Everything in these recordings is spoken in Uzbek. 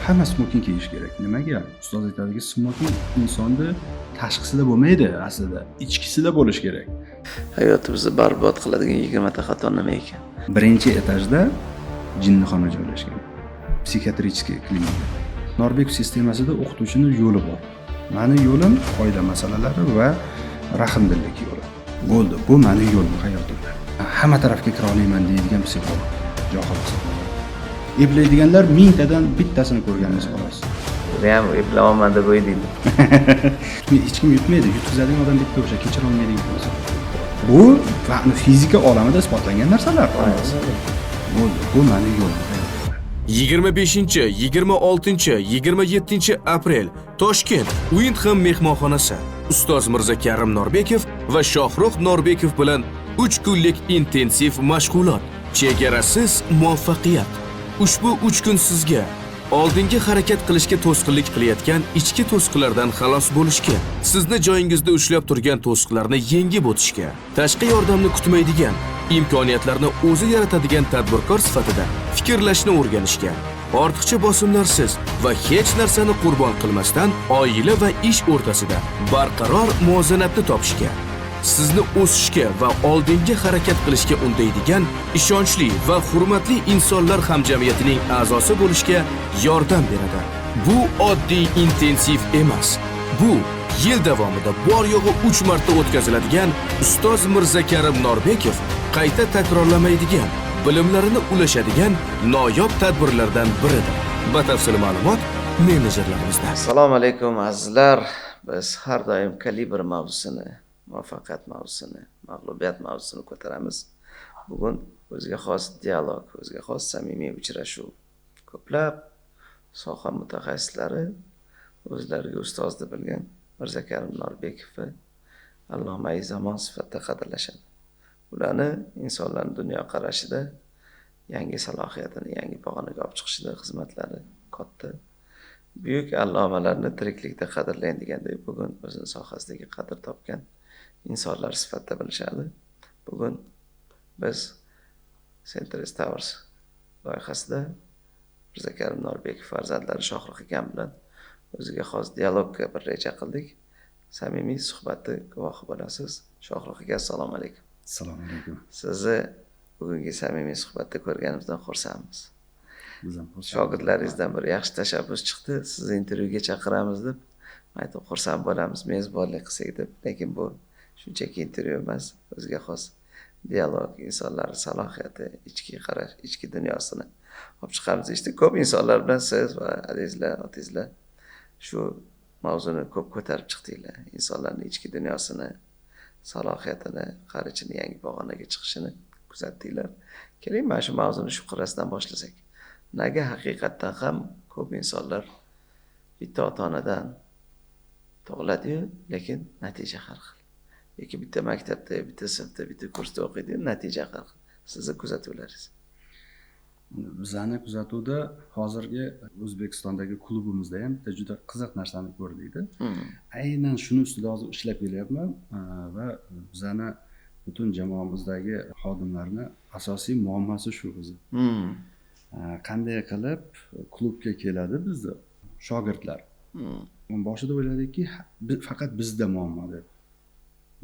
hamma smoking kiyish kerak. Nimaga? Ustoz aytadiki, smoking insonni tashqisida bo'lmaydi, aslida ichkisida bo'lish kerak. Hayotimizni barbod qiladigan 20 ta xato nima ekan? Birinchi etajda jinnixona joylashgan. Psixiatrический klinika. Norbek sistemasida o'qituvchining yo'li bor. Meni yo'lim oila masalalari va rahmdillik yo'li. Bo'ldi, bu meni yo'lim hayotimda. Hamma tarafga kira olmayman deydigan psixolog. Johil hisoblanadi. Eplaydiganlar 1000 tadan bittasini ko'rganingiz xolos. Buni ham eplamayman deb o'ylaydi. Hech kim yutmaydi, yutkazadigan odam bitta o'sha, kechira olmaydigan bo'lsa. Bu fizika olamida isbotlangan narsalar. Bo'ldi, bu meni yo'lim. 25, 26, 27 aprel Toshkent Windham mehmonxonasi. Ustoz Mirzakarim Norbekov va Shohrux Norbekov bilan 3 kunlik intensiv mashg'ulot. Chegarasiz muvaffaqiyat. Ushbu 3 kun sizga oldinga harakat qilishga to'sqinlik qilayotgan ichki to'siqlardan xalos bo'lishga, sizni joyingizda ushlab turgan to'siqlarni yengib o'tishga, tashqi yordamni kutmaydigan, imkoniyatlarni o'zi yaratadigan tadbirkor sifatida fikrlashni o'rganishga, ortiqcha bosimlarsiz va hech narsani qurbon qilmasdan oila va ish o'rtasida barqaror muvozanatni topishga, sizni o'sishga va oldinga harakat qilishga undaydigan ishonchli va hurmatli insonlar hamjamiyatining a'zosi bo'lishga yordam beradi. Bu oddiy intensiv emas. Bu yil davomida bor yo'g'i 3 marta o'tkaziladigan Ustoz Mirzakarim Norbekov qayta takrorlamaydigan, bilimlarini ulashadigan noyob tadbirlardan biridir. Batafsil ma'lumot menejerlarimizda. Assalomu alaykum azizlar. Biz har doim kalibr mavzusini, muvaffaqiyat mavzusini, mag'lubiyat mavzusini ko'taramiz. Bugun o'ziga xos dialog, o'ziga xos samimiy uchrashuv. Ko'plab soha mutaxassislari o'zlariga ustoz deb bilgan Mirzakarim Norbekovni allomai zamon sifatida qadrlashadi. Ularni insonlarning dunyoqarashida yangi salohiyatini, yangi pog'onaga olib chiqishida xizmatlari katta. Buyuk allomalarni tiriklikda qadrlang degandek, bugun o'zining sohasidagi qadr topgan insonlar sifatida bilishadi. Bugun biz Century Towers loyihasida Mirzakarim Norbekov farzandlari Shohrux akam bilan o'ziga xos dialogga bir reja qildik. Samimiy suhbatni guvohi bo'lasiz. Shohrux aka, assalomu alaykum. Assalomu alaykum. Sizni bugungi samimiy suhbatda ko'rganimizdan xursandmiz. Biz ham xursand. Shogirdlaringizdan bir yaxshi tashabbus chiqdi. Sizni intervyuga chaqiramiz deb. Aytib xursand bo'lamiz, mezbonlik qilsak deb. Lekin bu shunchaki intervyu emas, o'ziga xos dialog, insonlar salohiyati, ichki qarash, ichki dunyosini olib chiqamiz. İşte ko'p insonlar bilan siz va azizlar, otizlar shu mavzuni ko'p ko'tarib chiqdinglar. Insonlarning ichki dunyosini, salohiyatini, qarichini yangi pog'onaga chiqishini kuzatdinglar. Keling, mana shu mavzuni shu qirrasidan boshlasak. Nega haqiqatdan ham ko'p insonlar bitta ota-onadan tug'iladi-yu, lekin natija har xil. Yoki bitta maktabda, bitta sinfda, bitta kursda o'qiydi, natija har xil. Sizni kuzatuvlaringiz. Bizani kuzatuvda hozirgi O'zbekistondagi klubimizda ham juda qiziq narsani ko'rdikda. Aynan shuni ustida hozir ishlab kelyapman va bizani butun jamoamizdagi xodimlarni asosiy muammosi shu o'zi. Qanday qilib klubga keladi bizda shogirdlar. Boshida o'yladikki, faqat bizda muammo deb.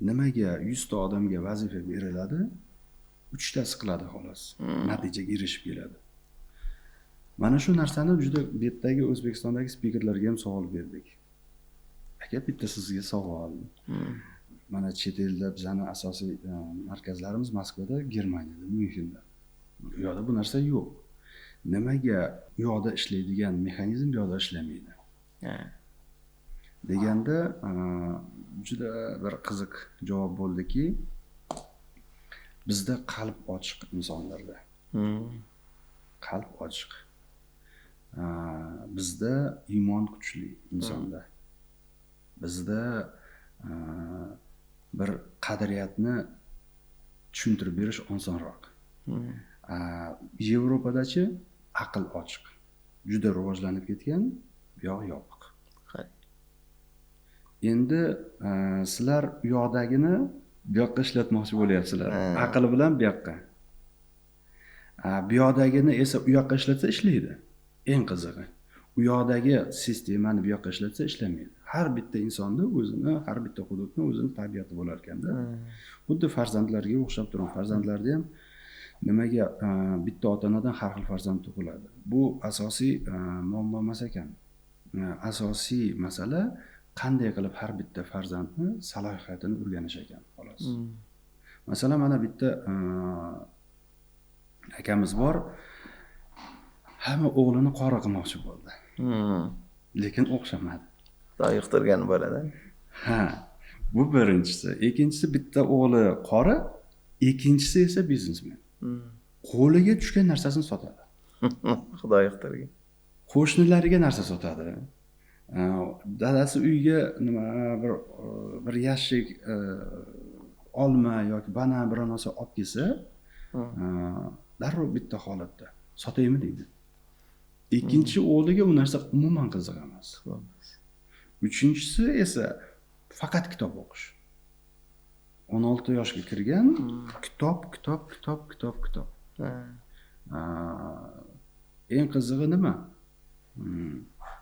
Nimaga 100 ta odamga vazifa beriladi? 3 tasi qiladi xolos. Natijaga erishib keladi. Mana shu narsani juda bu yerdagi O'zbekistondagi spikerlarga ham savol berdik. Aka, bitta sizga savol. Mana chet elda bizning asosiy markazlarimiz Moskvada, Germaniyada, Myunxenda. U yoqda bu narsa yo'q. Nimaga u yoqda ishlaydigan mexanizm bu yoqda ishlamaydi? Deganda juda bir qiziq javob bo'ldiki, bizda qalb ochiq insonlarda. Qalb ochiq. Bizda iymon kuchli insonda. Bizda bir qadriyatni tushuntirib berish osonroq. Yevropadachi aql ochiq. Juda rivojlanib ketgan, bu yoq yopiq. Endi sizlar u yoqdagini bu yoqqa ishlatmoqchi bo'lyapsizlar. Aql bilan bu yoqqa. Bu yoqdagini esa u yoqqa ishlatsa ishlaydi. Eng qizig'i. u yoqdagi sistemani bu yoqqa ishlatsa ishlamaydi. Har bitta insonni o'zini, har bitta hududni o'zini tabiati bo'lar ekanda. Xuddi farzandlarga o'xshab turib, farzandlarda ham nimaga bitta ota-onadan har xil farzand tug'iladi. Bu asosiy muammo emas ekan. Asosiy masala qanday qilib har bitta farzandni salohiyatini o'rganish ekan, xolos. Masalan, mana bitta akamiz bor. Hamma o'g'lini qori qilmoqchi bo'ldi. Lekin o'xshamadi. Xudo yuqtirgan bo'ladi. Ha, bu birinchisi. Ikkinchisi bitta o'g'li qori, ikkinchisi esa biznesmen. Qo'liga tushgan narsasini sotadi. Xudo yuqtirgan. Qo'shnilariga narsa sotadi. Dadasi uyga nima bir yashik olma yoki banan biror narsa olib kelsa, darrov bitta holatda sotaymi deydi. Ikkinchi o'g'liga u narsa umuman qiziq emas. Uchinchisi esa faqat kitob o'qish. 16 yoshga kirgan, kitob. Eng qizig'i nima?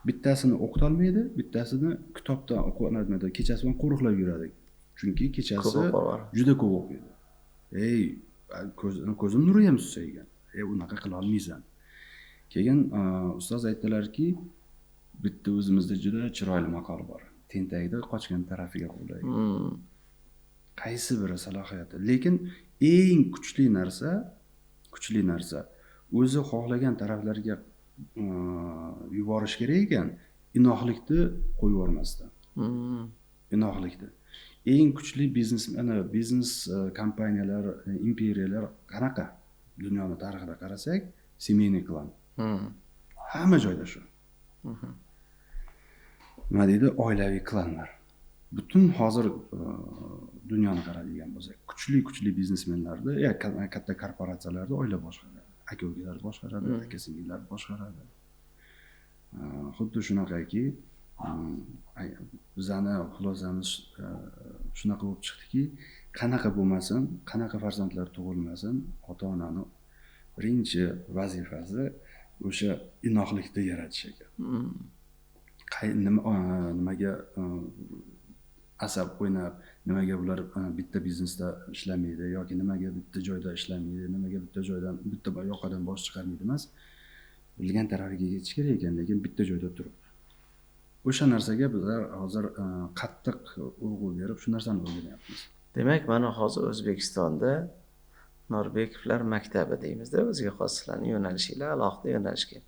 Bittasini o'qita olmaydi, bittasini kitobdan o'qiladi, kechasi bilan qo'riqlab yuradi. Chunki kechasi juda ko'p o'qiydi. Ey, ko'zim nuri ham susaygan. Unaqa qila olmaysan. Keyin ustoz aytdilarki, bitta o'zimizda juda chiroyli maqol bor. Tentakda qochgan tarafiga qo'ylaydi. Qaysi biri salohiyati? Lekin eng kuchli narsa o'zi xohlagan taraflarga yuborish kerak ekan, inoqlikni qo'yib yubormasdan. Inoqlikni. Eng kuchli biznes kompaniyalar, imperiyalar qanaqa? Dunyoning tarixida qarasak, semeyniy klan. Hamma joyda shu. Nima deydi? Oilaviy klanlar. Butun hozir dunyoni qaraydigan bo'lsak, kuchli biznesmenlarda, katta korporatsiyalarda oila boshqaradi. Aka-ukalar boshqaradi, aka-singillar boshqaradi. Xuddi shunaqaki, bizani xulosamiz shunaqa bo'lib chiqdiki, qanaqa bo'lmasin, qanaqa farzandlar tug'ilmasin, ota-onani birinchi vazifasi o'sha inoqlikni yaratish ekan. Nimaga asab o'ynab, nimaga bular bitta biznesda ishlamaydi yoki nimaga bitta joyda ishlamaydi, nimaga bitta joydan, bitta yoqadan bosh chiqarmaydi emas. Bilgan tarafiga ketish kerak ekan, lekin bitta joyda turib. O'sha narsaga bizlar hozir qattiq urg'u berib, shu narsani o'rganyapmiz. Demak, mana hozir O'zbekistonda Norbekovlar maktabi deymizda, o'ziga xos sizlarning yo'nalishinglar alohida yo'nalishga.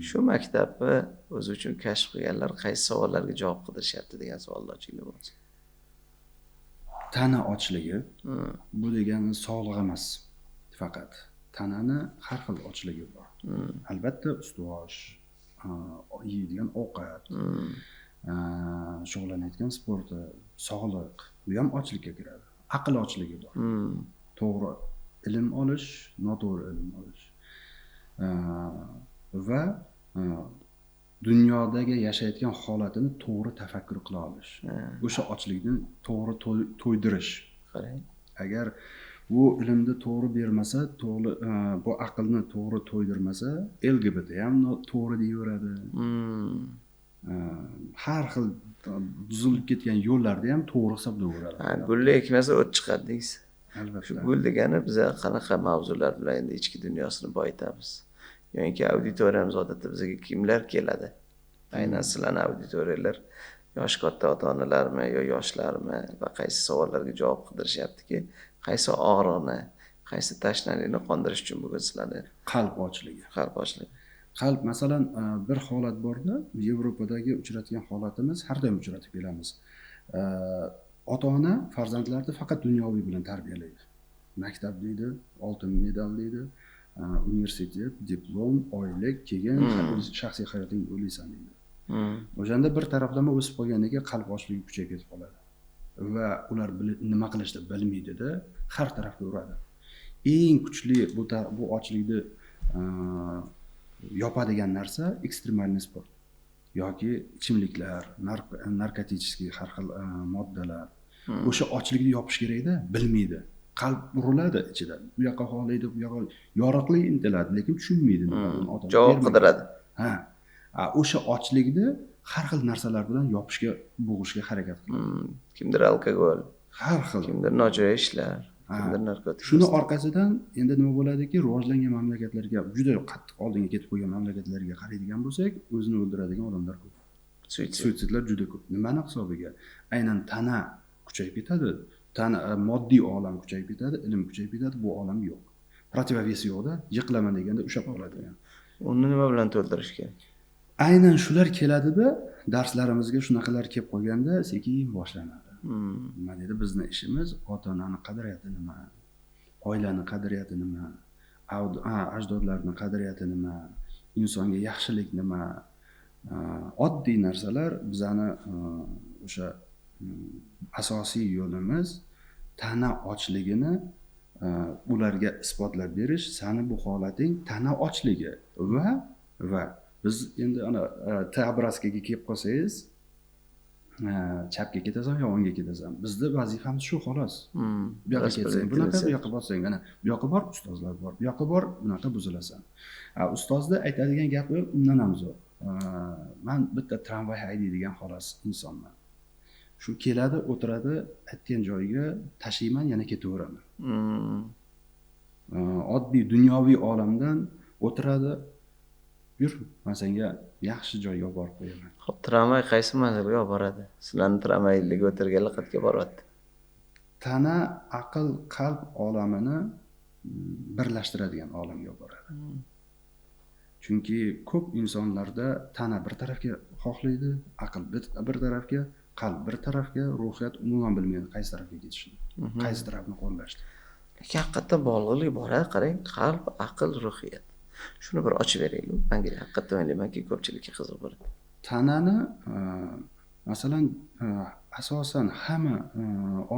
Shu maktabni o'zi uchun kashf qilganlar qaysi savollarga javob qidirishyapti degan savolni ochinglar bo'lsa. Tana ochligi bu degani sog'liq emas, faqat tanani har xil ochligi bor. Albatta ust-bosh, yeydigan ovqat, shug'ullanayotgan sporti, sog'liq, bu ham ochlikka kiradi. Aql ochligi bor. To'g'ri ilm olish, noto'g'ri ilm olish. Va dunyodagi yashayotgan holatini to'g'ri tafakkur qila olish. O'sha ochlikni to'g'ri to'ydirish. Qarang. Agar bu ilmni to'g'ri bermasa, bu aqlni to'g'ri to'ydirmasa, LGBT ham to'g'ri deyaveradi. Har xil buzilib ketgan yo'llarni ham to'g'ri hisoblayveradi. Gulni ekmasa o't chiqadi deysiz. Albatta. Shu gul degani biz qanaqa mavzular bilan endi ichki dunyosini boyitamiz. Yo'inki auditoriyamiz odatda bizga kimlar keladi? Aynan sizlarning auditoriyalar yosh katta ota-onalarmi yo yoshlarmi va qaysi savollarga javob qidirishyaptiki, qaysi og'riqni, qaysi tashnalikni qondirish uchun bugun sizlarni Qalb ochligi. Qalb, masalan, bir holat borda, Yevropadagi uchratgan holatimiz har doim uchratib kelamiz. Ota-ona farzandlarini faqat dunyoviy bilan tarbiyalaydi. Maktab deydi, oltin medal deydi, universitet, diplom, oila, keyin shaxsiy hayotingni o'ylaysan deydi. O'shanda bir taraflama o'sib qolgandan keyin qalb ochligi kuchayib ketib qoladi. Va ular nima qilishni bilmaydi-da, har tarafga uradi. Eng kuchli bu ochlikni yopadigan narsa ekstremalniy sport yoki ichimliklar, narkotik har xil moddalar. O'sha ochlikni yopish kerak-da, bilmaydi. Qalb uriladi ichida. Bu yoqqa xohlaydi, bu yoqqa yorug'lik intiladi, lekin tushunmaydi. Javob qidiradi. Ha. O'sha ochlikni har xil narsalar bilan yopishga, bo'g'ishga harakat qiladi. Kimdir alkogol, Har xil. kimdir nojo'ya ishlar, kimdir narkotik. Shuni orqasidan endi nima bo'ladiki, rivojlangan mamlakatlarga, juda qattiq oldinga ketib qo'ygan mamlakatlarga qaraydigan bo'lsak, o'zini o'ldiradigan odamlar ko'p. Suitsidlar juda ko'p. Nimani hisobiga? Aynan tana kuchayib ketadi, tana moddiy olam kuchayib ketadi, ilm kuchayib ketadi, bu olam yo'q. Protivavesi yo'qda, yiqilaman deganda ushlab qoladi. Uni nima bilan to'ldirish kerak? Aynan shular keladida, darslarimizga shunaqalar kelib qolganda sekin boshlanadi. Nima deydi, bizning ishimiz ota-onani qadriyati nima? Oilani qadriyati nima? Ajdodlarning qadriyati nima? Insonga yaxshilik nima? Oddiy narsalar bizani o'sha asosiy yo'limiz tana ochligini ularga isbotlab berish. Sani bu holating tana ochligi va biz endi ana T-obrazkaga kelib qolsangiz, chapga ketasan yo o'ngga ketasan. Bizning vazifamiz shu xolos. Bu yoqqa ketsang bunaqa, bu yoqqa borsang ana bu yoqqa bor, ustozlar bor. Bu yoqqa bor, bunaqa buzilasan. Ustozni aytadigan gapi undan ham zo'r. Men bitta tramvay haydaydigan xolos insonman. Shu keladi, o'tiradi, aytgan joyiga tashiyman, yana ketaveraman. Oddiy dunyoviy olamdan o'tiradi, yur, men senga yaxshi joyga olib borib qo'yaman. Xo'p, tramvay qaysi manzilga olib boradi? Sizlarni tramvayga o'tirganlar qayerga boryapti? Tana, aql, qalb olamini birlashtiradigan olamga olib boradi. Chunki ko'p insonlarda tana bir tarafga xohlaydi, aql bir tarafga, qalb bir tarafga, ruhiyat umuman bilmaydi qaysi tarafga ketishini, qaysi tarafni qo'llashni. Lekin haqiqatdan bog'liqlik bor-a, qarang, qalb, aql, ruhiyat. Shuni bir ochib beraylik. Menga haqiqatdan o'ylaymanki, ko'pchilikka qiziq bo'ladi. Tanani masalan asosan hamma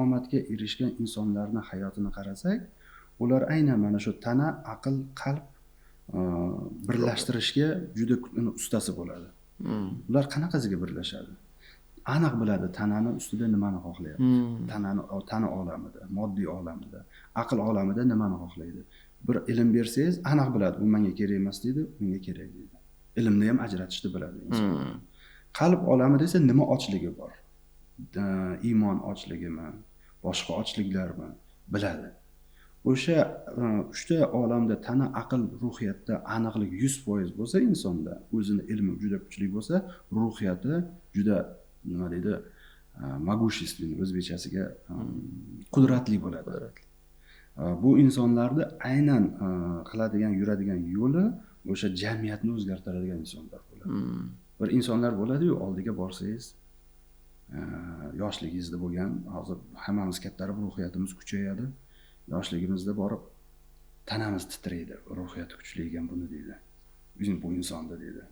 omadga erishgan insonlarning hayotini qarasak, ular aynan mana shu tana, aql, qalb birlashtirishga juda ustasi bo'ladi. Ular qanaqasiga birlashadi? Aniq biladi tanani ustida nimani xohlayapti. Tana olamida, moddiy olamida, aql olamida nimani xohlaydi. Bir ilm bersangiz, aniq biladi, bu menga kerak emas deydi, menga kerak deydi. Ilmni ham ajratishni biladi inson. Qalb olamida esa nima ochligi bor? Iymon ochligimi, boshqa ochliklarmi biladi. O'sha uchta olamda tana, aql, ruhiyatda aniqlik 100% bo'lsa insonda, o'zini ilmi juda kuchli bo'lsa, ruhiyati juda nima deydi, могущественный, o'zbekchasiga qudratli bo'ladi. Bu insonlarni aynan qiladigan, yuradigan yo'li o'sha jamiyatni o'zgartiradigan insonlar bo'ladi. Bir insonlar bo'ladi-yu, oldiga borsangiz, yoshligingizda bo'lgan, hozir hammamiz kattarib ruhiyatimiz kuchayadi. Yoshligimizda borib tanamiz titraydi, ruhiyati kuchli ekan buni deydi. O'zing bu insonni deydi.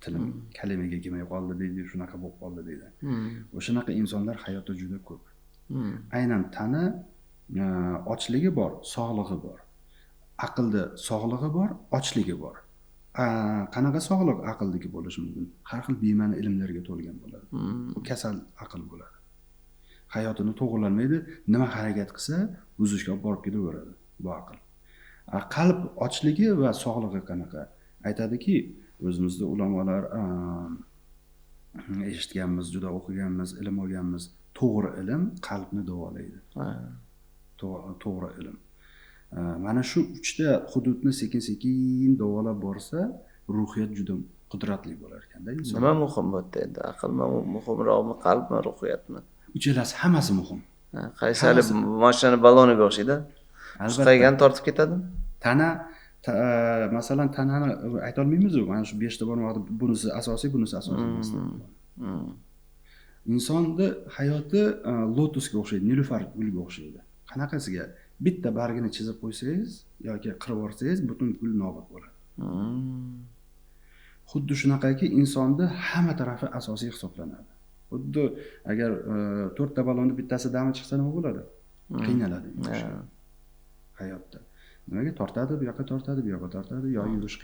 Tilim kalimaga kelmay qoldi deydi, shunaqa bo'lib qoldi deydi. O'shanaqa insonlar hayotda juda ko'p. Aynan tana ochligi bor, sog'lig'i bor. Aqlda sog'lig'i bor, ochligi bor. Qanaqa sog'liq aqldagi bo'lishi mumkin? Har xil bema'ni ilmlarga to'lgan bo'ladi. Bu kasal aql bo'ladi. Hayotini to'g'rilamaydi, nima harakat qilsa, buzishga olib borib ketaveradi bu aql. Qalb ochligi va sog'lig'i qanaqa? Aytadiki, o'zimizda ulamolar eshitganmiz, juda o'qiganmiz, ilm olganmiz, to'g'ri ilm qalbni davolaydi. To'g'ri ilm. Mana shu uchta hududni sekin-sekin davolab borsa, ruhiyat juda qudratli bo'lar ekanda inson. Nima muhim bu yerda endi? Aqlmi muhimroqmi, qalbmi, ruhiyatmi? Uchalasi hammasi muhim. Qaysari mashina baloniga o'xshaydi. Qaygan tortib ketadi? Tana masalan tanani ayta olmaymiz-ku. Mana shu 5 ta barmoqda bunisi asosiy, bunisi asosiy emas. Insonning hayoti lotusga o'xshaydi, nilufar gulga o'xshaydi. Qanaqasiga? Bitta bargini chizib qo'ysangiz yoki qirib yorsangiz, butun gul nobud bo'ladi. Xuddi shunaqaki insonning hamma tarafi asosiy hisoblanadi. Xuddi agar 4 ta balonning bittasi dami chiqsa nima bo'ladi? Qiynaladi hayotda. Nimaga tortadi, bu yoqqa tortadi, bu yoqqa tortadi, yo yurish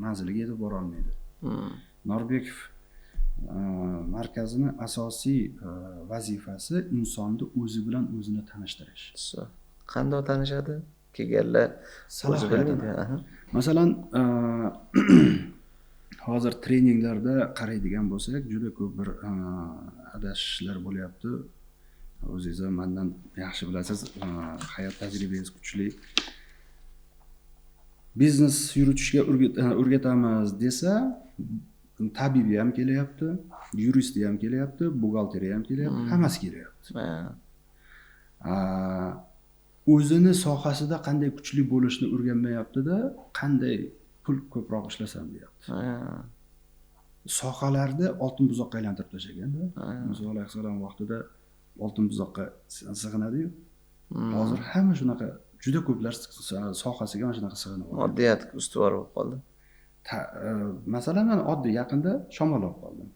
manziliga yetib bora olmaydi. Norbekov markazini asosiy vazifasi insonni o'zi bilan o'zini tanishtirish. Qanday tanishadi? Kelganlar o'zi bilmaydi. Masalan, hozir treninglarda qaraydigan bo'lsak, juda ko'p bir adashishlar bo'lyapti. O'zingiz ham mendan yaxshi bilasiz, hayot tajribangiz kuchli. Biznes yuritishga o'rgatamiz desa, tabibi ham kelyapti, yuristi ham kelyapti, buxgalteri ham kelyapti, hammasi kelyapti. O'zini sohasida qanday kuchli bo'lishni o'rganmayapti-da, qanday pul ko'proq ishlasam deyapti. Sohalarda oltin buzoqqa aylantirib tashlaganda, Muso alayhissalom vaqtida oltin buzoqqa sig'inadi-yu. Hozir hamma shunaqa, juda ko'plar sohasiga mana shunaqa sig'inib. Moddiyat ustuvor bo'lib qoldi. Masalan, men oddiy yaqinda shamol olib qoldim.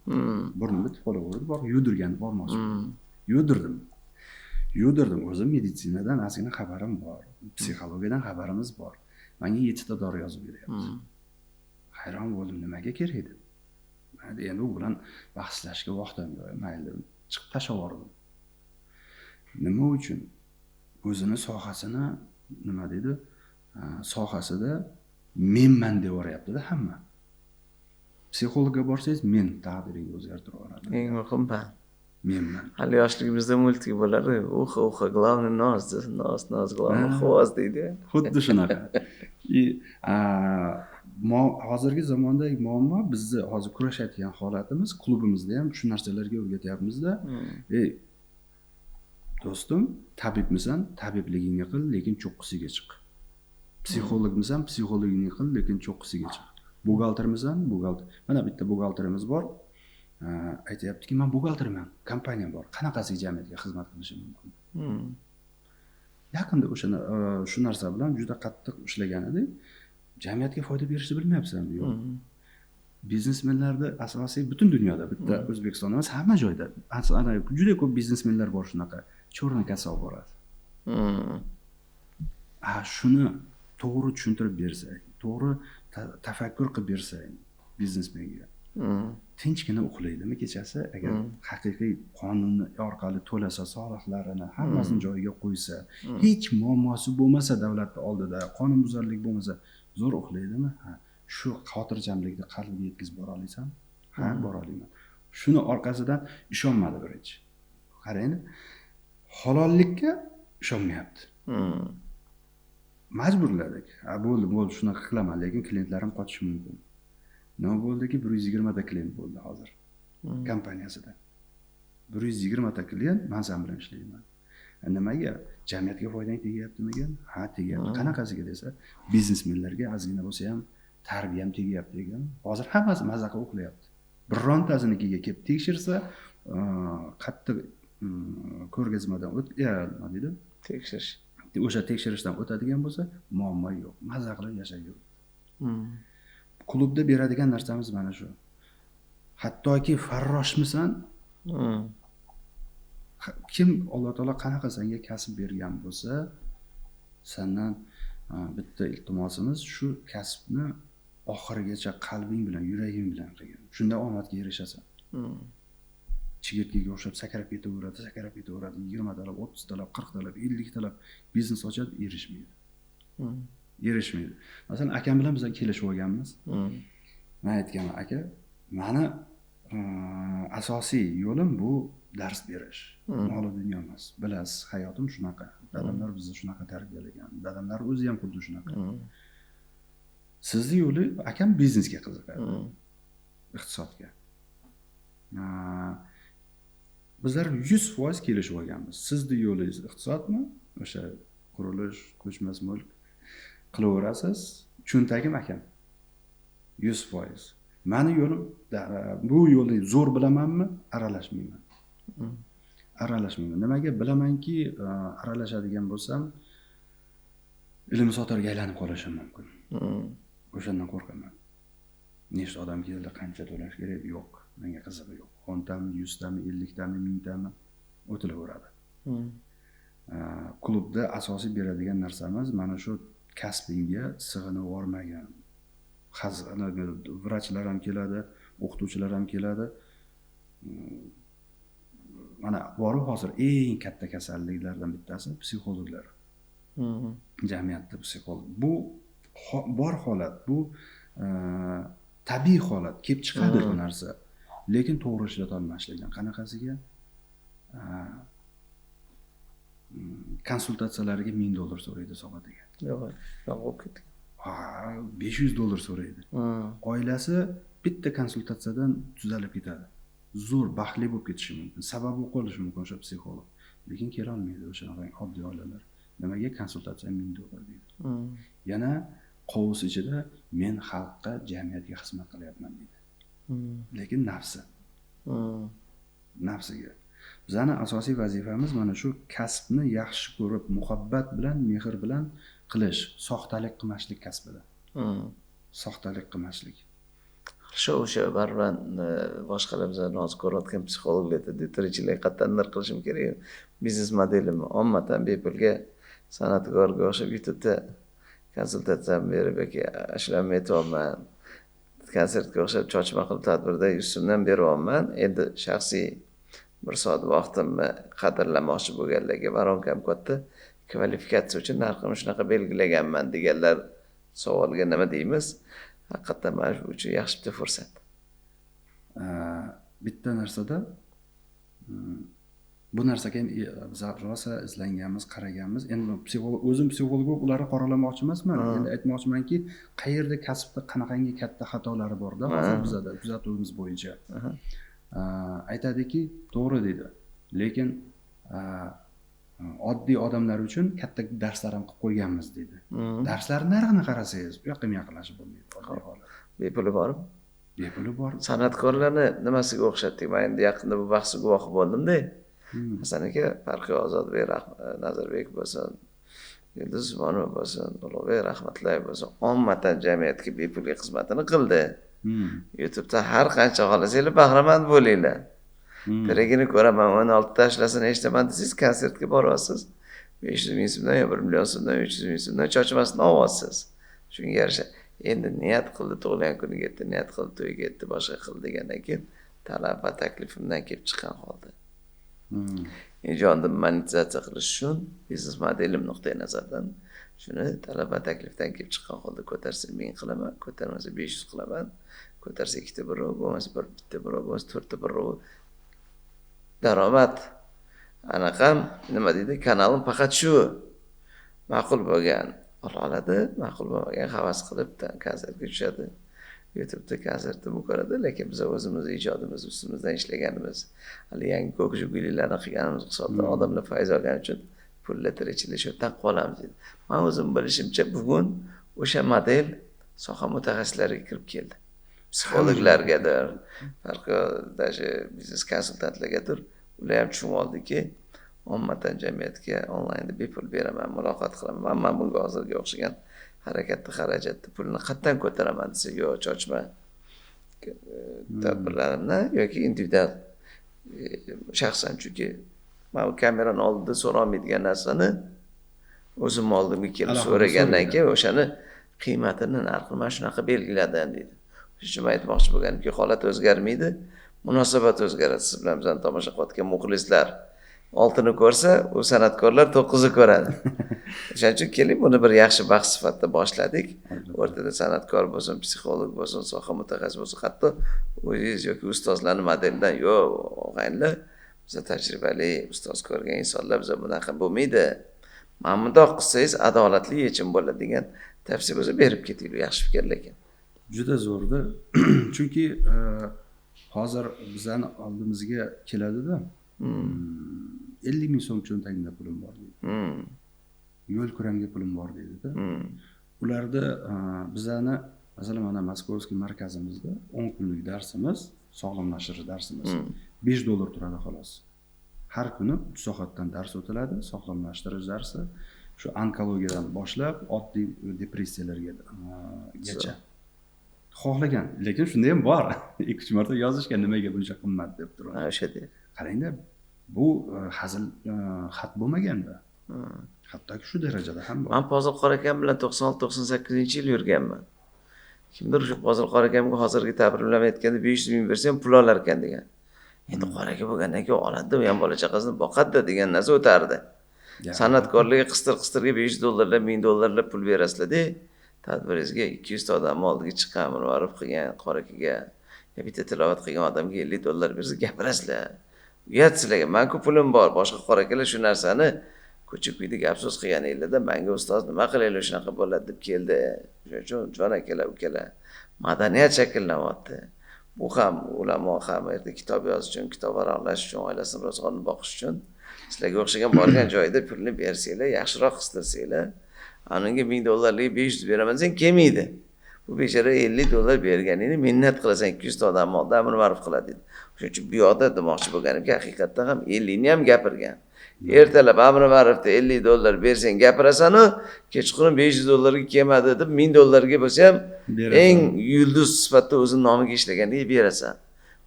Burnimda tifol bo'ldi, bor yudirgan bormoqchi. Yudirdim. O'zim meditsinadan ozgina xabarim bor, psixologiyadan xabarimiz bor. Menga 7 ta dori yozib beryapti. Hayron bo'ldim, nimaga kerak deb. Men endi u bilan bahslashga vaqtim yo'q, mayli, chiqib tashlab yubordim. Nima uchun? O'zini sohasini nima deydi? Sohasida menman deb yuboryapti-da hamma. Psixologga borsangiz, men taqdiringizni o'zgartirib yuboradi. Eng muhim ban. Menman. Hali yoshligimizda multik bo'lardi. Uxa, главный nos, главный хвост deydi. Xuddi shunaqa. Hozirgi zamondagi muammo bizni hozir kurashayotgan holatimiz, klubimizda ham shu narsalarga o'rgatyapmiz-da. Do'stim, tabibmisan, tabibligingni qil, lekin cho'qqisiga chiq. Psixologmisan, psixologingni qil, lekin cho'qqisiga chiq. Buxgaltermisan, buxgalter. Mana bitta buxgalterimiz bor. Aytayaptiki, men buxgalterman, kompaniyam bor. Qanaqasiga jamiyatga xizmat qilishim mumkin? Yaqinda o'shani shu narsa bilan juda qattiq ishlagan edik. Jamiyatga foyda berishni bilmayapsan, yo'q. Biznesmenlarda asosiy butun dunyoda, bitta O'zbekistonda emas, hamma joyda juda ko'p biznesmenlar bor shunaqa, cho'rni kasa olib boradi. Shuni to'g'ri tushuntirib bersak, to'g'ri tafakkur qilib bersak biznesmenga, tinchgina uxlaydimi kechasi, agar haqiqiy qonun orqali to'lasa, soliqlarini hammasini joyiga qo'ysa, hech muammosi bo'lmasa davlatning oldida, qonunbuzarlik bo'lmasa, zo'r uxlaydimi? Shu xotirjamlikni qalbiga yetkazib bora olasan? Ha, bora olaman. Shuni orqasidan ishonmadi birinchi. Qarang, halollikka ishonmayapti. Majburladik. Bo'ldi, shunaqa qilaman, lekin klientlarim qochishi mumkin. Nima bo'ldiki, 120 ta klient bo'ldi hozir kompaniyasida. 120 ta klient men sen bilan ishlayman. Nimaga? Jamiyatga foydang tegyaptimikan? Ha, tegyapti. Qanaqasiga desa, biznesmenlarga ozgina bo'lsa ham tarbiyam tegyapti degan. Hozir hammasi mazza qilib uxlayapti. Birontasinikiga kelib tekshirsa, qattiq ko'rgazmadan nima deydi? Tekshirish. O'sha tekshirishdan o'tadigan bo'lsa, muammo yo'q. Mazza qilib yashaydi. Klubda beradigan narsamiz mana shu. Hattoki farroshmisan? Kim Alloh taolo qanaqa senga kasb bergan bo'lsa, sendan bitta iltimosimiz shu kasbni oxirigacha qalbing bilan, yuraging bilan qilgin. Shunda omadga erishasan. Chigirtkaga o'xshab sakrab ketaveradi, 20 talab, 30 talab, 40 talab, 50 talab biznes ochadi, erishmaydi. Masalan, akam bilan biz kelishib olganmiz. Men aytganman, aka, meni asosiy yo'lim bu dars berish. Mol dunyo emas. Bilasiz, hayotim shunaqa. Dadamlar bizni shunaqa tarbiyalagan. Dadamlar o'zi ham xuddi shunaqa. Sizni yo'li, akam biznesga qiziqadi. Iqtisodga. Bizlar 100% kelishib olganmiz. Sizni yo'lingiz iqtisodmi? O'sha qurilish, ko'chmas mulk qilaverasiz. Cho'ntagim akam. 100%. Meni yo'lim, bu yo'lni zo'r bilamanmi? Aralashmayman. Nimaga? Bilamanki, aralashadigan bo'lsam, ilm sotarga aylanib qolishim mumkin. O'shandan qo'rqaman. Nechta odam keldi, qancha to'lash kerak? Yo'q. Menga qizig'i yo'q. 10 tami, 100 tami, 50 tami, 1000 tami o'tilaveradi. Klubda asosiy beradigan narsamiz mana shu kasbingga sig'inib bormagan. Vrachlar ham keladi, o'qituvchilar ham keladi. Mana bori hozir eng katta kasalliklardan bittasi psixologlar. Jamiyatda psixolog. Bu bor holat, bu tabiiy holat kelib chiqadi bu narsa. Lekin to'g'ri ishlata olmasligim. Qanaqasiga? Konsultatsiyalariga $1000 so'raydi soatiga. Yo'q, bo'lib ketdi. $500 so'raydi. Oilasi bitta konsultatsiyadan tuzalib ketadi. Zo'r baxtli bo'lib ketishi mumkin. Sababi qolishi mumkin o'sha psixolog. Lekin kela olmaydi o'sha oddiy oilalar. Nimaga konsultatsiya $1000 deydi. Yana qovus ichida men xalqqa, jamiyatga xizmat qilyapman deydi. Lekin nafsiga. Bizning asosiy vazifamiz mana shu kasbni yaxshi ko'rib, muhabbat bilan, mehr bilan qilish, soxtalik qilmaslik kasbida. Soxtalik qilmaslik. O'sha baribir boshqalar bizlar noz ko'rayotgan psixologlarda tirikchilik qattanlar qilishim kerak. Biznes modelim ommatan bepulga san'atkorga o'xshab YouTube'da konsultatsiya berib yoki ashlamay aytyapman. Konsertga o'xshab chochma qilib tadbirda 100 so'mdan beryapman. Endi shaxsiy bir soat vaqtimni qadrlamoqchi bo'lganlarga baronkam katta kvalifikatsiya uchun narxini shunaqa belgilaganman deganlar savolga nima deymiz? Haqiqatan mana shu uchun yaxshi bitta fursat. Bitta narsada bu narsaga ham biz rosa izlanganmiz, qaraganmiz. Endi o'zim psixolog bo'lib ularni qoralamoqchi emasman. Endi aytmoqchimanki, qayerda kasbda qanaqangi katta xatolari borda hozir bizda kuzatuvimiz bo'yicha. Aytadiki, to'g'ri deydi. Lekin oddiy odamlar uchun katta darslar ham qilib qo'yganmiz deydi. Darslar narxini qarasangiz, u yoqqa ham yaqinlashib bo'lmaydi. Oddiy holat. Bepuli bor. San'atkorlarni nimasiga o'xshatdik? Men endi yaqinda bu bahsga guvoh bo'ldim-da. Hasan aka, Farqiy Ozodbek Nazarbek bo'lsin, Yulduz Usmonova bo'lsin, Ulug'bek Rahmatllayev bo'lsin, ommatan jamiyatga bepulga xizmatini qildi. YouTube'da har qancha xohlasanglar bahramand bo'linglar. Tirigini ko'raman, 16 tashlasini eshitaman desangiz, konsertga boryapsiz. 500 ming so'mdan, 1 million so'mdan, 300 ming so'mdan chochmasini olyapsiz. Shunga yarasha endi niyat qildi, tug'ilgan kuniga yetdi, niyat qildi, to'yga yetdi, boshqa qildi degandan keyin talab va taklifimdan kelib chiqqan holda. Ijodni monetizatsiya qilish uchun biznes modelim nuqtai nazardan shuni talab va taklifdan kelib chiqqan holda ko'tarsa 1000 qilaman, ko'tarmasa 500 qilaman, ko'tarsa 2 ta birov, bo'lmasa bitta birov, bo'lmasa 4 ta birov. Daromad anaqam nima deydi? Kanalim faqat shu. Ma'qul bo'lgan oladi, ma'qul bo'lmagan havas qilib konsertga tushadi. YouTube'da konsertni ko'radi, lekin biz o'zimiz ijodimiz ustimizdan ishlaganimiz, hali yangi ko'k jubilelarni qilganimiz hisobda odamlar foiz olgani uchun pullar tirikchilik shu yerdan qolamiz dedi. Men o'zim bilishimcha bugun o'sha model soha mutaxassislariga kirib keldi. Psixologlargadir, farqi biznes konsultantlargadir, ular ham tushunib oldiki, ommatan jamiyatga onlaynda bepul beraman, muloqot qilaman. Men bunga hozirga o'xshagan harakatni, xarajatni, pulni qatdan ko'taraman desa, yo'q, chochma. Tadbirlarimni yoki individual shaxsan, chunki men kamerani oldida so'rolmaydigan narsani o'zim oldimga kelib so'ragandan keyin o'shani qiymatini, narxini men shunaqa belgiladim deydi. Shuni aytmoqchi bo'lganimki, holat o'zgarmaydi, munosabat o'zgaradi. Siz bilan bizani tomosha qilayotgan muxlislar 6ni ko'rsa, u san'atkorlar 9ni ko'radi. O'shaning uchun keling, buni bir yaxshi bahs sifatida boshladik. O'rtada san'atkor bo'lsin, psixolog bo'lsin, soha mutaxassis bo'lsin, hatto o'zingiz yoki ustozlarning modelidan, yo'q, og'aynilar, biz tajribali, ustoz ko'rgan insonlar, biz bunaqa bo'lmaydi. Mana bundoq qilsangiz adolatli yechim bo'ladi degan tavsiya bo'lsa berib ketinglar, yaxshi fikr lekin. Juda zo'rda. Chunki hozir bizani oldimizga keladida. 50 ming so'm cho'ntagimda pulim bor deydi. Yo'l kuramga pulim bor deydi-da. Ularda bizani masalan mana Moskovskiy markazimizda 10 kunlik darsimiz, sog'lomlashtirish darsimiz $5 turadi xolos. Har kuni 3 soatdan dars o'tiladi, sog'lomlashtirish darsi. Shu onkologiyadan boshlab oddiy depressiyalargacha. Xohlagan, lekin shunda ham bor. 2-3 marta yozishgan, nimaga buncha qimmat deb turadi. O'shada. Qarangda, bu hazil xat bo'lmaganda. Hattoki shu darajada ham bor. Men Pozil Qorakam bilan 96-98-yil yurganman. Kimdir shu Pozil Qorakamga hozirgi ta'bir bilan aytganda 500 ming bersam pul olar ekan degan. Endi qoraka bo'lgandan keyin oladi, u ham bola chaqasini boqadi degan narsa o'tardi. San'atkorlarga qistir-qistirga $500, $1000 pul berasizlar-da. tadbiringizga 200 ta odamni oldiga chiqqan, ma'ruf qilgan qora akaga yo bitta tilovat qilgan odamga $50 bersa gapirasizlar. Uyat sizlarga, menku pulim bor, boshqa qora akalar shu narsani ko'cha-kuyda gap so'z qilganinglarda menga ustoz nima qilaylik shunaqa bo'ladi deb keldi. Shuning uchun jon akalar, ukalar, madaniyat shakllanyapti. Bu ham ulamo ham erta kitob yozish uchun, kitob varaqlash uchun, oilasini ro'zg'orini boqish uchun sizlarga o'xshagan borgan joyda pulni bersanglar, yaxshiroq qistilsanglar, anunga $1000 500 beraman desang kelmaydi. Bu bechora $50 berganingni minnat qilasan 200 ta odam oldida amr ma'ruf qiladi dedi. Shuning uchun bu yoqda demoqchi bo'lganimki, haqiqatdan ham 50 ni ham gapirgan. Ertalab amr ma'rufda $50 bersang gapirasan-u, kechqurun $500 ga kelmadi deb $1000 ga bo'lsa ham eng yulduz sifatida o'zing nomiga ishlaganiga berasan.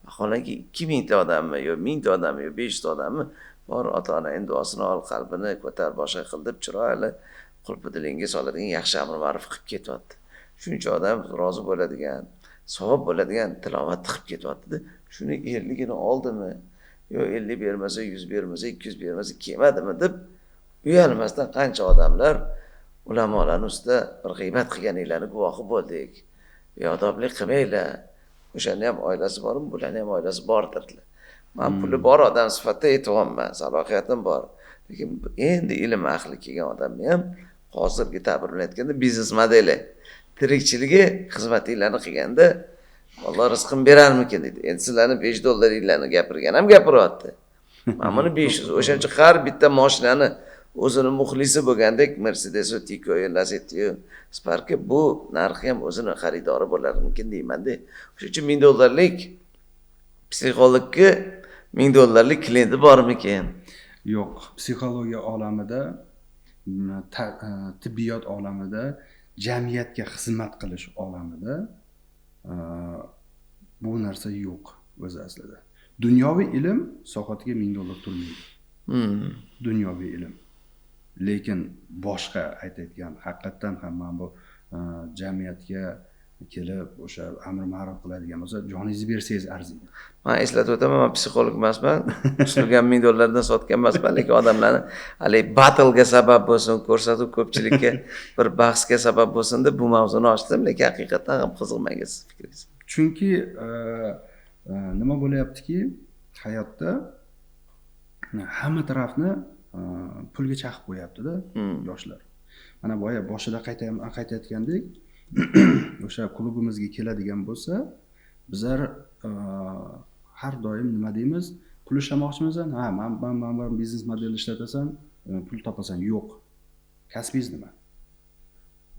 Vaholanki 2000 ta odammi yo 1000 ta odammi yo 500 ta odammi bor ota-onaning duosini ol, qalbini ko'tar, boshqa qil deb chiroyli qulpi dilingga soladigan yaxshi amr ma'ruf qilib ketyapti. Shuncha odam rozi bo'ladigan, savob bo'ladigan tilovat qilib ketyapti-da. Shuni 50 gini oldimi? Yo 50 bermasa, 100 bermasa, 200 bermasa kelmadimi deb uyalmasdan qancha odamlar ulamolarning ustida bir g'iybat qilganinglarni guvohi bo'ldik. Beodoblik qilmanglar. O'shani ham oilasi bormi, bularni ham oilasi bordirlar. Men puli bor odam sifatida aytyapman, salohiyatim bor. Lekin endi ilm ahli kelgan odamni ham hozirgi ta'bir bilan aytganda biznes modeli tirikchiligi xizmatinglarni qilganda Alloh rizqini berarmikin dedi. Endi sizlarni $5 gapirgan ham gapiryapti. Mana buni 500. O'shancha har bitta mashinani o'zini muxlisi bo'lgandek Mercedes, Tico, Lacetti, Spark bu narxi ham o'zini xaridori bo'larmikin deyman-da. Shuning uchun $1000 psixologga $1000 klienti bormikin? Yo'q, psixologiya olamida, tibbiyot olamida, jamiyatga xizmat qilish olamida bu narsa yo'q o'z aslida. Dunyoviy ilm soatiga $1000 turmaydi. Dunyoviy ilm. Lekin boshqa aytayotgan haqiqatan ham men bu jamiyatga kelib o'sha amr ma'ruf qiladigan bo'lsa, joningizni bersangiz arziydi. Men eslatib o'taman, men psixolog emasman. Ushlagan $1000 dan sotgan emasman, lekin odamlarni hali battle'ga sabab bo'lsin, ko'rsatuv ko'pchilikka bir bahsga sabab bo'lsin deb bu mavzuni ochdim, lekin haqiqatan ham qiziqmagan siz fikringiz. Chunki nima bo'layaptiki, hayotda hamma tarafni pulga chaqib qo'yapti-da yoshlar. Mana boya boshida qaytayotgandek, o'sha klubimizga keladigan bo'lsa, bizlar har doim nima deymiz? Pul ishlamoqchimisan? Ha, men biznes model ishlatasan, pul topasan. Yo'q. Kasbingiz nima?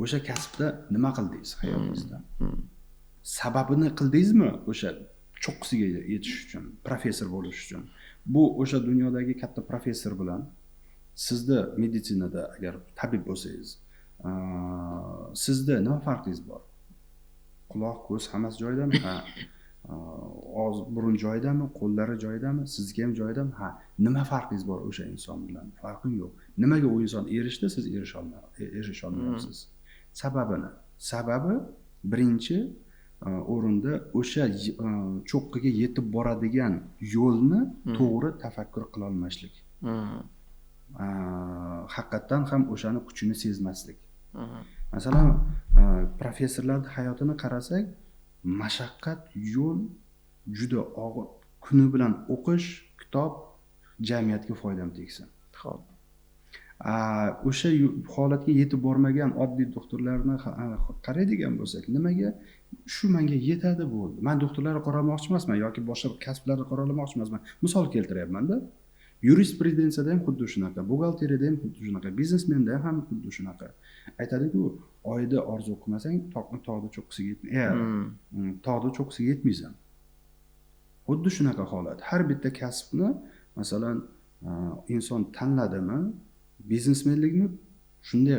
O'sha kasbda nima qildingiz hayotingizda? Sababini qildingizmi o'sha cho'qqisiga yetish uchun, professor bo'lish uchun? Bu o'sha dunyodagi katta professor bilan sizda meditsinada agar tabib bo'lsangiz, sizda nima farqingiz bor? Quloq, ko'z hammasi joyidami? Ha. Og'iz, burun joyidami? Qo'llari joyidami? Sizga ham joyidami? Ha. Nima farqingiz bor o'sha inson bilan? Farqing yo'q. Nimaga u inson erishdi, siz erisha olmayapsiz? Sababi birinchi o'rinda o'sha cho'qqiga yetib boradigan yo'lni to'g'ri tafakkur qila olmaslik. Haqiqatan ham o'shani kuchini sezmaslik. Masalan, professorlarning hayotini qarasak, mashaqqat yo'l juda og'ir. Kuni bilan o'qish, kitob jamiyatga foydam tegsin. Xo'p. O'sha holatga yetib bormagan oddiy doktorlarni qaraydigan bo'lsak, nimaga? Shu menga yetadi bo'ldi. Men doktorlarni qoramoqchi emasman yoki boshqa kasblarni qoralamoqchi emasman. Misol keltiryapman-da. Yurisprudensiyada ham xuddi shunaqa, buxgalteriyada ham xuddi shunaqa, biznesmenda ham xuddi shunaqa. Aytadi-ku, oyda orzu qilmasang, tog'da cho'qqisiga yetmaysan. Tog'da cho'qqisiga yetmaysan. Xuddi shunaqa holat. Har bitta kasbni, masalan, inson tanladimi, biznesmenlikni shunday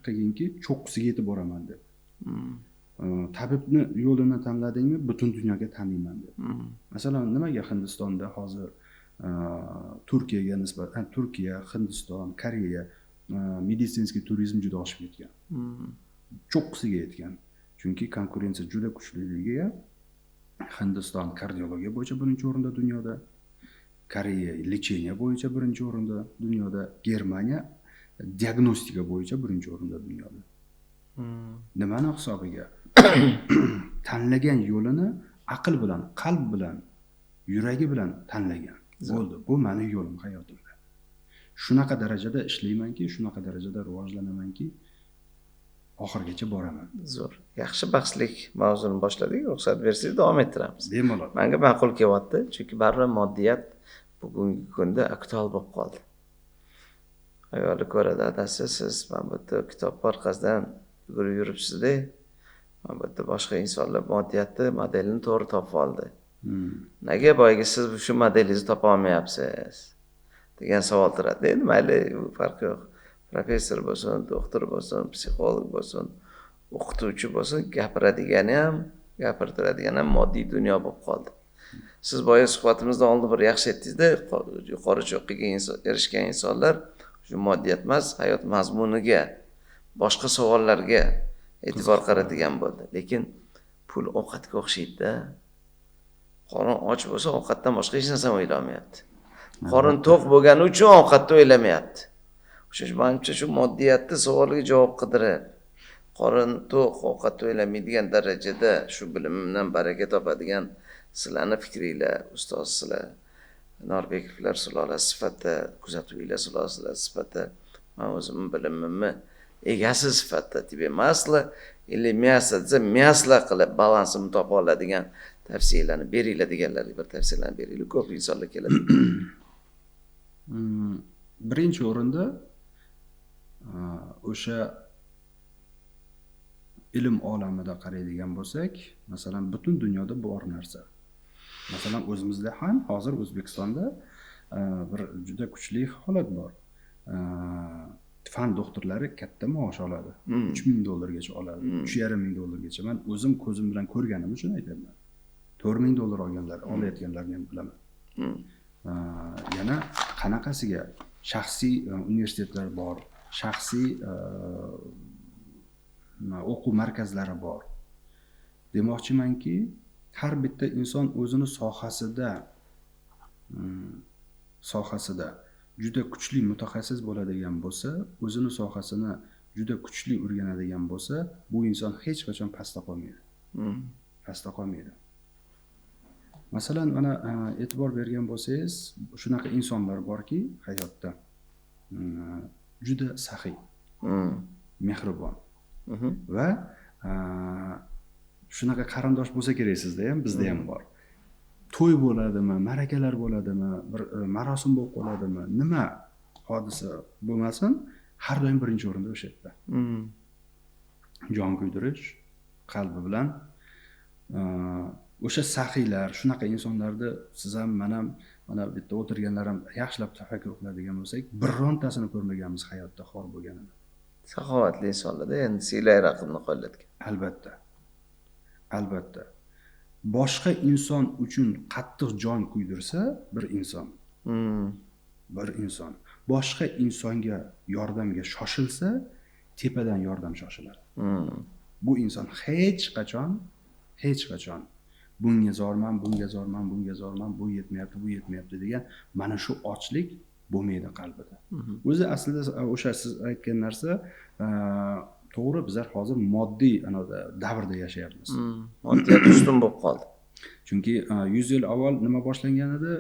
qilginki, cho'qqisiga yetib boraman deb. Tabibni yo'lini tanladingmi, butun dunyoga taniyman deb. Masalan, nimaga Hindistonda hozir Turkiyaga nisbatan Turkiya, Hindiston, Koreya meditsinskiy turizm juda oshib ketgan. Cho'qqisiga yetgan. Chunki konkurensiya juda kuchliligiga Hindiston kardiologiya bo'yicha birinchi o'rinda dunyoda, Koreya lecheniya bo'yicha birinchi o'rinda dunyoda, Germaniya diagnostika bo'yicha birinchi o'rinda dunyoda. Nimani hisobiga? Tanlagan yo'lini aql bilan, qalb bilan, yuragi bilan tanlagan. Bo'ldi. Bu meni yo'lim hayotimda. Shunaqa darajada ishlaymanki, shunaqa darajada rivojlanamanki, oxirgacha boraman. Zo'r. Yaxshi bahslik mavzuni boshladik. Ruxsat bersangiz davom ettiramiz. Bemalol. Menga ma'qul kelyapti, chunki baribir moddiyat bugungi kunda aktual bo'lib qoldi. Ayoli ko'radi, adasi, siz mana bu yerda kitob orqasidan yugurib yuribsiz-da. Mana bu yerda boshqa insonlar moddiyatni modelini to'g'ri topib oldi. Nega boyagi siz shu modelingizni topa olmayapsiz? degan savol turadi. Endi mayli, farqi yo'q. Professor bo'lsin, doktor bo'lsin, psixolog bo'lsin, o'qituvchi bo'lsin, gapirtiradigan ham moddiy dunyo bo'lib qoldi. Siz boya suhbatimizdan oldin bir yaxshi aytdingizda, yuqori cho'qqiga erishgan insonlar shu moddiyat emas, hayot mazmuniga, boshqa savollarga e'tibor qaratigan bo'ldi. Lekin pul ovqatga o'xshaydi-da. Qorin och bo'lsa, ovqatdan boshqa hech narsani o'ylamayapti. Qorin to'q bo'lgani uchun ovqatni o'ylamayapti. Menimcha shu moddiyatni savoliga javob qidirib, qorin to'q ovqatni o'ylamaydigan darajada shu bilimimdan baraka topadigan sizlarni fikringlar, ustoz sizlar, Norbekovlar sulolasi sifatida, kuzatuvchilar sulolasi sifatida, men o'zimning bilimimni egasi sifatida deb emaslar, или мясо desa мясо qilib balansini topa oladigan tavsiyalarni beringlar deganlarga bir tavsiyalarni beringlar. Ko'p insonlar keladi. Birinchi o'rinda o'sha ilm olamida qaraydigan bo'lsak, masalan, butun dunyoda bor narsa. Masalan, o'zimizda ham hozir O'zbekistonda bir juda kuchli holat bor. Fan doktorlari katta maosh oladi. $3000 oladi. $3,500. Men o'zim ko'zim bilan ko'rganim uchun aytaman. $4000 olganlar, olayotganlarni ham bilaman. Yana qanaqasiga shaxsiy universitetlar bor, shaxsiy o'quv markazlari bor. Demoqchimanki, har bitta inson o'zini sohasida juda kuchli mutaxassis bo'ladigan bo'lsa, o'zini sohasini juda kuchli o'rganadigan bo'lsa, bu inson hech qachon pastda qolmaydi. Pastda qolmaydi. Masalan, mana e'tibor bergan bo'lsangiz, shunaqa insonlar borki, hayotda juda saxiy, mehribon va shunaqa qarindosh bo'lsa kerak sizda ham, bizda ham bor. To'y bo'ladimi, ma'rakalar bo'ladimi, bir marosim bo'lib qoladimi, nima hodisa bo'lmasin, har doim birinchi o'rinda o'sha yerda. Jon kuydirish, qalbi bilan o'sha saxiylar, shunaqa insonlarni siz ham, men ham, mana bu yerda o'tirganlar ham yaxshilab tafakkur qiladigan bo'lsak, birontasini ko'rmaganmiz hayotda xor bo'lganini. Saxovatli insonlarda endi siylay raqibni qo'llatgan. Albatta. Albatta. Boshqa inson uchun qattiq jon kuydirsa bir inson boshqa insonga yordamga shoshilsa, tepadan yordam shoshiladi. Bu inson hech qachon bunga zorman, bu yetmayapti degan mana shu ochlik bo'lmaydi qalbida. O'zi aslida o'sha siz aytgan narsa to'g'ri, bizlar hozir moddiy davrda yashayapmiz. Moddiyat ustun bo'lib qoldi. Chunki 100 yil avval nima boshlangan edi?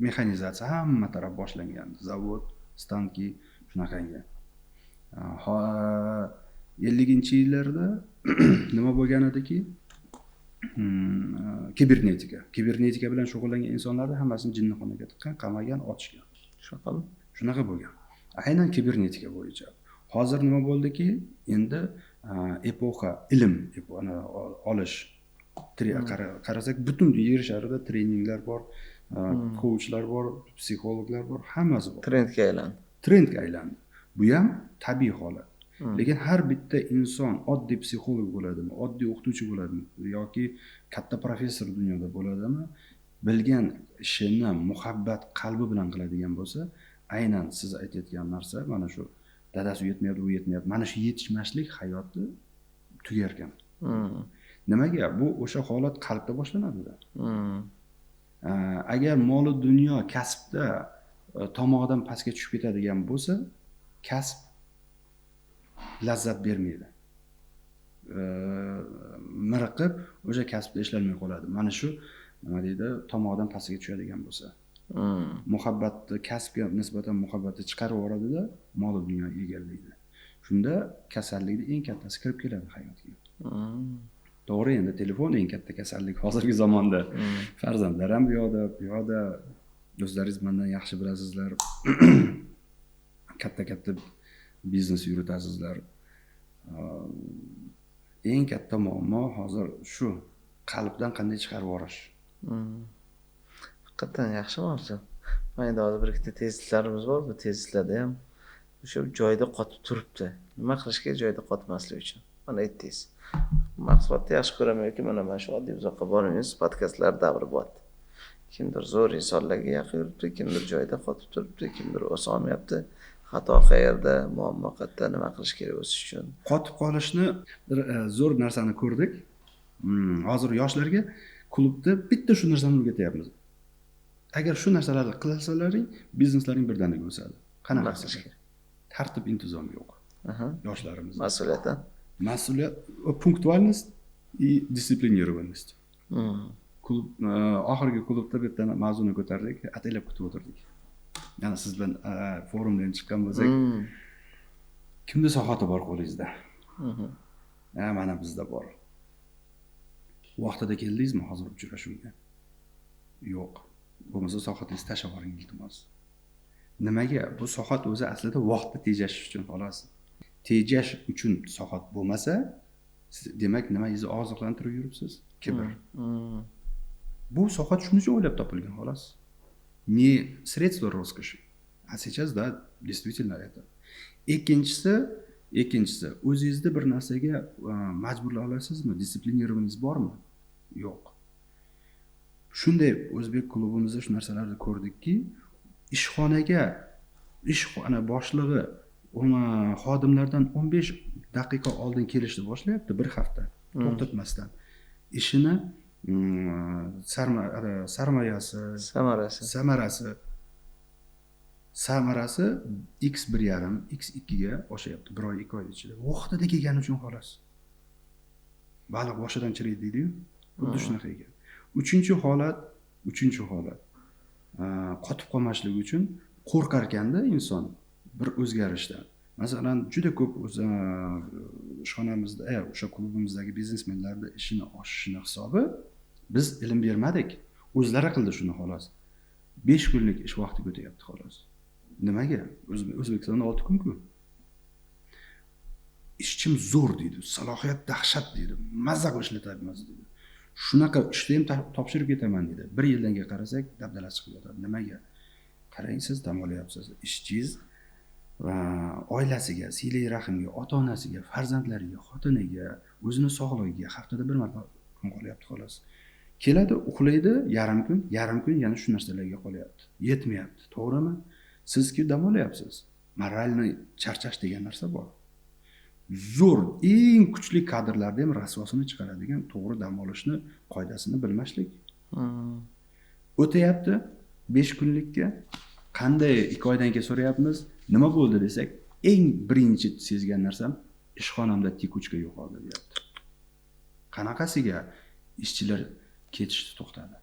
Mexanizatsiya hamma taraf boshlangan. Zavod, stanki shunaqangi. 50-yillarda nima bo'lgan ediki? Kibernetika bilan shug'ullangan insonlarni hammasini jinnixonaga tiqqan, qamagan, otishgan. Shunaqa bo'lgan. Aynan kibernetika bo'yicha. Hozir nima bo'ldiki, endi epoxa, ilm olish, qarasak butun yer sharida treninglar bor, coachlar bor, psixologlar bor, hammasi bor. Trendga aylandi. Bu ham tabiiy holat. Lekin har bitta inson oddiy psixolog bo'ladimi, oddiy o'qituvchi bo'ladimi yoki katta professor dunyoda bo'ladimi, bilgan ishini muhabbat qalbi bilan qiladigan bo'lsa, aynan siz aytayotgan narsa mana shu dadasi yetmayapti, bu yetmayapti. Mana shu yetishmaslik hayotni tugar ekan. Nimaga? Bu o'sha holat qalbda boshlanadi-da. Agar moli dunyo kasbda tomog'idan pastga tushib ketadigan bo'lsa, kasb lazzat bermaydi. Miriqib o'sha kasbda ishlanmay qoladi. Mana shu nima deydi, tomoqdan pastiga tushadigan bo'lsa. Muhabbatni kasbga nisbatan muhabbatni chiqarib yuboradida, mol dunyo egallaydi. Shunda kasallikning eng kattasi kirib keladi hayotga. To'g'ri, endi telefon eng katta kasallik hozirgi zamonda. Farzandlar ham bu yoqda o'zlaringiz mendan yaxshi bilasizlar. Katta biznes yuritasizlar. Eng katta muammo hozir shu qalbdan qanday chiqarib yuborish. Haqiqatan yaxshi mavzu. Mayda hozir bir ikkita tezliklarimiz bor, bu tezliklarda ham o'sha joyda qotib turibdi. Nima qilishga joyda qotmaslik uchun. Mana aytdingiz. Mahsulotni yaxshi ko'raman yoki mana shu oddiy uzoqqa bormaymiz, podkastlar davri bo'lyapti. Kimdir zo'r insonlarga yaqin yuribdi, kimdir joyda qotib turibdi, kimdir o'solmayapti. Xato qayerda, muammo qayerda, nima qilish kerak o'sish uchun? Qotib qolishni bir zo'r narsani ko'rdik. Hozir yoshlarga klubda bitta shu narsani o'rgatyapmiz. Agar shu narsalarni qilasalaring, bizneslaring birdaniga o'sadi. Qanaqa qilish kerak? Tartib intizom yo'q. Yoshlarimiz. Mas'uliyat, punktualnost и дисциплинированность. Klub oxirgi klubda bitta mavzuni ko'tardik, ataylab kutib o'tirdik. Yana siz bilan forumdan chiqqan bo'lsak, kimda sohati bor qo'lingizda? Mana bizda bor. Vaqtida keldingizmi hozir uchrashuvga? Yo'q. Bo'lmasa sohatingizni tashlab yuboring iltimos. Nimaga? Bu sohat o'zi aslida vaqtni tejash uchun xolos. Tejash uchun sohat bo'lmasa, siz demak nimangizni oziqlantirib yuribsiz? Kibr. Bu sohat shuning uchun o'ylab topilgan xolos. Не средство роскоши. А сейчас, да, действительно это. Ikkinchisi, o'zingizni bir narsaga majburlay olasizmi? Disiplinirованность bormi? Yo'q. Shunday o'zbek klubimizda shu narsalarni ko'rdikki, ishxona boshlig'i xodimlardan 15 daqiqa oldin kelishni boshlayapti, bir hafta to'xtatmasdan. Ishini samarasi x1,5, x2 ga oshyapti 1 oy 2 oy ichida. Vaqtida kelgani uchun xolos. Baliq boshidan chiriydi deydi-yu. Xuddi shunaqa ekan. Uchinchi holat qotib qolmaslik uchun qo'rqar ekanda inson bir o'zgarishdan. Masalan, juda ko'p ishxonamizda, o'sha klubimizdagi biznesmenlarda ishini oshishini hisobi biz ilm bermadik. O'zlari qildi shuni xolos. 5 kunlik ish vaqti o'tyapti xolos. Nimaga? O'zbekistonda 6 kun-ku. Ishchim zo'r deydi, salohiyat dahshat deydi, mazza qilib ishlatamiz deydi. Shunaqa ishni ham topshirib ketaman deydi. 1 yildan keyin qarasak, dabdalasi chiqib yotadi. Nimaga? Qarang, siz dam olyapsiz. Ishchingiz va oilasiga, silai rahimga, ota-onasiga, farzandlariga, xotiniga, o'zini sog'lig'iga haftada bir marta kun qolyapti xolos. Keladi, uxlaydi, yarim kun yana shu narsalarga qolyapti. Yetmayapti, to'g'rimi? Siz-ku dam olyapsiz. Moralni charchash degan narsa bor. Zo'r, eng kuchli kadrlarda ham rasvosini chiqaradigan to'g'ri dam olishni qoidasini bilmaslik. O'tayapti 5 kunlikka. Qanday 2 oydan keyin so'rayapmiz, nima bo'ldi desak, eng birinchi sezgan narsam ishxonamda tekuchka yo'qoldi deyapti. Qanaqasiga ishchilar ketishni to'xtadi.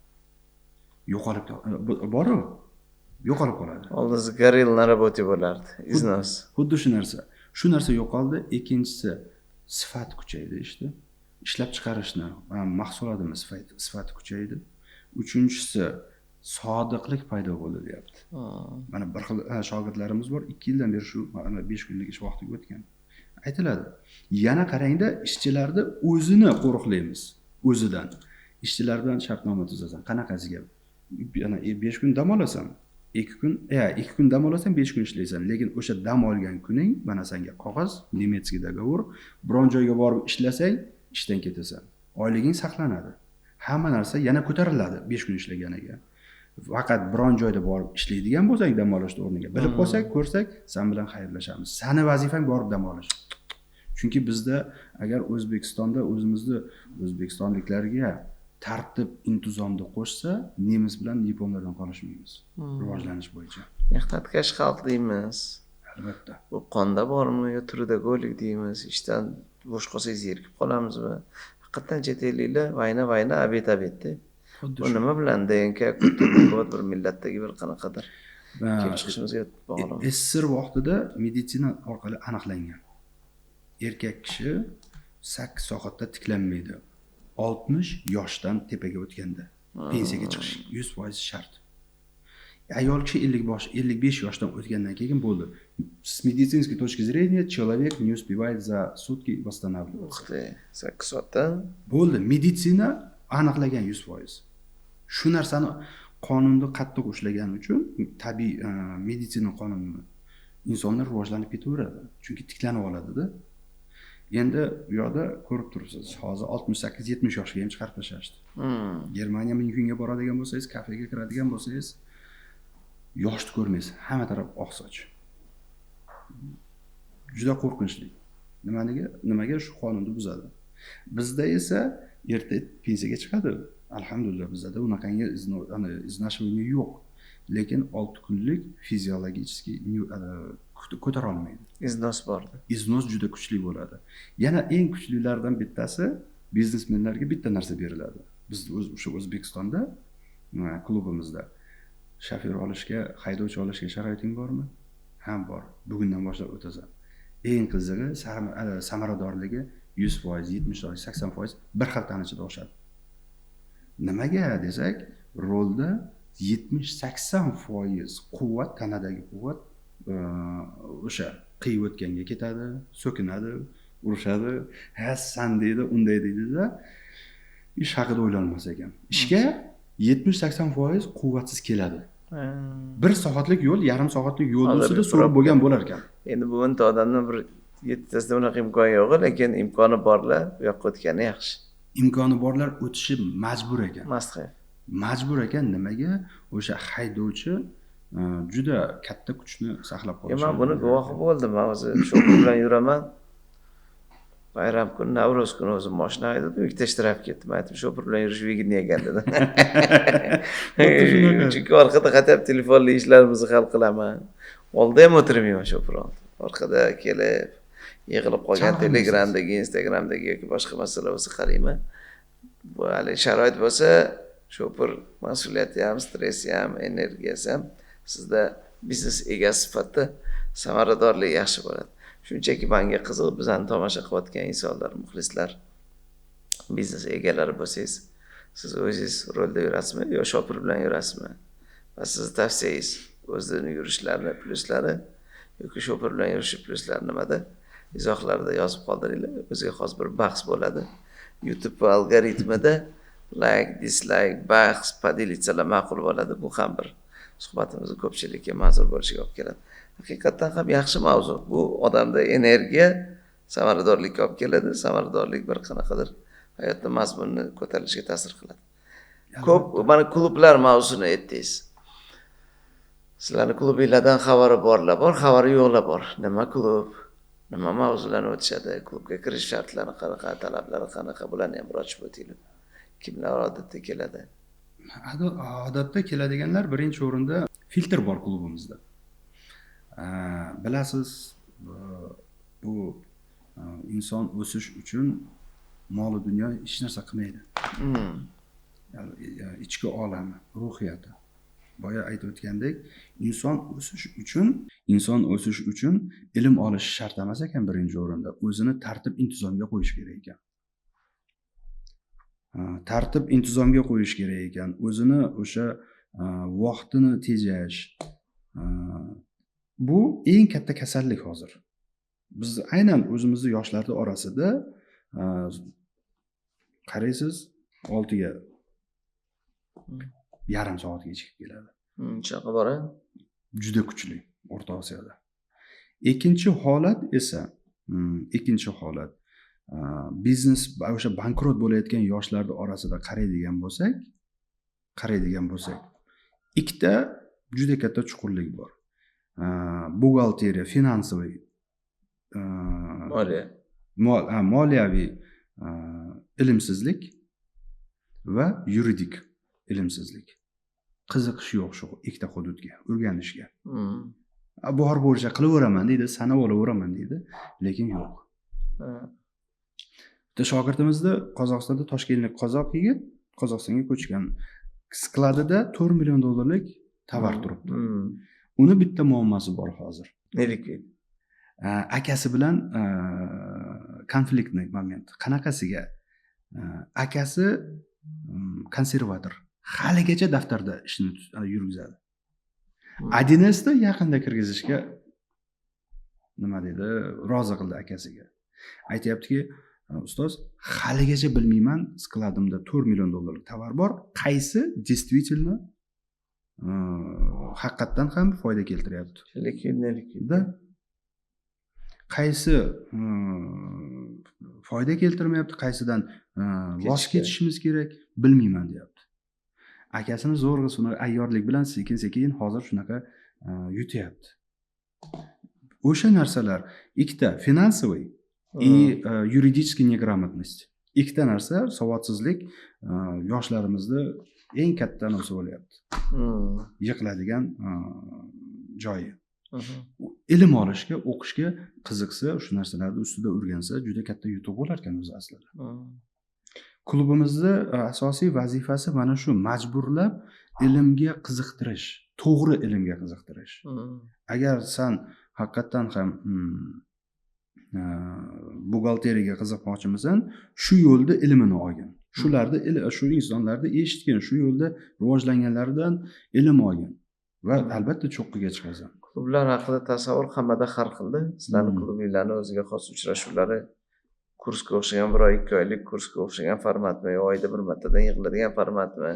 Yo'qolib qoladi. Oldin Goril na работе bo'lardi. Iznos. Xuddi shu narsa. Shu narsa yo'qoldi. Ikkinchisi sifat kuchaydi ishda. Ishlab chiqarishni, mahsulotni sifati kuchaydi. Uchinchisi sodiqlik paydo bo'ldi deyapti. Mana bir xil shogirdlarimiz bor, 2 yildan beri shu 5 kunlik ish vaqtiga o'tgan. Aytiladi. Yana qarangda, ishchilarni o'zini qo'riqlaymiz, o'zidan. Ishchilar bilan shartnoma tuzasan. Qanaqasiga? Yana 5 kun dam olasan, 2 kun dam olasan, 5 kun ishlaysan. Lekin o'sha dam olgan kuning mana senga qog'oz, nemetskiy dogovor, biron joyga borib ishlasang, ishdan ketasan. Oyliging saqlanadi. Hamma narsa yana ko'tariladi 5 kun ishlaganiga. Faqat biron joyda borib ishlaydigan bo'lsang dam olishni o'rniga bilib qolsak, ko'rsak, sen bilan xayrlashamiz. Seni vazifang borib dam olish. Chunki bizda agar O'zbekistonda o'zbekistonliklarga tartib, intizomni qo'shsa, nemis bilan yaponlardan qolishmaymiz. Rivojlanish bo'yicha. Mehnatkash xalq deymiz. albatta. Bu qonda bormi yo trudogolik deymiz, ishdan bo'sh qolsangiz zerikib qolamizmi? Haqiqatdan chet elliklar vayna abet-abetda. Xuddi Bu shu. nima bilan DNK kulturli bir millatdagi bir qanaqadir Va kelib chiqishimizga bog'liq. SSR vaqtida meditsina orqali aniqlangan. Erkak kishi 8 soatda tiklanmaydi. 60 yoshdan tepaga o'tganda pensiyaga chiqish 100% shart. Ayol kishi 55 yoshdan o'tgandan keyin bo'ldi. С медицинской точки зрения человек не успевает за сутки восстанавливаться. 8 soatda Bo'ldi, meditsina aniqlagan 100%. Shu narsani qonunda qattiq ushlagan uchun tabiiy meditsina qonuni insonlar rivojlanib ketaveradi. Chunki tiklanib oladi-da. Endi bu yoqda ko'rib turibsiz, hozir 68-70 yoshga ham chiqarib tashlashdi. Germaniya Myunxenga boradigan bo'lsangiz, kafega kiradigan bo'lsangiz, yoshni ko'rmaysiz, hamma taraf oqsoch. Juda qo'rqinchli. Nimaga shu qonunni buzadi. Bizda esa erta pensiyaga chiqadi. Alhamdulillah bizda unaqangi iznashivание yo'q. Lekin 6 kunlik fiziologический ko'tara olmaydi. iznos bordi. Iznos juda kuchli bo'ladi. Yana eng kuchlilardan bittasi biznesmenlarga bitta narsa beriladi. Biz o'sha O'zbekistonda klubimizda shofyor olishga, haydovchi olishga sharoiting bormi? Ham bor. Bugundan boshlab o'tasan. Eng qizig'i samaradorligi 100%, 70%, 80% bir haftani ichida oshadi. Nimaga desak, rolda 70-80% quvvat, tanadagi quvvat o'sha qiyib o'tganga ketadi, so'kinadi, urushadi, san deydi, unday deydi-da, ish haqida o'ylanmas ekan. Ishga 70-80% quvvatsiz keladi. 1 soatlik yo'l, yarim soatlik yo'l bo'lsa-da so'rib bo'lgan bo'lar ekan. Endi bu o'nta odamdan bir 7tasida unaqa imkon yo'q, lekin imkoni borlar bu yoqqa o'tgani yaxshi. Imkoni borlar o'tishi majbur ekan. Majbur ekan nimaga? O'sha haydovchi juda katta kuchni saqlab qolishi. Men buni guvohi bo'ldim. Men o'zi shofer bilan yuraman. Bayram kuni, Navro'z kuni o'zim mashina haydadim, ikkita ishtirab ketdim. Aytdim, shofer bilan yurish vigidni ekan dedim. Chunki orqada qatib telefonli ishlarimizni hal qilaman. Oldda ham o'tirmayman shofer oldi. Orqada kelib yig'ilib qolgan Telegramdagi, Instagramdagi yoki boshqa masala bo'lsa qarayman. Bu hali sharoit bo'lsa, shofer mas'uliyati ham, stressi ham, energiyasi ham sizda biznes egasi sifatida samaradorlik yaxshi bo'ladi. Shunchaki menga qiziq, bizani tomosha qilayotgan insonlar, muxlislar, biznes egalari bo'lsangiz, siz o'zingiz rolda yurasizmi yo shofer bilan yurasizmi? Va sizni tavsiyangiz o'zini yurishlarini pluslari yoki shofer bilan yurish pluslari nimada? Izohlarda yozib qoldiringlar. O'ziga xos bir bahs bo'ladi. YouTube algoritmida like, dislike, bahs, podelitsiyalar ma'qul bo'ladi. Bu ham bir suhbatimizni ko'pchilikka ma'zur bo'lishiga olib keladi. Haqiqatan ham yaxshi mavzu. Bu odamda energiya, samaradorlikka olib keladi. Samaradorlik bir qanaqadir hayotda mazmunni ko'tarilishiga ta'sir qiladi. Ko'p mana klublar mavzusini aytdingiz. Sizlarning klubingizdan xabari borlar bor, xabari yo'qlar bor. Nima klub? Nima mavzularni o'tishadi? Klubga kirish shartlari qanaqa, talablari qanaqa, bularni ham ochib o'tinglar. Kimlar odatda keladi? Odatda keladiganlar birinchi o'rinda filtr bor klubimizda. Bilasiz, bu inson o'sish uchun mol dunyo hech narsa qilmaydi. Ichki olami, ruhiyati. Boya aytib o'tgandek, inson o'sish uchun ilm olish shart emas ekan birinchi o'rinda. O'zini tartib intizomga qo'yish kerak ekan. Tartib intizomga qo'yish kerak ekan. O'zini o'sha vaqtini tejash. Bu eng katta kasallik hozir. Biz aynan o'zimizni yoshlarning orasida qaraysiz 6 ga yarim soatga chiqib keladi. Chaqa bor-a? Juda kuchli O'rta Osiyoda. Ikkinchi holat esa, biznes o'sha bankrot bo'layotgan yoshlarning orasida qaraydigan bo'lsak, ikkita juda katta chuqurlik bor. Buxgalteriya, finansiy, moliyaviy ilmsizlik va yuridik ilmsizlik. Qiziqish yo'q shu ikkita hududga, o'rganishga. bor bo'yicha qilaveraman deydi, sanab olaveraman deydi, lekin yo'q. Bitta shogirdimizni Qozog'istonda Toshkentlik qozoq yigit Qozog'istonga ko'chgan. Skladida $4 million tovar turibdi. Uni bitta muammosi bor hozir. Nelikvid? Akasi bilan konfliktli moment. Qanaqasiga? Akasi konservator. Haligacha daftarda ishni yurgizadi. Adinesda yaqinda kirgizishga nima dedi, rozi qildi akasiga. Aytayaptiki, ustoz, haligacha bilmayman, skladimda $4 million tovar bor, qaysi действительно haqiqatdan ham foyda keltiryapti. Nelikvidda Qaysi foyda keltirmayapti, qaysidan voz kechishimiz kerak, bilmayman deyapti. Akasini zo'rg'a suni ayyorlik bilan sekin-sekin hozir shunaqa yutyapti. O'sha narsalar ikkita finansoviy и юридический неграмотность. Ikkita narsa savodsizlik yoshlarimizni eng katta narsa bo'lyapti. Yiqiladigan joyi. Ilm olishga, o'qishga qiziqsa, shu narsalarni ustida o'rgansa, juda katta yutuq bo'lar ekan o'zi aslida. Klubimizda asosiy vazifasi mana shu, majburlab ilmga qiziqtirish, to'g'ri ilmga qiziqtirish. Agar sen haqiqatan ham buxgalteriyaga qiziqmoqchimisan, shu yo'lda ilmini olgin. Shu insonlarni eshitgin, shu yo'lda rivojlanganlaridan ilm olgin va albatta cho'qqiga chiqasan. Klublar haqida tasavvur hammada har xilda. Sizlarning klubinglarning o'ziga xos uchrashuvlari kursga o'xshagan 1-2 oylik kursga o'xshagan formatmi, yo oyda bir martadan yig'iladigan formatmi,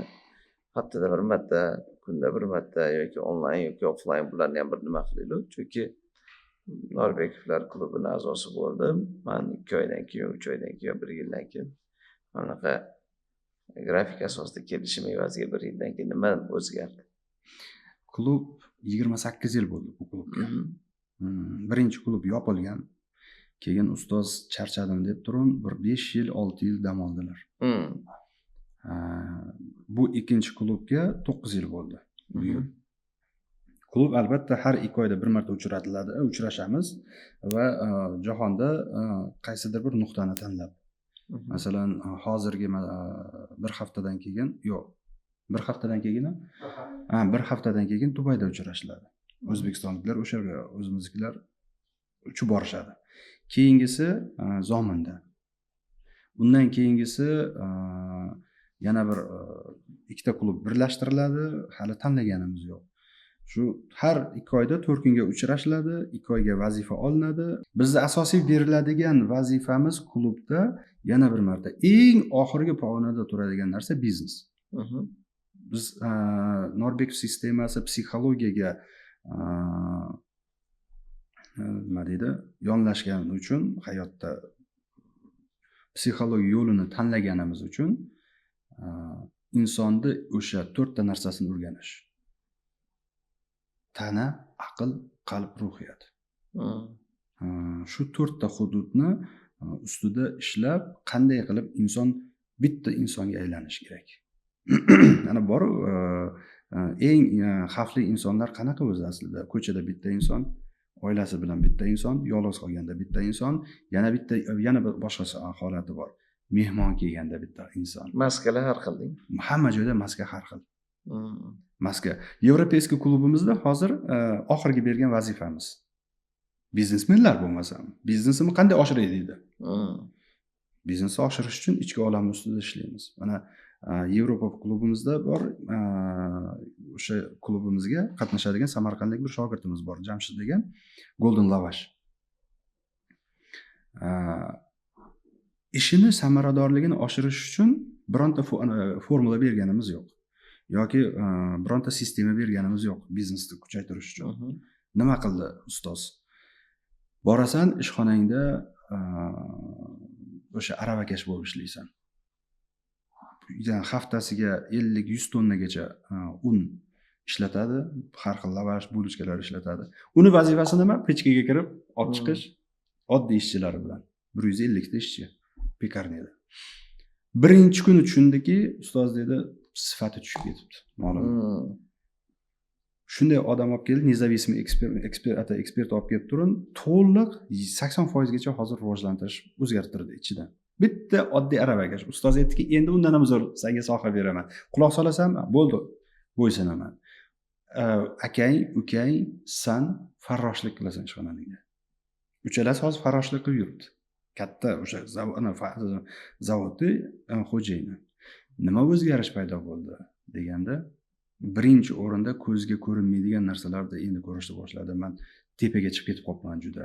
haftada bir marta, kunda bir marta yoki onlayn yoki offlayn, bularni ham bir nima qilaylik. Chunki Norbekovlar klubining a'zosi bo'ldim. Men 2 oydan keyin, 3 oydan keyin, 1 yildan keyin anaqa grafik asosida kelishim evaziga 1 yildan keyin nima o'zgardi? Klub 28 yil bo'ldi bu klubga. Birinchi klub yopilgan. Keyin ustoz charchadim deb turib, bir 5 yil, 6 yil dam oldilar. Bu ikkinchi klubga 9 yil bo'ldi. Bu yil. Klub albatta har 2 oyda bir marta uchrashamiz va jahonda qaysidir bir nuqtani tanlab. Masalan, hozirgi bir haftadan keyin, yo'q, bir haftadan keyin Dubayda uchrashiladi. O'zbekistonliklar o'sha yerga, o'zimiznikilar uchib borishadi. Keyingisi Zominda. Bundan keyingisi yana bir ikkita klub birlashtiriladi, hali tanlaganimiz yo'q. Shu har 2 oyda 4 kunga uchrashiladi, 2 oyga vazifa olinadi. Bizda asosiy beriladigan vazifamiz klubda yana bir marta eng oxirgi pog'onada turadigan narsa biznes. Biz Norbekov sistemasi psixologiyaga nima deydi, yonlashgan uchun, hayotda psixologiya yo'lini tanlaganimiz uchun insonni o'sha 4 ta narsasini o'rganish. Tana, aql, qalb, ruhiyat. Shu 4 ta hududni ustida ishlab, qanday qilib inson bitta insonga aylanish kerak. Ana bor eng xavfli insonlar qanaqa o'zi aslida? Ko'chada bitta inson, oilasi bilan bitta inson, yolg'iz qolganda bitta inson, yana bir boshqa holati bor. Mehmon kelganda bitta inson. Maskalar har xil. Hamma joyda maska har xil. Maska. Yevropeyskiy klubimizda hozir oxirgi bergan vazifamiz. Biznesmenlar bo'lmasam, biznesimni qanday oshiray deydi. Biznesni oshirish uchun ichki olamni ustida ishlaymiz. Mana Yevropa klubimizda bor, o'sha klubimizga qatnashadigan samarqandlik bir shogirdimiz bor, Jamshid degan, Golden Lavash. Ishini samaradorligini oshirish uchun bironta formula berganimiz yo'q. Yoki bironta sistema berganimiz yo'q biznesni kuchaytirish uchun. Nima qildi ustoz? Borasan ishxonangda o'sha aravakash bo'lib ishlaysan. Haftasiga 50-100 tonnagacha un ishlatadi, har xil lavash, bulochkalar ishlatadi. Uni vazifasi nima? Pechkaga kirib, olib chiqish, oddiy ishchilari bilan 150 ta ishchi pekarniyada. Birinchi kuni tushundiki, ustoz dedi, sifati tushib ketibdi. Ma'lum. shunday odam olib kelib, независимый ekspert olib kelib turib, to'liq 80% gacha hozir rivojlantirish o'zgartirdi ichidan. Bitta oddiy aravaga ustoz aytdiki, endi undan ham zo'r senga soha beraman. Quloq solasanmi? Bo'ldi. Bo'ysanaman. Akang, ukang, san farroshlik qilasan ishxonangda. Uchalasi hozir farroshlik qilib yuribdi. Katta o'sha zavodni xo'jayini. Nima o'zgarish paydo bo'ldi deganda, birinchi o'rinda ko'zga ko'rinmaydigan narsalarni endi ko'rishni boshladim. Men tepaga chiqib ketib qolibman juda.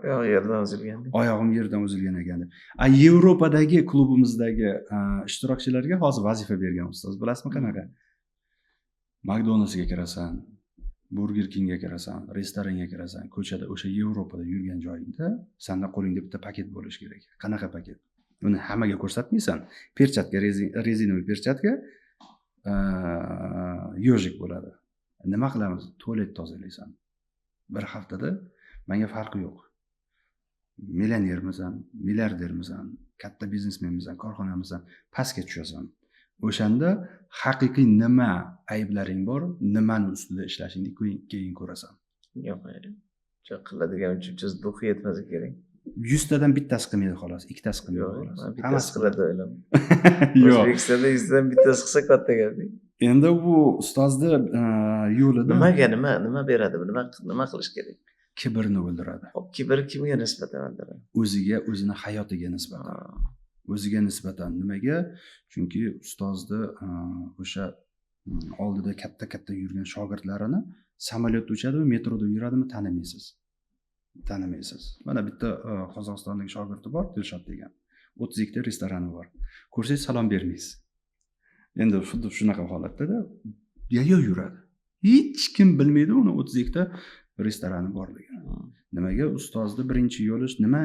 Oyog'i yerdan uzilgandi. Oyog'im yerdan uzilgan ekan. Yevropadagi klubimizdagi ishtirokchilarga hozir vazifa bergan ustoz. Bilasizmi qanaqa? McDonald'sga kirasan, Burger Kingga kirasan, restoranga kirasan, ko'chada o'sha Yevropada yurgan joyingda senda qo'lingda bitta paket bo'lishi kerak. Qanaqa paket? Buni hammaga ko'rsatmaysan. Perchatka, rezinoviy perchatka, yojik bo'ladi. Nima qilamiz? Tualet tozalaysan. Bir haftada menga farqi yo'q. Millionermisan, milliardermisan, katta biznesmenmisan, korxonamisan, pastga tushasan. O'shanda haqiqiy nima ayblaring bor, nimani ustida ishlashingni keyin ko'rasan. Yo'q, cho'q qiladigan uchun duxi yetmasa kerak. 100 tadan bittasi qilmaydi xolos, ikkitasi qilmaydi xolos. Bittasi qiladi o'ylam. Yo'q. O'zbekistonda 100 tadan bittasi qilsa katta gap. Endi bu ustozni yo'lida nima beradi? Nima qilish kerak? kibrni o'ldiradi. Hop, kibr kimga nisbatan o'ldiradi? O'ziga, o'zini hayotiga nisbatan. O'ziga nisbatan nimaga? Chunki ustozni o'sha oldida katta yurgan shogirdlarini samolyotda uchadimi, metroda yuradimi tanimaysiz. Mana bitta Qozog'istondagi shogirdi bor, Dilshod degan. 30 ta restorani bor. Ko'rsangiz salom bermaysiz. Endi xuddi shunaqa holatda yayo yuradi. Hech kim bilmaydi uni 30 ta restorani borligini. Nimaga? Ustozni birinchi yo'li nima?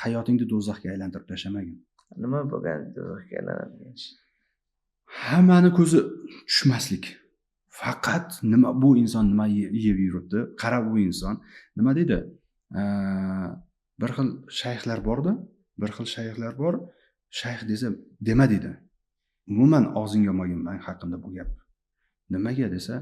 Hayotingni do'zaxga aylantirib tashamagin. Nima bo'lgan do'zaxga aylanadi? Hammani ko'zi tushmaslik. Faqat nima bu inson nima yeb yuribdi? Qarab bu inson nima dedi? Bir xil shayxlar borda, bir xil shayxlar bor. Shayx desa, dema dedi. Umuman og'zingga olmagin men haqimda bu gap. Nimaga desa,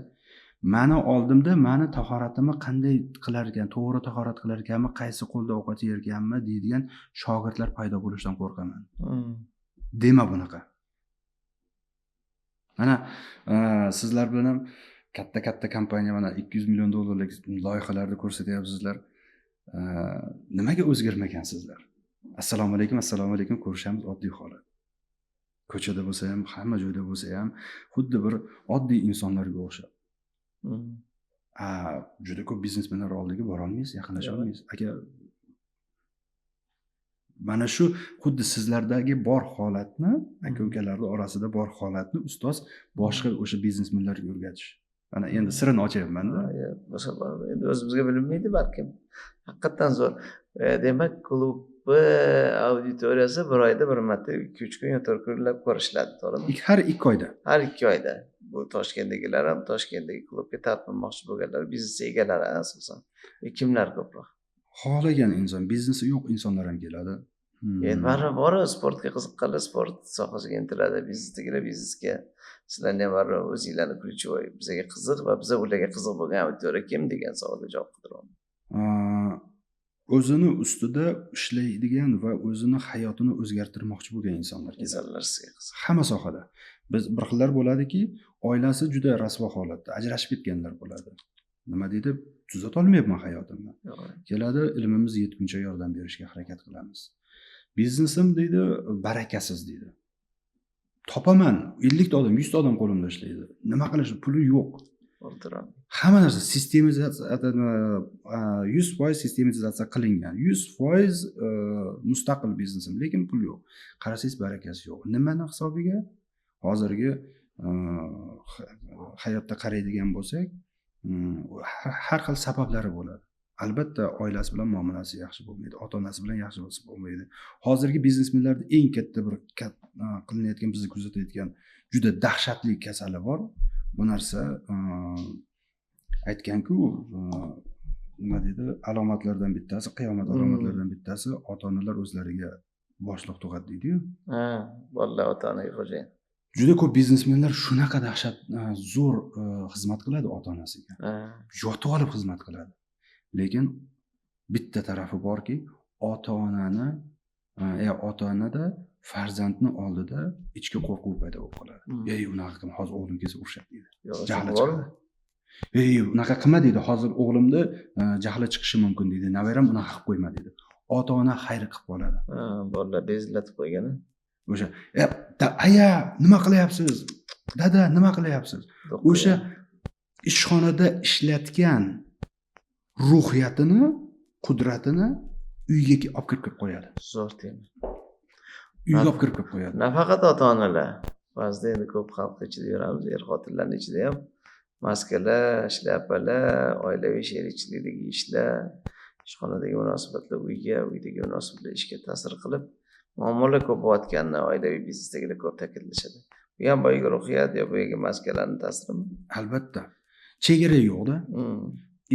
meni oldimda meni tahoratimni qanday qilar ekan, to'g'ri tahorat qilar ekanmi, qaysi qo'lda ovqat yer ekanmi deydigan shogirdlar paydo bo'lishidan qo'rqaman. Dema bunaqa. Mana sizlar bilan ham katta kompaniya mana 200 million dollarlik loyihalarni ko'rsatyapsizlar. Nimaga o'zgarmagansizlar? Assalomu alaykum ko'rishamiz oddiy holat. Ko'chada bo'lsa ham, hamma joyda bo'lsa ham xuddi bir oddiy insonlarga o'xshab. Juda ko'p biznesmenlar oldiga bora olmaysiz, yaqinlasha olmaysiz. Aka, mana shu xuddi sizlardagi bor holatni, aka-ukalarning orasida bor holatni ustoz boshqa o'sha biznesmenlarga o'rgatish. Mana endi sirini ochyapman-da. Endi o'zimizga bilinmaydi balkim. Haqiqatan zo'r. Demak, klubni auditoriyasi bir oyda bir marta 2-3 kun yo 4 kunlab ko'rishadi, to'g'rimi? Har 2 oyda. Har 2 oyda. Bu Toshkentdagilar ham, Toshkentdagi klubga talpinmoqchi bo'lganlar, biznes egalari asosan. Kimlar ko'proq? Xohlagan inson, biznesi yo'q insonlar ham keladi. Endi baribir sportga qiziqqanlar sport sohasiga intiladi, biznesdagilar biznesga. Sizlarning baribir o'zingizlarni ключевой bizga qiziq va biz ularga qiziq bo'lgan auditoriya kim degan savolga javob qidiraman. O'zini ustida ishlaydigan va o'zini hayotini o'zgartirmoqchi bo'lgan insonlar sizga qiziq. Hamma sohada. Biz bir xillar bo'ladiki, oilasi juda rasvo holatda, ajrashib ketganlar bo'ladi. Nima deydi? Tuzata olmayapman hayotimni. Keladi, ilmimiz yetguncha yordam berishga harakat qilamiz. Biznesim deydi, barakasiz deydi. Topaman 50 ta odam, 100 ta odam qo'limda ishlaydi. Nima qilish, puli yo'q. Hamma narsa sistematizatsiya 100% sistematizatsiya qilingan. 100% mustaqil biznesim, lekin pul yo'q. Qarasangiz barakasi yo'q. Nimani hisobiga? Hozirgi hayotda qaraydigan bo'lsak, har xil sabablari bo'ladi. Albatta oilasi bilan muomalasi yaxshi bo'lmaydi, ota-onasi bilan yaxshi bo'lsa bo'lmaydi. Hozirgi biznesmenlarda eng katta bir qilinayotgan, bizni kuzatayotgan juda dahshatli kasali bor. Bu narsa aytgan-ku, nima deydi? Alomatlardan bittasi, qiyomat alomatlaridan bittasi ota-onalar o'zlariga boshliq tug'adi deydi-yu. Bolalar ota-onaga xo'jayin. juda ko'p biznesmenlar shunaqa dahshat zo'r xizmat qiladi ota-onasiga. Yotib olib xizmat qiladi. Lekin bitta tarafi borki, ota-onani ota-onada farzandni oldida ichki qo'rquv paydo bo'lib qoladi. Ey, unaqa qilma, hozir o'g'lim kelsa urishadi deydi. Jahli chiqadi. Ey, unaqa qilma deydi, hozir o'g'limni jahli chiqishi mumkin deydi. Navaram unaqa qilib qo'yma deydi. Ota-ona xayr qilib qoladi. Bolalar bezlatib qo'ygan. O'sha, aya, nima qilyapsiz? Dada, nima qilyapsiz? O'sha ishxonada ishlatgan ruhiyatini, qudratini uyga olib kirib qo'yadi. Zo'r tema. Uyga olib kirib qo'yadi. Nafaqat ota-onalar, ba'zida endi ko'p xalq ichida yuramiz, er-xotinlarning ichida ham maskalar, shlyapalar, oilaviy sherikchilikdagi ishlar, ishxonadagi munosabatlar uydagi munosabatlar ishga ta'sir qilib, muammolar ko'p bo'layotganini oilaviy biznesdagilar ko'p ta'kidlashadi. Bu ham boyagi ruhiyat yo boyagi maskalarning ta'sirimi? Albatta. Chegara yo'q-da.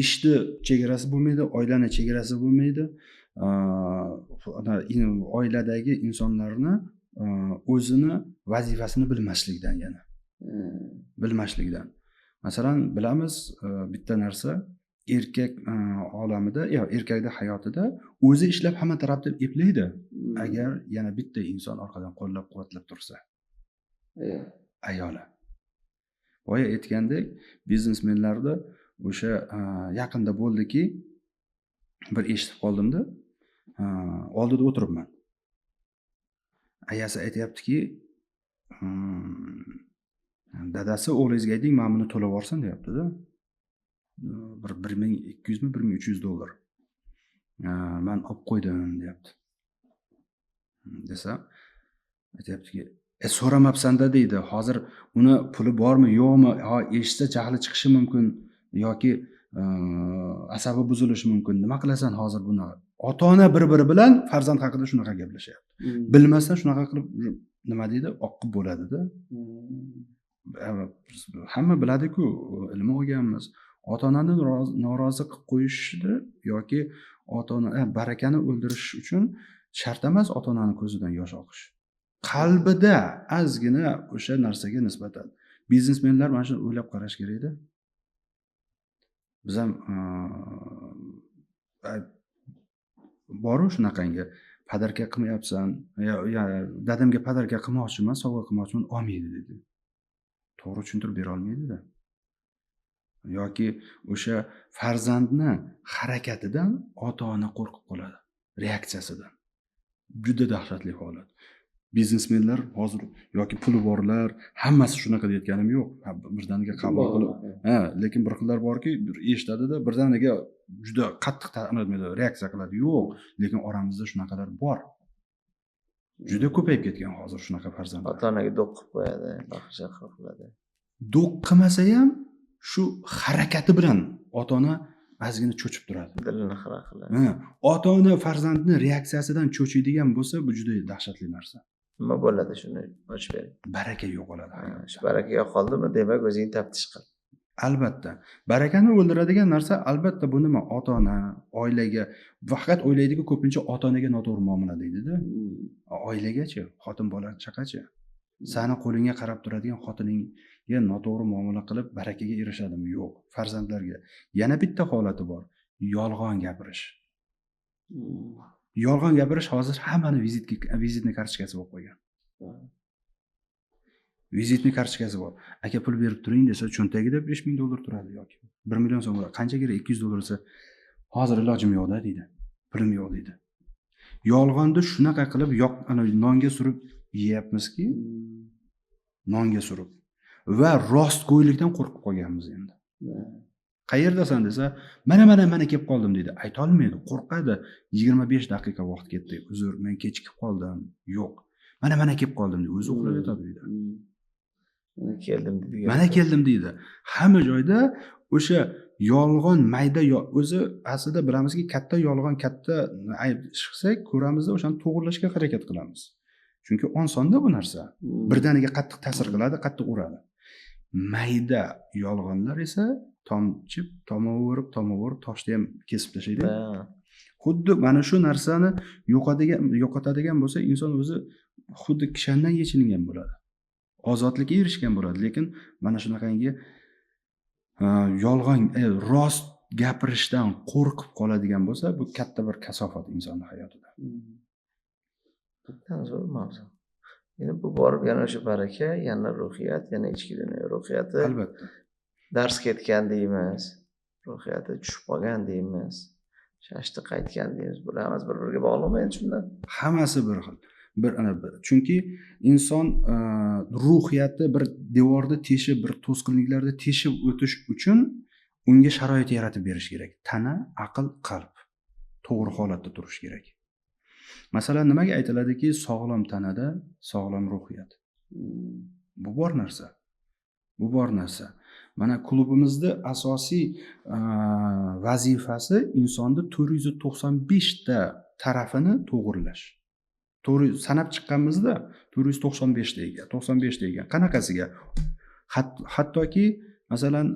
Ishni chegarasi bo'lmaydi, oilani chegarasi bo'lmaydi. Oiladagi insonlarni o'zini vazifasini bilmaslikdan yana. Bilmaslikdan. Masalan, bilamiz bitta narsa, erkak olamida, erkakning hayotida o'zi ishlab hamma tarafdan eplaydi. Agar yana bitta inson orqadan qo'llab-quvvatlab tursa. Ayoli. Boya aytgandek, biznesmenlarda o'sha yaqinda bo'ldiki, bir eshitib qoldimda, oldida o'tiribman. Ayasi aytayaptiki, dadasi o'g'lingizga ayting, men buni to'lab yuborsin deyapti-da. Bir 1200 mi, 1300 dollar. Men olib qo'ydim deyapti. Desa, aytayaptiki, so'ramabsan-da deydi. Hozir uni puli bormi, yo'qmi? Eshitsa jahli chiqishi mumkin yoki asabi buzilishi mumkin. Nima qilasan hozir buni? Ota-ona bir-biri bilan farzand haqida shunaqa gaplashyapti. Bilmasdan shunaqa qilib nima deydi? Oqib bo'ladi-da. Hamma biladi-ku, ilm olganmiz. Ota-onani norozi qilib qo'yishni yoki ota-ona barakani o'ldirish uchun shart emas ota-onaning ko'zidan yosh oqish. Qalbida ozgina o'sha narsaga nisbatan biznesmenlar mana shuni o'ylab qarash kerak-da. Biz ham boru shunaqangi padarka qilmayapsan, dadamga padarka qilmoqchiman, sovg'a qilmoqchiman, olmaydi dedi. To'g'ri tushuntirib bera olmaydi-da. Yoki o'sha farzandni harakatidan ota-ona qo'rqib qoladi, reaksiyasidan. Juda dahshatli holat. Biznesmenlar hozir yoki puli borlar, hammasi shunaqa deyotganim yo'q. Birdaniga qabul qilib, lekin bir xillar borki, eshitadi-da, birdaniga juda qattiq reaksiya qiladi. Yo'q, lekin oramizda shunaqalar bor. Juda ko'payib ketgan hozir shunaqa farzandlar. Ota-onaga do'q qilib qo'yadi, baxshiq qiladi. Do'q qilmasa ham shu harakati bilan ota-ona ozgina cho'chib turadi. Dilini xira qiladi. Ota-ona farzandni reaksiyasidan cho'chiydigan bo'lsa, bu juda dahshatli narsa. Nima bo'ladi shuni ochib bering. Baraka yo'qoladi. Baraka yo'qoldimi, demak o'zing taftish qil. Albatta. Barakani o'ldiradigan narsa albatta bu nima? Ota-ona, oilaga, faqat o'ylaydiku ko'pincha ota-onaga noto'g'ri muomala deydi-da. Oilagachi, xotin bola chaqachi. Sani qo'lingga qarab turadigan xotiningga noto'g'ri muomala qilib barakaga erishadimi? Yo'q. Farzandlarga. Yana bitta holati bor. Yolg'on gapirish. Yolg'on gapirish hozir hammani vizitni kartochkasi bo'lib qolgan. Vizitni kartochkasi bor. Aka pul berib turing desa, cho'ntagida 5000 dollar turadi yoki 1 million so'm. Qancha kerak? 200 dollar desa, hozir ilojim yo'q-da deydi. Pulim yo'q deydi. Yolg'onni shunaqa qilib nonga surib yeyapmizki, nonga surib va rostgo'ylikdan qo'rqib qolganmiz endi. Qayerdasan desa, mana kelib qoldim deydi. Ayta olmaydi, qo'rqadi. 25 daqiqa vaqt ketdi. Uzr, men kechikib qoldim. Yo'q. Mana kelib qoldim deb o'zi uxlab yotadi uyda. Mana keldim deydi. Hamma joyda o'sha yolg'on mayda o'zi aslida bilamizki, katta yolg'on, katta ayb chiqsa, ko'ramizda o'shani to'g'rilashga harakat qilamiz. Chunki osonda bu narsa. Birdaniga qattiq ta'sir qiladi, qattiq uradi. Mayda yolg'onlar esa tomchib, tomaverib, toshni ham kesib tashlaydi. Xuddi mana shu narsani yo'qotadigan bo'lsa, inson o'zi xuddi kishandan yechingan bo'ladi. ozodlikka erishgan bo'ladi. Lekin mana shunaqangi yolg'on, rost gapirishdan qo'rqib qoladigan bo'lsa, bu katta bir kasofat insonning hayotida. Bitta zo'r mavzu. Endi bu borib yana o'sha baraka, yana ruhiyat, yana ichki dunyo ruhiyati. Albatta. Dars ketgan deymiz, ruhiyati tushib qolgan deymiz, shashti qaytgan deymiz. Bular hammasi bir-biriga bog'lanmaydi shundan. Hammasi bir xil. Chunki inson ruhiyati bir devorda teshib, bir to'sqinliklarda teshib o'tish uchun unga sharoit yaratib berish kerak. Tana, aql, qalb to'g'ri holatda turishi kerak. Masalan, nimaga aytiladiki, sog'lom tanada sog'lom ruhiyat? Bu bor narsa. Bu bor narsa. Mana klubimizda asosiy vazifasi insonni 495 ta tarafini to'g'rilash. To'g'ri sanab chiqqanimizda 495 ta ekan, 95 ta ekan. Qanaqasiga? Hattoki masalan,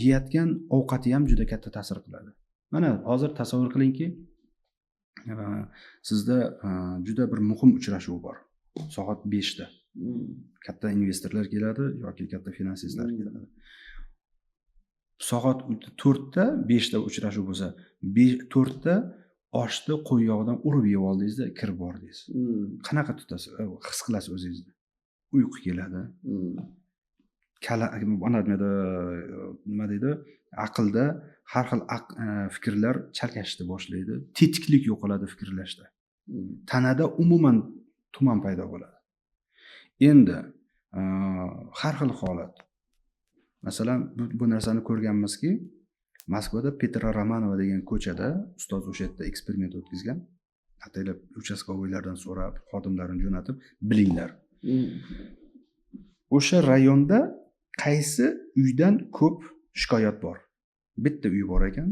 yeyotgan ovqati ham juda katta ta'sir qiladi. Mana hozir tasavvur qilingki, sizda juda bir muhim uchrashuv bor. Soat 5 da. Katta investorlar keladi yoki katta finansistlar keladi. Soat 4 da 5 da uchrashuv bo'lsa, 4 da oshni qo'y yog'idan urib yeb oldingizda kirib bordingiz. Qanaqa tutasiz? His qilasiz o'zingizni. Uyqu keladi. Nima deydi? Aqlda har xil fikrlar chalkashishni boshlaydi. Tetiklik yo'qoladi fikrlashda. Tanada umuman tuman paydo bo'ladi. Endi har xil holat. Masalan, bu narsani ko'rganmizki, Moskvada Petra Romanova degan ko'chada ustoz o'sha yerda eksperiment o'tkazgan. Ataylab uchastkovoylardan so'rab, xodimlarini jo'natib, bilinglar. O'sha rayonda qaysi uydan ko'p shikoyat bor? Bitta uy bor ekan.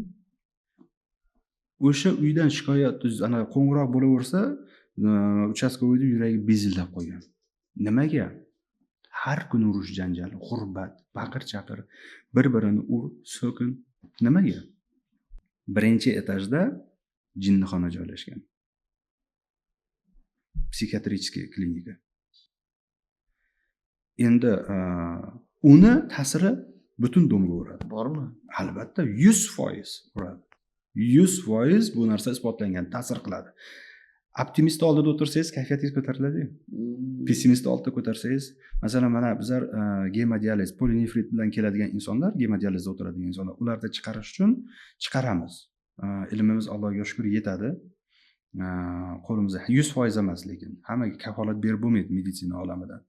O'sha uydan shikoyat ana qo'ng'iroq bo'laversa, uchastkovoyning yuragi bezillab qo'ygan. Nimaga? Har kuni urush janjal, g'urbat, baqir-chaqir, bir-birini ur, so'kin. Nimaga? Birinchi etajda jinnixona joylashgan. Psixiatriskiy klinika. Endi uni ta'siri butun domga uradi. Bormi? Albatta 100% uradi. 100% bu narsa isbotlangan, ta'sir qiladi. Optimist oldida o'tirsangiz, kayfiyatingiz ko'tariladi. Pessimist oldida ko'tarsangiz, masalan, mana bizlar gemodializ, polinefrit bilan keladigan insonlar, gemodializda o'tiradigan insonlar, ularni chiqarish uchun chiqaramiz. Ilmimiz Allohga shukr yetadi. Qo'limizda 100% emas, lekin hammaga kafolat berib bo'lmaydi meditsina olamidan.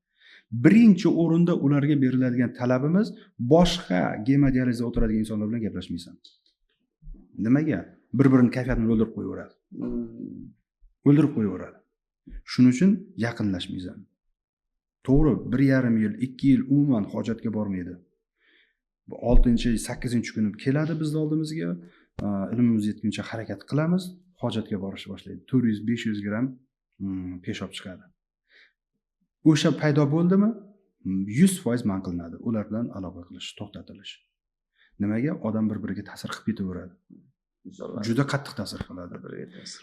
Birinchi o'rinda ularga beriladigan talabimiz boshqa gemodializda o'tiradigan insonlar bilan gaplashmaysan. Nimaga? Bir-birini kayfiyatini o'ldirib qo'yaveradi. O'ldirib qo'yaveradi. Shuning uchun yaqinlashmaysan. To'g'ri, 1,5 yil, 2 yil umuman hojatga bormaydi. 6-8 kuni keladi bizning oldimizga, ilmimiz yetguncha harakat qilamiz, hojatga borishni boshlaydi. 400-500 gram peshob chiqadi. O'sha paydo bo'ldimi? 100% man qilinadi. Ular bilan aloqa qilish to'xtatilish. Nimaga? Odam bir-biriga ta'sir qilib ketaveradi. Juda qattiq ta'sir qiladi bir-biriga ta'sir.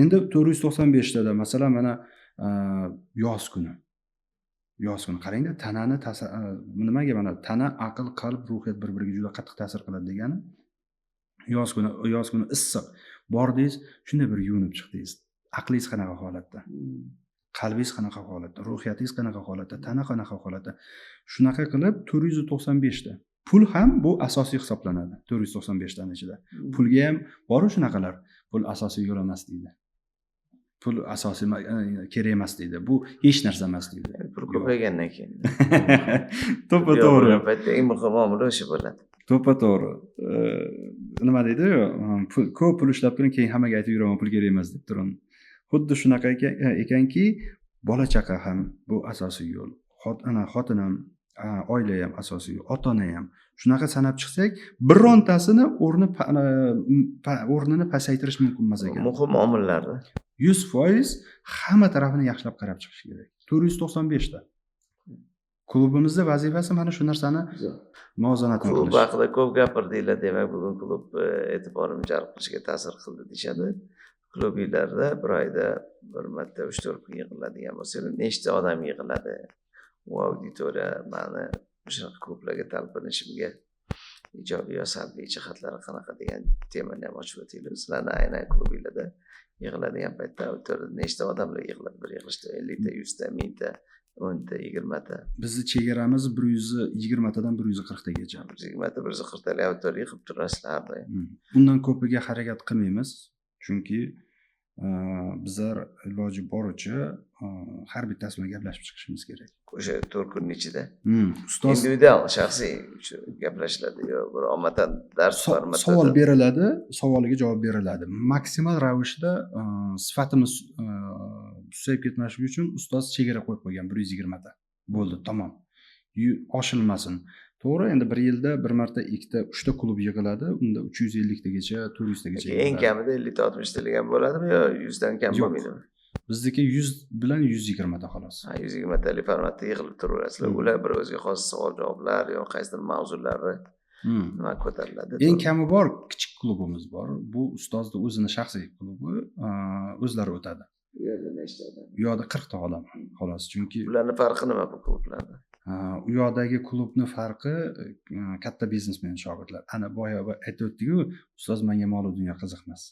Endi 495 tada masalan mana yoz kuni. Yoz kuni qarangda, tanani nimaga mana tana, aql, qalb, ruhiyat bir-biriga juda qattiq ta'sir qiladi degani. Yoz kuni issiq bordingiz, shunday bir yuvinib chiqdingiz. Aqlingiz qanaqa holatda? Qalbingiz qanaqa holatda? Ruhiyatingiz qanaqa holatda? Tana qanaqa holatda? Shunaqa qilib 495 ta. Pul ham bu asosiy hisoblanadi 495 taning ichida. Pulga ham bor shunaqalar. Pul asosiy yo'l emas deydi. Pul asosiy kerak emas deydi. Bu hech narsa emas deydi. Pul ko'paygandan keyin. To'g'ri. Paytda eng muhim omil o'sha bo'ladi. To'g'ri. Nima deydi-yu? Ko'p pul ishlab turing, keyin hammaga aytib yuraman, pul kerak emas deb turun. Xuddi shunaqa ekanki, bola chaqa ham bu asosiy yo'l. Xotinim, oila ham asosiy yo'l, ota-ona ham. Shunaqa sanab chiqsak, birontasini o'rnini pasaytirish mumkin emas ekan. Muhim omillarni 100% hamma tarafini yaxshilab qarab chiqish kerak. 495 ta. Klubimizda vazifasi mana shu narsani muvozanatini qilish. Klub haqida ko'p gapirdinglar, demak bugun klub e'tiborim jalb qilishga ta'sir qildi deyshadi. Klublarda bir oyda bir marta 3-4 kun yig'iladigan bo'lsa, nechta odam yig'iladi? u auditoriya mani o'sha klublarga talpinishimga ijobiy yo salbiy jihatlari qanaqa degan temani ham ochib o'taylik. Sizlarni aynan klubinglarda yig'iladigan paytda auditoriyada nechta odamlar yig'iladi? Bir yig'ilishda 50 ta, 100 ta, 1000 ta, 10 ta, 20 ta. Bizni chegaramiz 120 tadan 140 tagacha. 120 ta, 140 talik auditoriya qilib turasizlar har doim. Undan ko'piga harakat qilmaymiz, chunki bizlar iloji boricha har bittasi bilan gaplashib chiqishimiz kerak. O'sha 4 kunning ichida. Ustoz Individual, shaxsiy gaplashiladi yo bir ommadan dars formatida. savol beriladi, savoliga javob beriladi. Maksimal ravishda sifatimiz susayib ketmasligi uchun ustoz chegara qo'yib qo'ygan 120 ta. Bo'ldi, tamom. Oshilmasin. To'g'ri, endi bir yilda bir marta, ikkita, 3 ta klub yig'iladi. Unda 350 tagacha, 400 tagacha. Eng kamida 50 ta, 60 talik ham bo'ladimi yo 100 dan kam bo'lmaydimi? Bizniki 100 bilan 120 ta xolos. 120 talik formatda yig'ilib turaverasizlar. Ular bir o'ziga xos savol-javoblar yo qaysidir mavzularni nima ko'tariladi. Eng kami bor, kichik klubimiz bor. Bu ustozning o'zini shaxsiy klubi, o'zlari o'tadi. Bu yerda nechta odam? U yoqda 40 ta odam xolos, chunki Ularni farqi nima bu klublarda? u yoqdagi klubni farqi katta biznesmen shogirdlar. Ana boya aytib o'tdik-ku, ustoz menga mol dunyo qiziqmas.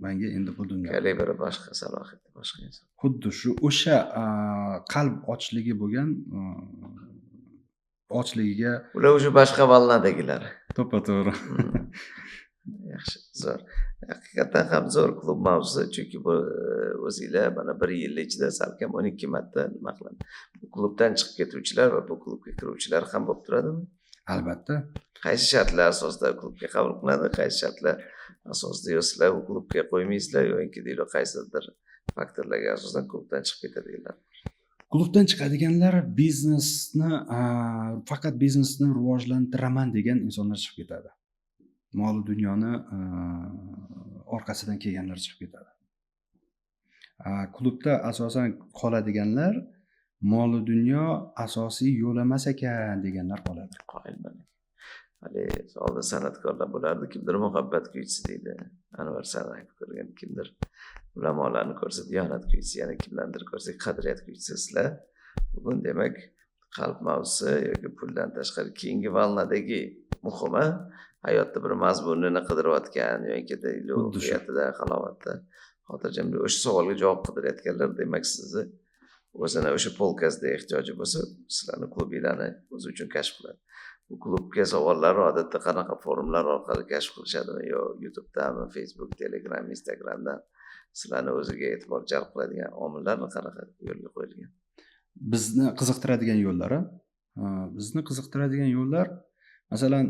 Menga endi bu dunyo. Kalibri boshqa, salohiyati boshqa inson. Xuddi shu o'sha qalb ochligi bo'lgan ochligiga Ular o'sha boshqa valnadagilar. to'ppa-to'g'ri. Yaxshi, zo'r. Haqiqatan ham zo'r klub mavzusi, chunki bu o'zinglar mana 1 yil ichida salkam 12 marta nima qiladi. Bu klubdan chiqib ketuvchilar va bu klubga kiruvchilar ham bo'lib turadimi? Albatta. Qaysi shartlar asosida klubga qabul qilinadi? Qaysi shartlar asosida yo sizlar bu klubga qo'ymaysizlar yoki deylik qaysidir faktorlarga asosan klubdan chiqib ketadiganlar? Klubdan chiqadiganlar faqat biznesni rivojlantiraman degan insonlar chiqib ketadi. Mol dunyoni orqasidan kelganlar chiqib ketadi. Klubda asosan qoladiganlar mol dunyo asosiy yo'l emas ekan deganlar qoladi. Qoyilman. Hali oldin san'atkorlar bo'lardi, kimdir muhabbat kuychisi deydi. Anvar Sanayev ko'rgan, kimdir ulamolarni ko'rsa diyonat kuychisi, yana kimlardir ko'rsak qadriyat kuychisi. Sizlar bugun demak qalb mavzusi yoki puldan tashqari keyingi valnadagi muhimi hayotda bir mazmunini qidirayotgan yoki hayotida halovatda xotirjamlik o'sha savolga javob qidirayotganlar, demak sizni o'zini o'sha polkasda ehtiyoji bo'lsa sizlarni klubinglarni o'zi uchun kashf qiladi. Bu klubga savollar odatda qanaqa forumlar orqali kashf qilishadimi yo YouTube'dami, Facebook, Telegram, Instagramdan sizlarni o'ziga e'tibor jalb qiladigan omillarni qanaqa yo'lga qo'yilgan? Bizni qiziqtiradigan yo'llar masalan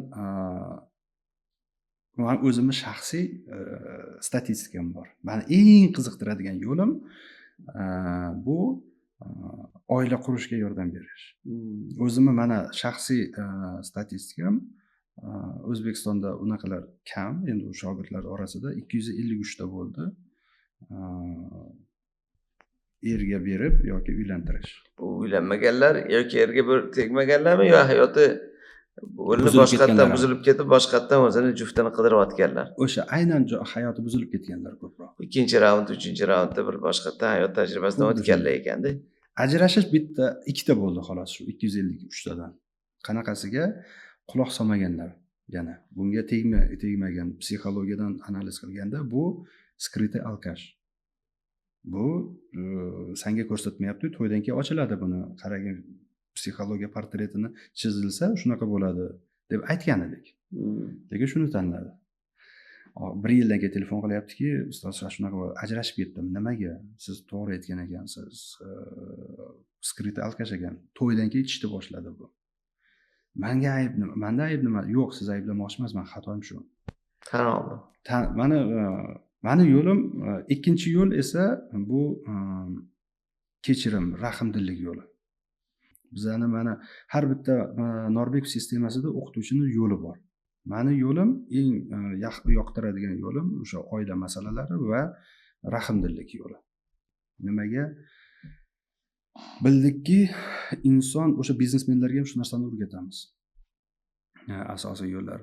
men o'zimni shaxsiy statistikam bor. Meni eng qiziqtiradigan yo'lim bu oila qurishga yordam berish. O'zimni mana shaxsiy statistikam O'zbekistonda unaqalar kam, endi u shogirdlar orasida 253 ta bo'ldi. Erga berib yoki uylantirish. Bu uylanmaganlar yoki erga tegmaganlarmi yo hayoti boshqatdan buzilib ketib, boshqatdan o'zini juftini qidirayotganlar? O'sha aynan hayoti buzilib ketganlar ko'proq. Ikkinchi raund, uchinchi raundda bir boshqatdan hayot tajribasidan o'tganlar ekanda. Ajrashish bitta, ikkita bo'ldi xolos shu 253 tadan. Qanaqasiga quloq solmaganlar yana. Bunga tegmagan psixologiyadan analiz qilganda bu skrytый alkash. Bu senga ko'rsatmayapti, to'ydan keyin ochiladi buni. Qaragin, psixologiya portretini chizilsa shunaqa bo'ladi deb aytgan edik. Lekin shuni tanladi. 1 yildan keyin telefon qilyaptiki, ustoz shunaqa ajrashib ketdim. Nimaga? Siz to'g'ri aytgan ekansiz. Skrytый alkash ekan. To'ydan keyin ichishni boshladi bu. Menga ayb nima? Menda ayb nima? Yo'q, siz ayblamoqchi emas, men xatoim shu. Tan oldim. Mani yo'lim, ikkinchi yo'l esa bu kechirim, rahmdillik yo'li. Bizani mana har bitta Norbek sistemasida o'qituvchining yo'li bor. Mani yo'lim eng yoqtiradigan yo'lim o'sha oila masalalari va rahmdillik yo'li. Nimaga? Bildikki, inson o'sha biznesmenlarga ham shu narsani o'rgatamiz. Asosiy yo'llar.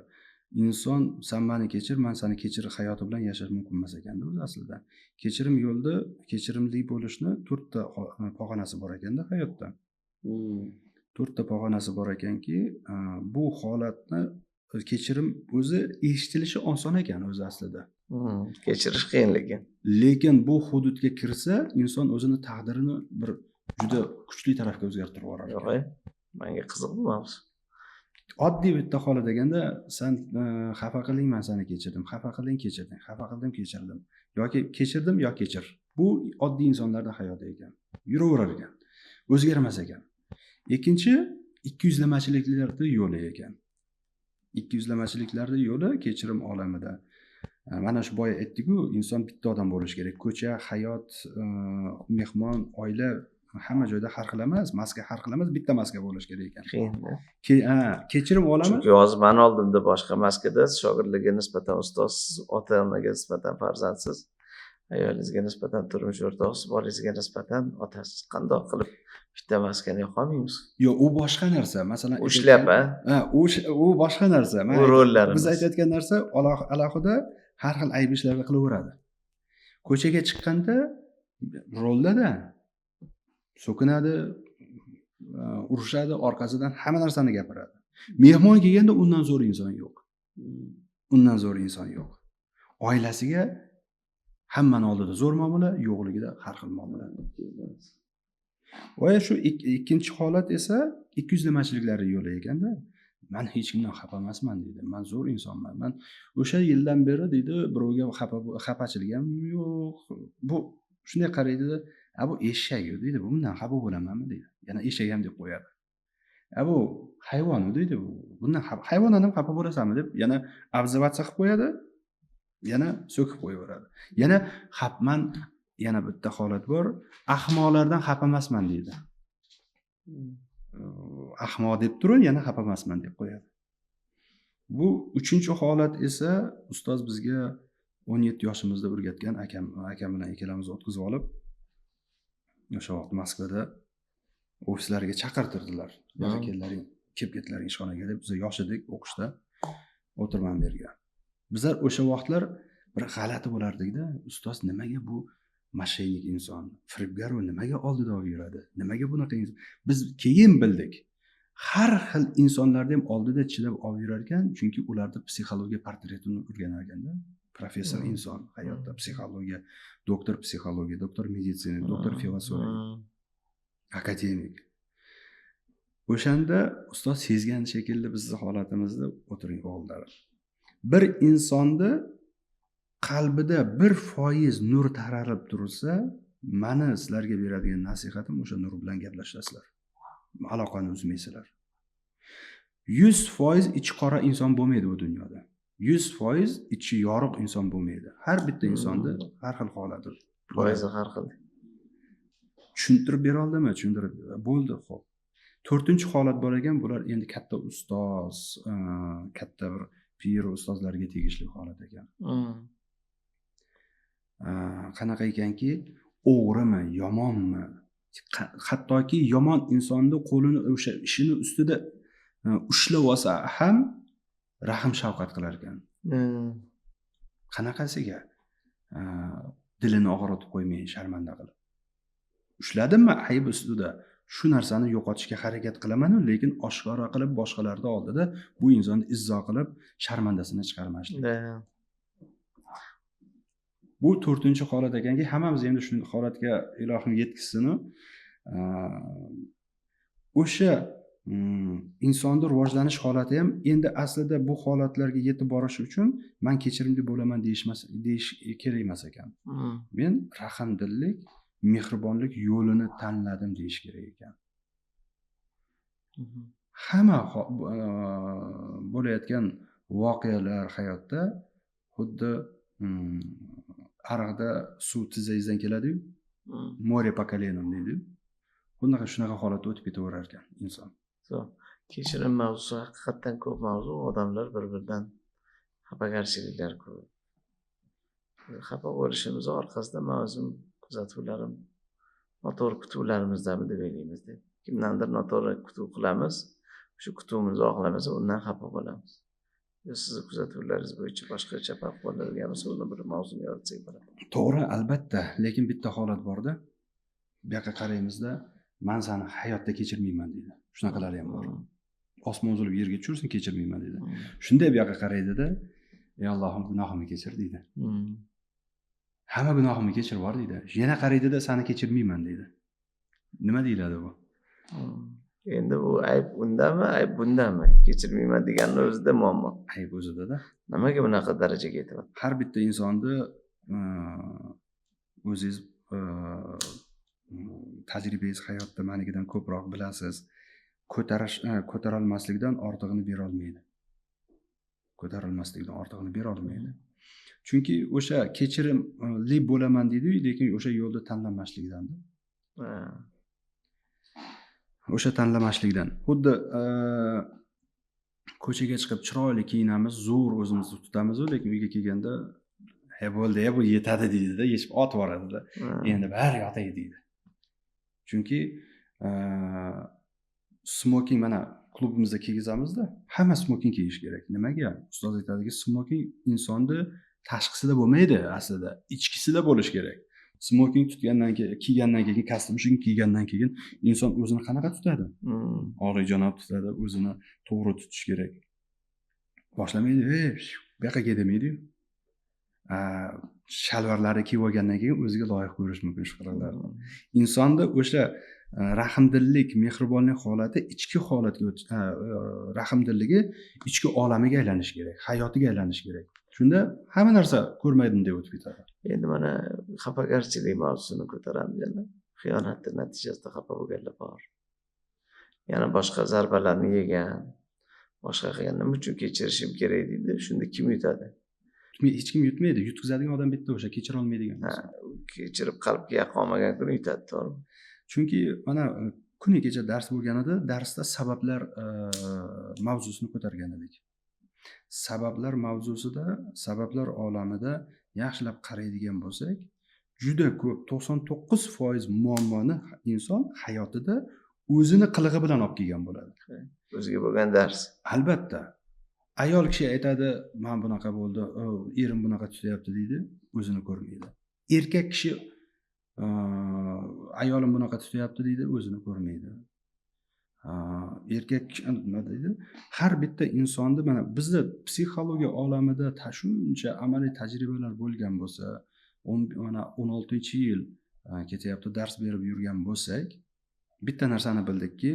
Inson sen meni kechir, men seni kechirib hayoti bilan yashash mumkin emas ekanda o'zi aslida. Kechirim yo'lda kechirimli bo'lishni 4 ta pog'onasi bor ekanda hayotda. 4ta pog'onasi bor ekanki, bu holatni kechirim o'zi eshitilishi oson ekan o'zi aslida. Kechirish qiyin lekin. Lekin bu hududga kirsa, inson o'zini taqdirini bir juda kuchli tarafga o'zgartirib yuborar Yo'q, ekan. menga qiziq bu mavzu. Oddiy bitta holat deganda, sen xafa qiling, men seni kechirdim, xafa qiling, kechirdim, xafa qildim, kechirdim. Yoki kechirdim yo kechir. Bu oddiy insonlarning hayoti ekan. Yuraverar ekan. O'zgarmas ekan. Ikkinchi, ikkiyuzlamachiliklarning yo'li ekan. Ikkiyuzlamachiliklarning yo'li kechirim olamida. Mana shu boya aytdik-ku, inson bitta odam bo'lishi kerak. Ko'cha, hayot, mehmon, oila hamma joyda har xil emas, maska har xil emas, bitta maska bo'lishi kerak ekan. Qiyin-da. Kechirim olami. Chunki hozir meni oldimda boshqa maskada shogirdlarga nisbatan ustoz, ota-onaga nisbatan farzandsiz, ayolingizga nisbatan turmush o'rtog'isiz, bolangizga nisbatan otasiz. Qandoq qilib bitta maskani yoqolmaymiz? Yo'q, u boshqa narsa. Masalan, Ushlab, u boshqa narsa. Bu rollarimiz. Biz aytayotgan narsa alohida har xil ayb ishlarni qilaveradi. Ko'chaga chiqqanda rollada so'kinadi, urushadi, orqasidan hamma narsani gapiradi. Mehmon kelganda undan zo'r inson yo'q. Undan zo'r inson yo'q. Oilasiga hammani oldida zo'r muomala, yo'qligida har xil muomala. Va shu ikkinchi holat esa ikkiyuzlamachiliklar yo'li ekanda. Men hech kimdan xafa emasman deydi. Men zo'r insonman. Men o'sha yildan beri deydi, birovga xafachilik ham yo'q. Bu shunday qaraydi-da, bu eshak deydi, bundan xafa bo'lamanmi deydi. Yana eshak ham deb qo'yadi. Bu hayvon deydi, bundan hayvondan ham xafa bo'lasanmi deb yana observatsiya qilib qo'yadi. Yana so'kib qo'yaveradi. Men yana bitta holat bor. Ahmoqlardan xafa emasman deydi. Ahmoq deb turib, yana xafa emasman deb qo'yadi. Bu uchinchi holat esa ustoz bizga 17 yoshimizda o'rgatgan akam bilan ikkalamiz o'tkazib olib, o'sha vaqt Moskvada ofislariga chaqirtirdilar. Yo'q kelinglaring, kelib ketlaring ishxonaga deb, biz yosh edik, o'qishda o'tirman bergan. Bizlar o'sha vaqtlar bir g'alati bo'lardik-da, ustoz nimaga bu mashaynik inson, firibgar nimaga oldida olib yuradi? Nimaga bunaqa inson? Biz keyin bildik. Har xil insonlarni ham oldida chidab olib yurar ekan, chunki ularda psixologiya portretini o'rganar ekanda. Professor inson hayotda psixologiya, doktor psixologiya, doktor meditsina, doktor filosofiya, akademik. O'shanda ustoz sezgan shekilli bizning holatimizda o'tiring o'g'illar. Bir insonni qalbida 1% nur taralib tursa, meni sizlarga beradigan nasihatim o'sha nur bilan gaplashasizlar. Aloqani uzmaysizlar. 100% ichi qora inson bo'lmaydi bu dunyoda. 100% ichi yorug' inson bo'lmaydi. Har bitta insonda har xil holati foizi har xil. Tushuntirib bera oldimmi? Tushuntirib bo'ldi, xo'p. 4-holat bor ekan, bular endi katta ustoz, katta bir pir ustozlarga tegishli holat ekan. Qanaqa ekanki, o'g'rimi, yomonmi? Hattoki yomon insonni qo'lini o'sha ishini ustida ushlab olsa ham rahm shafqat qilar ekan. Qanaqasiga? Dilini og'ritib qo'ymay, sharmanda qilib. Ushladimmi ayb ustida? Shu narsani yo'qotishga harakat qilaman, lekin oshkora qilib boshqalarning oldida bu insonni izzo qilib sharmandasini chiqarmaslik. Bu 4-holat ekanki, hammamiz endi shu holatga ilohim yetkazsin. O'sha insonni rivojlanish holati ham endi aslida bu holatlarga yetib borish uchun men kechirimli bo'laman deyish kerak emas ekan. Men rahmdillik, mehribonlik yo'lini tanladim deyish kerak ekan. Hamma bo'layotgan voqealar hayotda xuddi ariqda suv tizzangizdan keladi-yu, more po kolenom deydi. Shunaqa holatda o'tib ketaverar ekan inson. Kechirim mavzusi haqiqatdan ko'p mavzu, odamlar bir-biridan xafagarchiliklar ko'p. Xafa bo'lishimiz orqasida men o'zim kuzatuvlarim noto'g'ri kutuvlarimizdami deb o'ylaymiz. Kimdandir noto'g'ri kutuv qilamiz, shu kutuvimizni oqlamasa undan xafa bo'lamiz. Sizni kuzatuvlaringiz bo'yicha boshqacha farq bo'ladigan bo'lsa, uni bir mavzuni yoritsak bo'ladi. To'g'ri, albatta, lekin bitta holat bor-da. Bu yoqqa qaraymizda, men seni hayotda kechirmayman deydi. Shunaqalari ham bor. Osmon uzilib yerga tushirsin, kechirmayman deydi. Shunday bu yoqqa qaraydida, ey Allohim gunohimni kechir deydi. Hamma gunohimni kechirib yubor deydi. Yana qaraydida, seni kechirmayman deydi. Nima deyiladi bu? Endi bu ayb undami, ayb bundami? Kechirmayman deganning o'zida muammo. Ayb o'zida-da. Nimaga bunaqa darajaga yetyapti? Har bitta insonni o'zingiz tajribangiz hayotda manikidan ko'proq bilasiz. Ko'tarolmaslikdan ortig'ini bera olmaydi. Ko'tarilmaslikdan ortig'ini bera olmaydi. Chunki o'sha kechirimli bo'laman deydi-yu, lekin o'sha yo'lda tanlamaslikdan. O'sha tanlamaslikdan. Xuddi ko'chaga chiqib chiroyli kiyinamiz, zo'r o'zimizni tutamiz-ku, lekin uyga kelganda bo'ldi, bu yetadi deydi-da, yechib otib yuboradi-da. Endi bari yotay deydi. Chunki smoking mana klubimizda kiygizamiz-da, hamma smoking kiyish kerak. Nimaga? Ustoz aytadiki, smoking insonni tashqisida bo'lmaydi, aslida ichkisida bo'lish kerak. Smoking tutgandan keyin, kiygandan keyin, kostyum kiygandan keyin inson o'zini qanaqa tutadi? Olijanob tutadi, o'zini to'g'ri tutish kerak. Boshlamaydi, bu yoqqa kedamaydi-yu. Shalvarlari kiyib olgandan keyin o'ziga loyiq ko'rish mumkin shu qirralarni. Insonda o'sha rahmdillik, mehribonlik holati ichki holatga rahmdilligi ichki olamiga aylanishi kerak, hayotiga aylanishi kerak. Shunda hamma narsa ko'rmaydim deb o'tib ketadi. Endi mana xafagarchilik mavzusini ko'taramiz yana. Xiyonatning natijasida xafa bo'lganlar bor. Yana boshqa zarbalarni yegan, boshqa qilgan nima uchun kechirishim kerak deydi. Shunda kim yutadi? Hech kim yutmaydi. Yutkazadigan odam bitta o'sha, kechira olmaydigan. Kechirib qalbga yoqolmagan kuni yutadi, to'g'rimi? Chunki mana kuni kecha dars bo'lganida, darsda sabablar mavzusini ko'targan edik. Sabablar mavzusida, sabablar olamida yaxshilab qaraydigan bo'lsak, juda ko'p 99% muammoni inson hayotida o'zini qilig'i bilan olib kelgan bo'ladi. O'ziga bo'lgan dars. Albatta. Ayol kishi aytadi, men bunaqa bo'ldi, erim bunaqa tutyapti deydi, o'zini ko'rmaydi. Erkak kishi ayolim bunaqa tutyapti deydi, o'zini ko'rmaydi. Erkak nima deydi? Har bitta insonni mana bizda psixologiya olamida shuncha amaliy tajribalar bo'lgan bo'lsa, 16-yil ketyapti, dars berib yurgan bo'lsak, bitta narsani bildikki,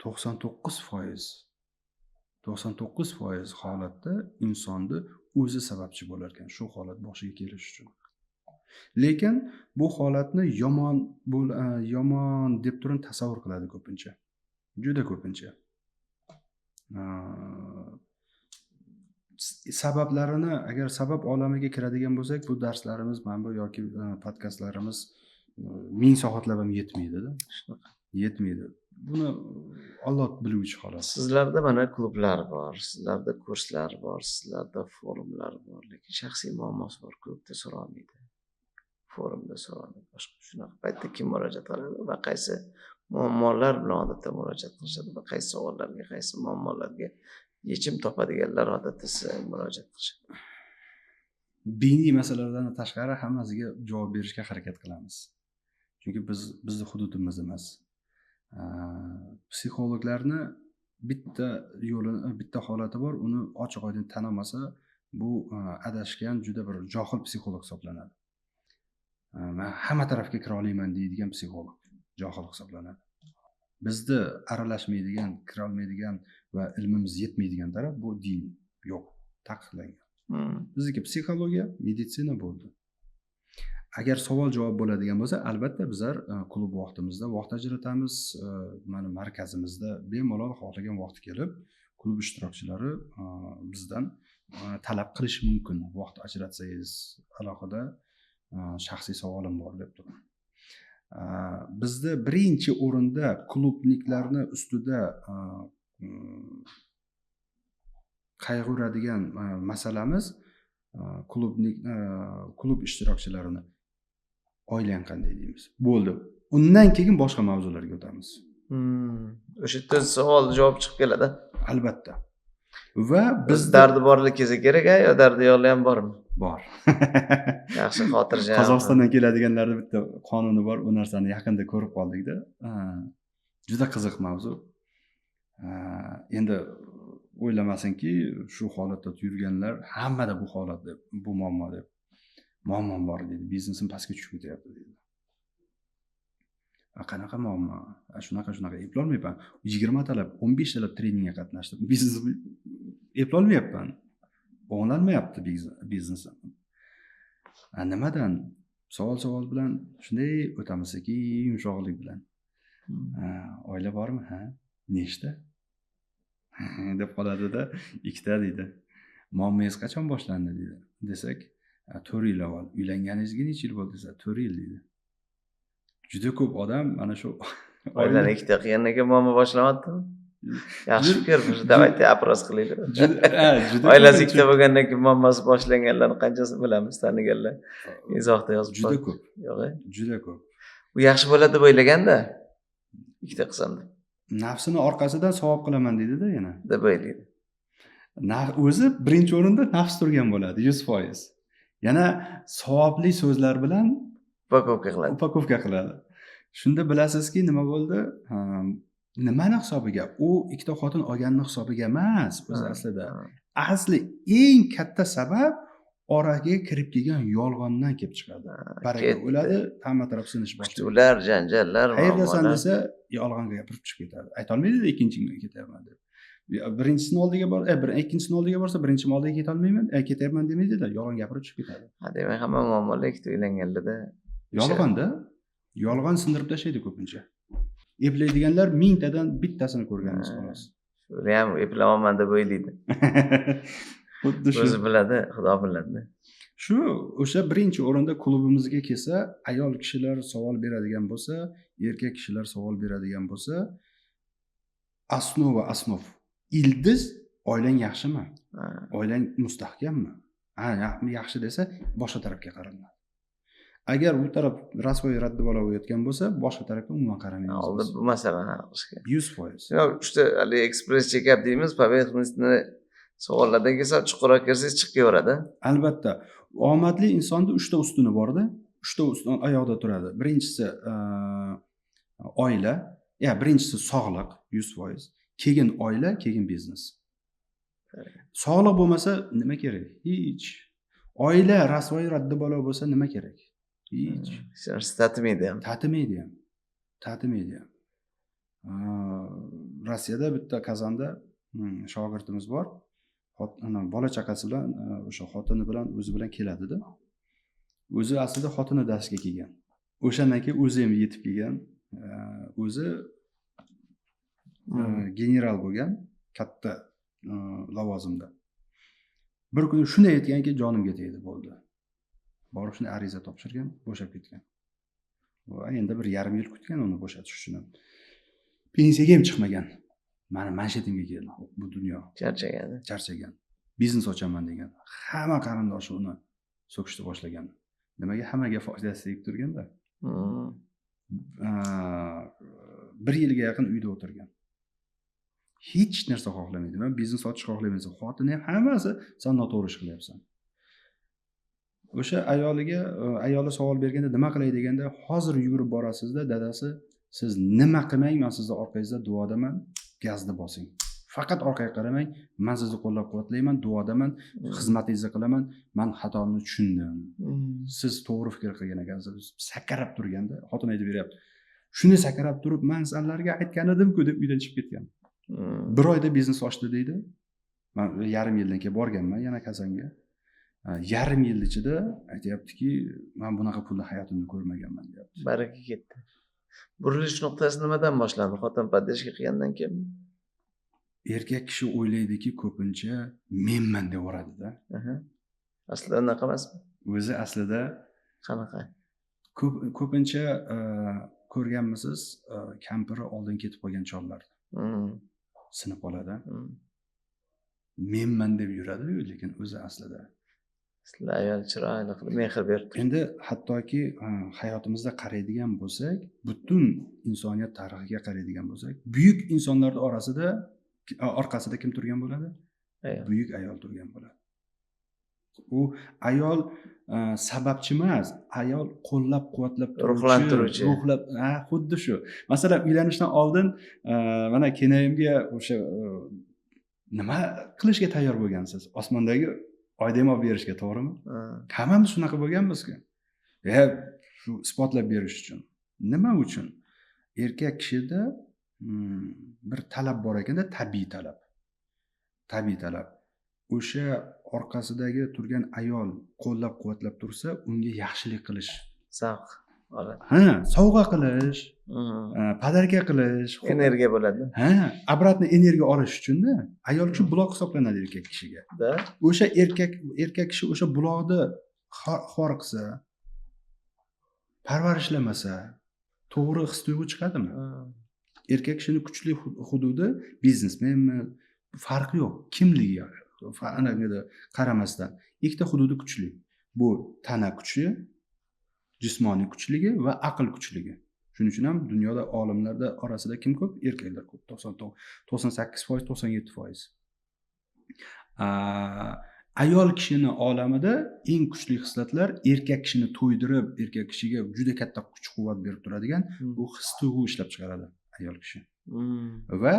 99% holatda insonni o'zi sababchi bo'lar ekan shu holat boshiga kelish uchun. Lekin bu holatni yomon deb turib tasavvur qiladi ko'pincha. Juda ko'pincha. Sabablarini agar sabab olamiga kiradigan bo'lsak, bu darslarimiz, mana bu yoki podkastlarimiz 1000 soatlab ham yetmaydi-da. Yetmaydi. Buni Alloh biluvchi xolos. Sizlarda mana klublar bor, sizlarda kurslar bor, sizlarda forumlar bor, lekin shaxsiy muammosi bor, klubda so'ralmaydi. Forumda so'ralmaydi. Boshqa shunaqa paytda kim murojaat qiladi va qaysi muammolar bilan odatda murojaat qilishadi va qaysi savollarga, qaysi muammolarga yechim topadiganlar odatda murojaat qilishadi. Diniy masalalardan tashqari hammasiga javob berishga harakat qilamiz. Chunki bizning hududimiz emas. Psixologlarni bitta holati bor, uni ochiq-oydin tanamasa, bu adashgan juda bir johil psixolog hisoblanadi. Men hamma tarafga kira olaman deydigan psixolog johil hisoblanadi. Bizda aralashmaydigan, kira olmaydigan va ilmimiz yetmaydigan taraf bu din yo'q, taqiqlangan. Bizniki psixologiya, meditsina bo'ldi. Agar savol javob bo'ladigan bo'lsa, albatta bizlar klub vaqtimizda vaqt ajratamiz, mana markazimizda bemalol xohlagan vaqt kelib, klub ishtirokchilari bizdan talab qilish mumkin. Vaqt ajratsangiz, alohida shaxsiy savolim bor deb turib. Bizda birinchi o'rinda klubniklarni ustida qayg'uradigan masalamiz klub ishtirokchilarini oilang qanday deymiz. Bo'ldi. Undan keyin boshqa mavzularga o'tamiz. O'sha yerda savol javob chiqib keladi. Albatta. Va biz dardi borlik kelsa kerak, yo dardi yo'qlar ham bormi? Bor. Yaxshi xotirjam. Qozog'istondan keladiganlarda bitta qonuni bor, u narsani yaqinda ko'rib qoldik-da. Juda qiziq mavzu. Endi o'ylamasinki, shu holatda yurganlar hammada bu holat deb, bu muammo deb. Muammom bor deydi, biznesim pastga tushib ketyapti deydi. Qanaqa muammo? Shunaqa eplolmayman. 20 talab, 15 talab treningga qatnashdim. Biznes eplolmayapman. O'nglanmayapti biznesim. Nimadan? Savol bilan shunday o'tamiz sekin, yumshoqlik bilan. Oila bormi? Ha? Nechta? deb qoladi-da, ikkita deydi. Muammongiz qachon boshlandi deydi. Desak, 4 yil avval. Uylanganingizga necha yil bo'ldi desa, 4 yil deydi. Juda ko'p odam mana shu oilani ikkita qilgandan keyin muammo boshlamadimi? Yaxshi fikr, давайте опрос qilaylik. Oilasi ikkita bo'lgandan keyin muammosi boshlanganlarni qanchasini bilamiz, taniganlar? Izohda yozib juda ko'p. Yo'q, juda ko'p. u yaxshi bo'ladi deb o'ylaganda, ikkita qilsam deb. Nafsini orqasidan savob qilaman deydi-da yana. Deb o'ylaydi. O'zi birinchi o'rinda nafs turgan bo'ladi, 100%. Yana savobli so'zlar bilan upakovka qiladi. Shunda bilasizki, nima bo'ldi? Nimani hisobiga? U ikkita xotin olganning hisobiga emas, o'zi aslida. Asli eng katta sabab oraga kirib kelgan yolg'ondan kelib chiqadi. Baraka o'ladi, hamma taraf sinish boshlaydi. Ular janjallar, qayerdasan desa, yolg'onga gapirib chiqib ketadi. Ayta olmaydi-da, ikkinchiga ketyapman deb. Birinchisini oldiga ikkinchisini oldiga borsa, birinchini oldiga keta olmayman, ketyapman demaydi-da, yolg'on gapirib chiqib ketadi. Demak, hamma muammolar ikkita uylanganlarda yolg'onda. Yolg'on sindirib tashlaydi ko'pincha. Eplaydiganlar 1000 tadan bittasini ko'rganmiz xolos. Shuni ham eplamoqman deb o'ylaydi. Xuddi shu. O'zi biladi, Xudo biladi. Shu o'sha birinchi o'rinda klubimizga kelsa, ayol kishilar savol beradigan bo'lsa, erkak kishilar savol beradigan bo'lsa, asnov. Ildiz oilang yaxshimi? Oilang mustahkammi? Yaxshi desa, boshqa tarafga qaranadi. Agar bu taraf rasvoy raddi bola o'tgan bo'lsa, boshqa tarafga umuman qaramaymiz. Oldin bu masalani hal qilishga. 100%. Yo'q, uchta AliExpress check-up deymiz, poverxностный savollardan kelsa chuqurroq kirsangiz chiqib kelaveradi. Albatta, omadli insonda 3 ta ustuni bor-da. 3 ta ustun oyoqda turadi. Birinchisi oila, birinchisi sog'liq 100%, keyin oila, keyin biznes. Sog'liq bo'lmasa nima kerak? Hech. Oila rasvoy raddi bola bo'lsa nima kerak? Hech. Tatimaydi ham. Tatimaydi ham. Rossiyada bitta Kazanda shogirdimiz bor. Bola chaqasi bilan, o'sha xotini bilan o'zi bilan keladi-da. O'zi aslida xotini darsga kelgan. O'shandan keyin o'zi ham yetib kelgan. O'zi general bo'lgan, katta lavozimda. Bir kuni shunday aytganki, jonimga tegdi bo'ldi. Borib shunday ariza topshirgan, bo'shab ketgan. Va endi 1,5 yil kutgan uni bo'shatish uchun. Pensiyaga ham chiqmagan. Mani manshatimga keldi bu dunyo. Charchagan. Biznes ochaman degan. Hamma qarindoshi uni so'kishni boshlagan. Nimaga hammaga foydasi tegib turganda? 1 yilga yaqin uyda o'tirgan. Hech narsa xohlamaydi. Men biznes ochishni xohlamayman. Xotini ham hammasi sen noto'g'ri ish qilyapsan. O'sha ayoli savol berganda nima qilay deganda, hozir yugurib borasizda, dadasi, siz nima qilmang, men sizni orqangizda duodaman, gazni bosing. Faqat orqaga qaramang, men sizni qo'llab-quvvatlayman, duodaman, xizmatingizni qilaman, men xatomni tushundim. Siz to'g'ri fikr qilgan ekansiz. Sakarab turganda, xotin aytib beryapti. Shuni sakarab turib, men sizlarga aytgan edim-ku deb uydan chiqib ketgan. 1 oyda biznes ochdi deydi. Men 1,5 yildan keyin borganman yana Kazanga. 1,5 yil ichida aytayaptiki, men bunaqa pulni hayotimda ko'rmaganman deyapti. Baraka ketdi. Burilish nuqtasi nimadan boshlandi? Xotin poddeshga qilgandan keyin erkak kishi o'ylaydiki, ko'pincha menman deb yuboradi-da. Aslida unaqa emasmi? O'zi aslida qanaqa? Ko'pincha ko'rganmisiz, kampiri oldin ketib qolgan chollar. Sinib qoladi. Menman deb yuradi, lekin o'zi aslida sizlar ayol chiroyli qilib mehr berdi. Endi hattoki hayotimizda qaraydigan bo'lsak, butun insoniyat tarixiga qaraydigan bo'lsak, buyuk insonlar orqasida kim turgan bo'ladi? Buyuk ayol turgan bo'ladi. u ayol sababchi emas, ayol qo'llab-quvvatlab Ruhlantiruvchi. xuddi shu. Masalan, uylanishdan oldin mana kenayimga o'sha nima qilishga tayyor bo'lgansiz? Osmondagi oydem olib berishga, to'g'rimi? Hammamiz shunaqa bo'lganmiz-ku. Shu isbotlab berish uchun. Nima uchun? Erkak kishida bir talab bor ekanda, tabiiy talab. Tabiiy talab. O'sha orqasidagi turgan ayol qo'llab-quvvatlab tursa, unga yaxshilik qilish, Zavq oladi. sovg'a qilish, podarka qilish, Energiya bo'ladi. обратно energiya olish uchun-da, ayol kishi buloq hisoblanadi erkak kishiga. Da. O'sha erkak kishi o'sha buloqni xor qilsa, parvarishlamasa, to'g'ri his-tuyg'u chiqadimi? Erkak kishining kuchli hududi biznesmenmi, farqi yo'q, kimligiga qaramasdan ikkita hududi kuchli. Bu tana kuchi, jismoniy kuchligi va aql kuchligi. Shuning uchun ham dunyoda olimlarda orasida kim ko'p? Erkaklar ko'p. 98%, 97%. Ayol kishini olamida eng kuchli xislatlar erkak kishini to'ydirib, erkak kishiga juda katta kuch-quvvat berib turadigan bu his-tuyg'u ishlab chiqaradi ayol kishi. Va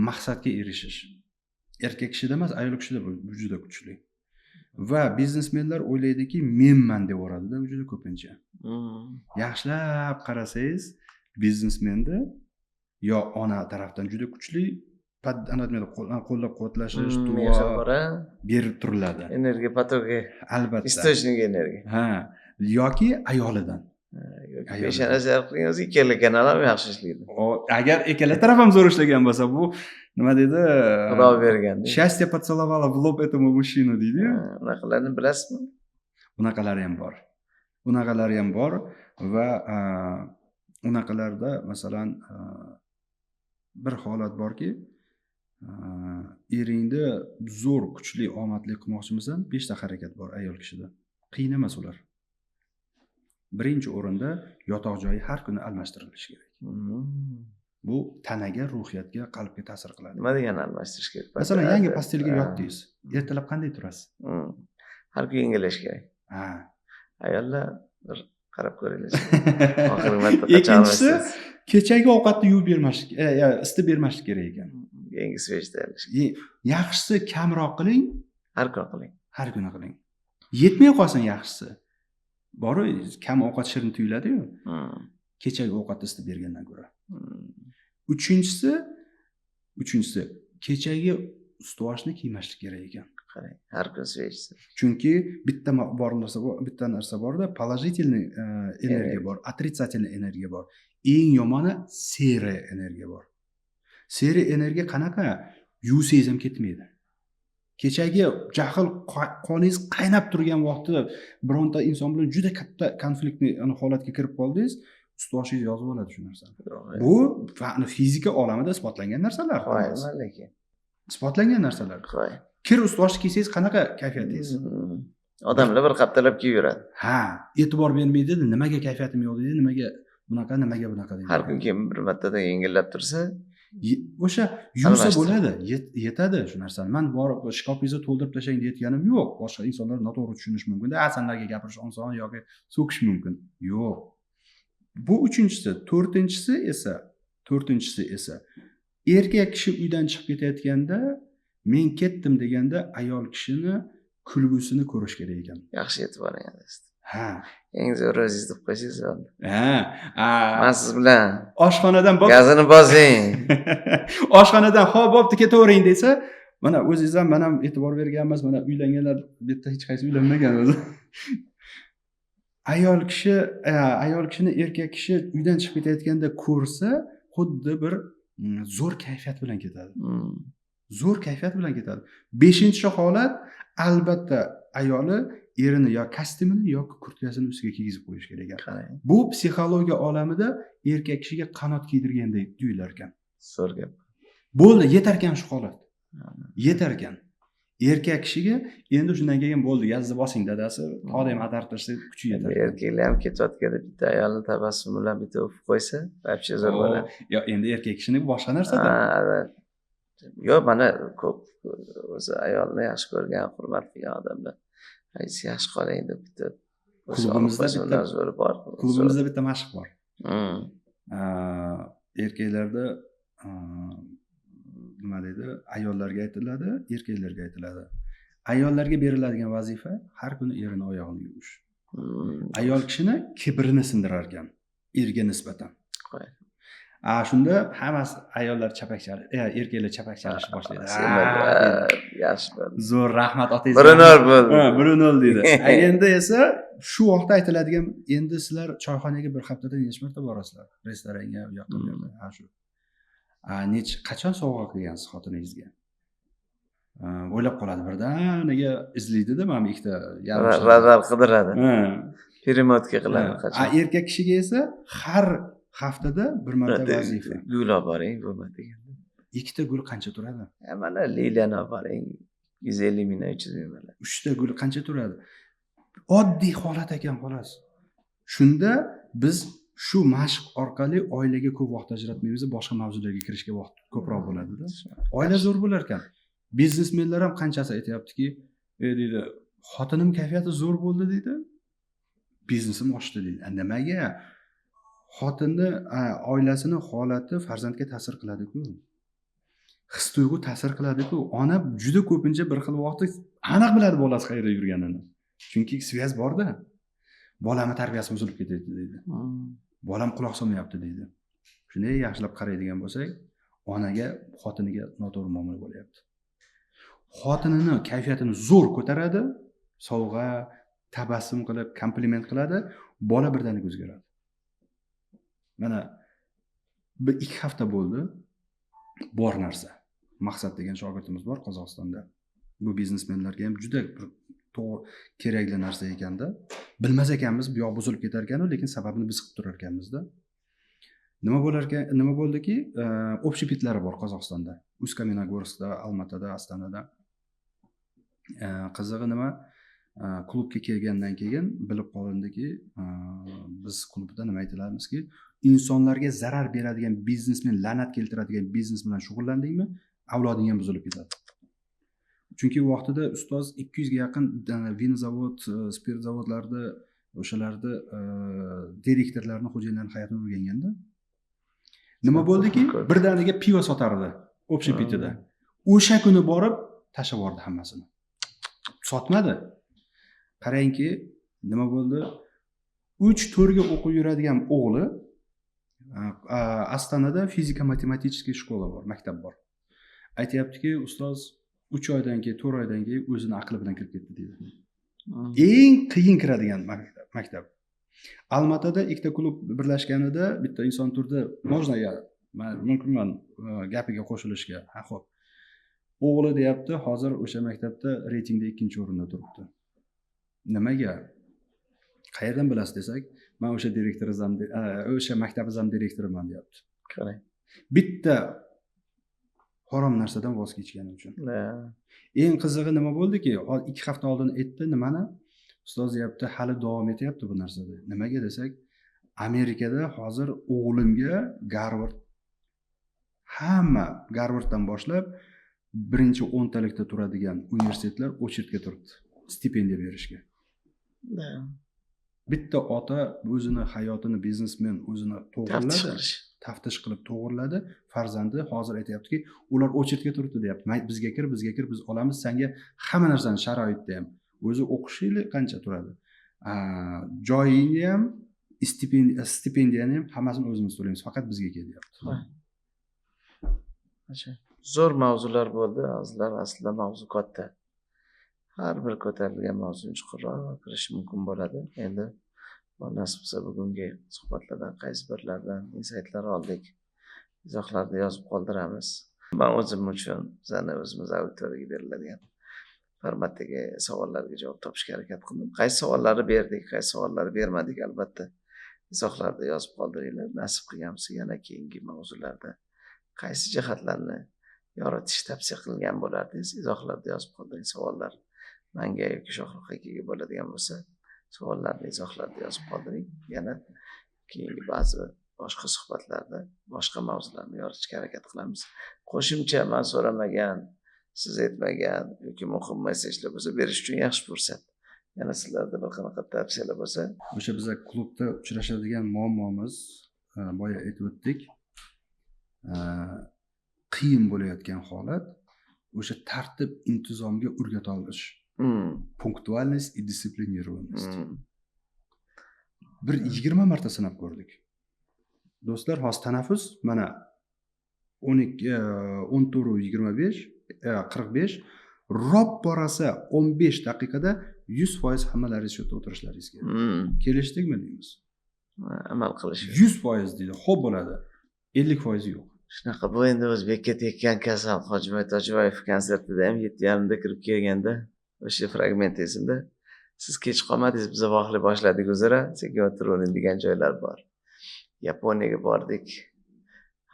maqsadga erishish. Erkak kishida emas, ayol kishida bu juda kuchli. Va biznesmenlar o'ylaydiki, menman deb yuboradi-da, juda ko'pincha. Yaxshilab qarasangiz, biznesmenda yo ona tarafdan juda kuchli qo'llab-quvvatlashish, duo berib turiladi. Energiya potoki. Albatta. Источник energiya. Yoki ayolidan. Peshona qiling, o'zi ikkala kanal ham yaxshi ishlaydi. Agar ikkala taraf ham zo'r ishlagan bo'lsa, bu nima dedi? Xudo bergan. Счастье поцеловала в лоб этому мужчину deydi-yu. Unaqalarni bilasizmi? Unaqalari ham bor. Unaqalari ham bor va unaqalarda masalan bir holat borki, eringni zo'r, kuchli, omadli qilmoqchimisan, 5 ta harakat bor ayol kishida. Qiyin emas ular. Birinchi o'rinda yotoq joyi har kuni almashtirilishi kerak. Bu tanaga, ruhiyatga, qalbga ta'sir qiladi. Nima degani almashtirish kerak? Masalan, yangi postelga yotdingiz. Ertalab qanday turasiz? Har kun yangilash kerak. Ayollar bir qarab ko'ringlar. Oxirgi marta qachon almashtirish? Kechagi ovqatni yuvib bermaslik, isitib bermaslik kerak ekan. Yangi svesh tayyorlash. Yaxshisi kamroq qiling, har kun qiling. Har kuni qiling. Yetmay qolsin yaxshisi. Bor, kam ovqat shirin tuyuladi-yu. Kechagi ovqatni isitib bergandan ko'ra. Uchinchisi kechagi ust-boshni kiymaslik kerak ekan. Qarang, har kun svesh. Chunki bitta narsa borda, положительный energiya bor, отрицательный energiya bor. Eng yomoni seri energiya bor. Seri energiya qanaqa? Yuvsangiz ham ketmaydi. Kechagi jahl qoningiz qaynab turgan vaqtda bironta inson bilan juda katta konfliktli holatga kirib qoldingiz, ust-boshingiz yozib oladi shu narsani. Bu fizika olamida isbotlangan narsalar. Lekin isbotlangan narsalar. Kir ust-boshni kiysangiz qanaqa kayfiyatingiz? Odamlar bir qaptalab kiyib yuradi. E'tibor bermaydi, nimaga kayfiyatim yo'q deydi, nimaga bunaqa deydi. Har kun keyin bir martadan yengillab tursa, o'sha yuvsa bo'ladi, yetadi shu narsani. Men borib shkafingizga to'ldirib tashlang deyotganim yo'q. Boshqa insonlar noto'g'ri tushunishi mumkin. Sanlarga gapirish oson yoki so'kish mumkin. Yo'q. Bu uchinchisi, to'rtinchisi esa erkak kishi uydan chiqib ketayotganda, men ketdim deganda ayol kishini kulgusini ko'rish kerak ekan. Yaxshi e'tibor berasiz. Eng zo'r o'zingiz deb qo'ysangiz bo'ldi. Men siz bilan oshxonadan gazini bosing. Oshxonadan bo'pti ketavering desa, mana o'zingiz ham men ham e'tibor berganmiz, mana uylanganlar bu yerda hech qaysi uylanmagan o'zi. Ayol kishini erkak kishi uydan chiqib ketayotganda ko'rsa, xuddi bir zo'r kayfiyat bilan ketadi. Zo'r kayfiyat bilan ketadi. 5-chi holat, albatta ayoli erini yo kostyumini yoki kurtkasini ustiga kiygizib qo'yish kerak ekan. Bu psixologiya olamida erkak kishiga qanot kiydirganday tuyular ekan. Zo'r gap. Bo'ldi, yetar ekan shu holat. Yetar ekan. Erkak kishiga endi shundan keyin bo'ldi, gazni bosing dadasi, odam adartirsa kuchi yetar. Erkaklar ham ketayotganda bitta ayolni tabassum bilan bitta o'pib qo'ysa, вообще zo'r bo'ladi. Yo, endi erkak kishining boshqa narsada. Yo, mana ko'p o'zi ayolni yaxshi ko'rgan, hurmat qilgan odamlar Qaysi yaxshi qoling deb bitta Klubimizda bitta- o'zlari bor. Klubimizda bitta mashq bor. Hmm. Erkaklarda nima deydi, ayollarga aytiladi, erkaklarga aytiladi. Ayollarga beriladigan vazifa har kuni erining oyog'ini yuvish. Ayol kishini kibrini sindirar ekan erga nisbatan. Qo'y. Shunda hammasi ayollar chapak chalish, erkaklar chapak chalishni boshlaydi. Yaxshi bo'ldi. Zo'r, rahmat otangiz. 1-0 bo'ldi. 1-0 deydi. Endi esa shu vaqtda aytiladigan, endi sizlar choyxonaga bir haftada necha marta borasizlar? Restoranga, u yoqqa bu yoqqa. Ha shu. Qachon sovg'a qilgansiz xotiningizga? O'ylab qoladi birdaniga izlaydida, mana ikkita Radar qidiradi. Перемотка qiladi qachon. Erkak kishiga esa har haftada bir marta vazifa. Gul olib boring bo'lmadi deganda. Ikkita gul qancha turadi? Mana liliyani olib boring. 150 mingdan 300 ming bo'ladi. 3 ta gul qancha turadi? Oddiy holat ekan xolos. Shunda biz shu mashq orqali oilaga ko'p vaqt ajratmaymiz, boshqa mavzularga kirishga vaqt ko'proq bo'ladi-da. Oila zo'r bo'lar ekan. Biznesmenlar ham qanchasi aytayaptiki, deydi, xotinim kayfiyati zo'r bo'ldi deydi. Biznesim oshdi deydi. Nimaga? Xotinni, oilasini holati farzandga ta'sir qiladi-ku. His tuyg'u ta'sir qiladi-ku. Ona juda ko'pincha bir xil vaqtda aniq biladi bolasi qayerda yurganini. Chunki svязь bor-da. Bolamni tarbiyasi buzilib ketadi deydi. Bolam quloq solmayapti deydi. Shuni yaxshilab qaraydigan bo'lsak, onaga, xotiniga noto'g'ri muomala bo'lyapti. Xotinini kayfiyatini zo'r ko'taradi, sovg'a, tabassum qilib, kompliment qiladi, bola birdaniga o'zgaradi. Mana 1-2 hafta bo'ldi. Bor narsa. Maqsad degan shogirdimiz bor Qozog'istonda. Bu biznesmenlarga ham juda to'g'ri kerakli narsa ekanda. Bilmas ekanmiz, bu yoq buzilib ketar ekan, lekin sababini biz qilib turar ekanmiz-da. Nima bo'lar ekan, nima bo'ldiki, общепитлari bor Qozog'istonda. Usk-Kamenogorskda, Almatada, Astonada. Qizig'i nima? Klubga kelgandan keyin bilib qolindiki, biz klubda nima aytilamizki, insonlarga zarar beradigan biznesmen, la'nat keltiradigan biznes bilan shug'ullandingmi, avloding ham buzilib ketadi. Chunki u vaqtida ustoz 200 ga yaqin vino zavod, spirt zavodlarida o'shalarda direktorlarning, xo'jayinlarning hayotini o'rganganda. Nima bo'ldiki, birdaniga pivo sotardi общепитida. O'sha kuni borib tashlab yubordi hammasini. Sotmadi. Qarangki, nima bo'ldi? 3-4 ga o'qib yuradigan o'g'li Astonada fizika matematik shkola bor, maktab bor. Aytayaptiki, ustoz 3 oydan keyin, 4 oydan keyin o'zini aqli bilan kirib ketdi deydi. Eng qiyin kiradigan maktab. Almatada ikkita klub birlashganida bitta inson turdi, "Можно я? Men mumkinman gapiga qo'shilishga." Ha, xo'p. O'g'li deyapti, hozir o'sha maktabda reytingda 2-o'rinda turibdi. Nimaga? Qayerdan bilasiz desak, men o'sha direktorizam, o'sha maktabizam direktoriman deyapti. Qarang. Bitta harom narsadan voz kechgani uchun. Eng qizig'i nima bo'ldiki, 2 hafta oldin aytdi, nimani? Ustoz deyapti, hali davom etyapti bu narsada. Nimaga desak, Amerikada hozir o'g'limga Garvarddan boshlab birinchi 10 talikda turadigan universitetlar очередga turibdi, stipendiya berishga. Bitta ota o'zini hayotini, biznesmen o'zini to'g'riladi, taftish qilib to'g'riladi. Farzandi hozir aytayaptiki, ular очередga turibdi deyapti. Bizga kir, biz olamiz senga hamma narsani, sharoitni ham. O'zi o'qishingli qancha turadi? Joyingni ham, stipendiyani ham hammasini o'zimiz to'laymiz, faqat bizga kel deyapti. Zo'r mavzular bo'ldi, azizlar, aslida mavzu katta. Har bir ko'tarilgan mavzu chuqurroq kirish mumkin bo'ladi. Endi nasib bo'lsa bugungi suhbatlardan qaysi birlardan insightlar oldik, izohlarni yozib qoldiramiz. Men o'zim uchun, bizani o'zimiz auditoriyaga beriladigan formatdagi savollarga javob topishga harakat qildim. Qaysi savollarni berdik, qaysi savollarni bermadik, albatta izohlarda yozib qoldiringlar. Nasib qilgansa yana keyingi mavzularda qaysi jihatlarni yoritish tavsiya qilingan bo'lardingiz, izohlarda yozib qoldiring. Savollar menga yoki Shohruh akaga bo'ladigan bo'lsa, savollarni izohlarda yozib qoldiring. Yana keyingi ba'zi boshqa suhbatlarda boshqa mavzularni yoritishga harakat qilamiz. Qo'shimcha men so'ramagan, siz aytmagan yoki muhim mesajlar bo'lsa berish uchun yaxshi fursat. yana sizlarda bir qanaqa tavsiyalar bo'lsa. O'sha biza klubda uchrashadigan muammomiz, boya aytib o'tdik, qiyin bo'layotgan holat o'sha tartib intizomga o'rgata olish. Punktualность и дисциплинированность. Bir 20 marta sinab ko'rdik. Do'stlar, hozir tanaffus mana 14:25, 45 rob borasa 15 daqiqada 100% hammalaringiz shu yerda o'tirishlaringiz kerak. Kelishdikmi deymiz? Amal qilish. 100% deydi. Xo'p bo'ladi. 50% yo'q. Shunaqa bu endi o'zbekka tekkan kasal. Hojiboy Tojiboyev konsertida ham 7:30da kirib kelganda o'sha fragment esimda. Siz kech qolmadingiz, biz vaqtli boshladik o'zaro, sekin o'tiravering degan joylar bor. Yaponiyaga bordik.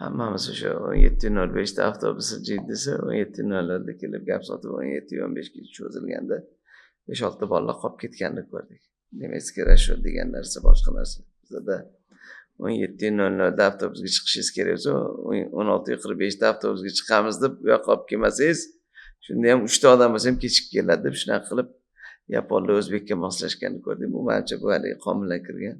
Hammamiz o'sha 17:05 da avtobus jiddisi 17:00 kelib gap sotib 17:15 ga cho'zilganda 5-6 bolalar qolib ketganini ko'rdik. Немецкий расчет degan narsa boshqa narsa. Bizda 17:00 da avtobusga chiqishingiz kerak bo'lsa, 16:45 da avtobusga chiqamiz deb u yoqqa olib kelmasangiz, shunda ham 3 ta odam bo'lsa ham kechikib keladi deb shunaqa qilib yaponlar o'zbekka moslashganini ko'rdik. Bu menimcha bu hali qonunlar kirgan.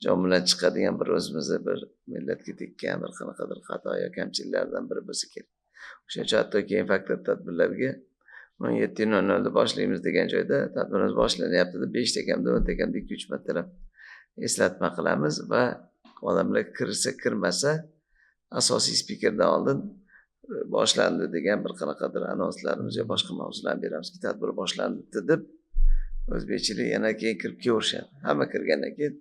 Jon bilan chiqadigan bir o'zimizni bir millatga tekkan bir qanaqadir xato yo kamchiliklardan biri bo'lsa kerak. O'shacha hatto keyin faktor tadbirlarga 17:00 da boshlaymiz degan joyda tadbirimiz boshlanyapti deb 5 ta kamda 10 ta kamda 2-3 martalab eslatma qilamiz va odamlar kirsa kirmasa asosiy spikerdan oldin boshlandi degan bir qanaqadir anonslarimiz yo boshqa mavzularni beramizki tadbir boshlandi deb o'zbekchilik yana keyin kirib kelaverishadi. Hamma kirgandan keyin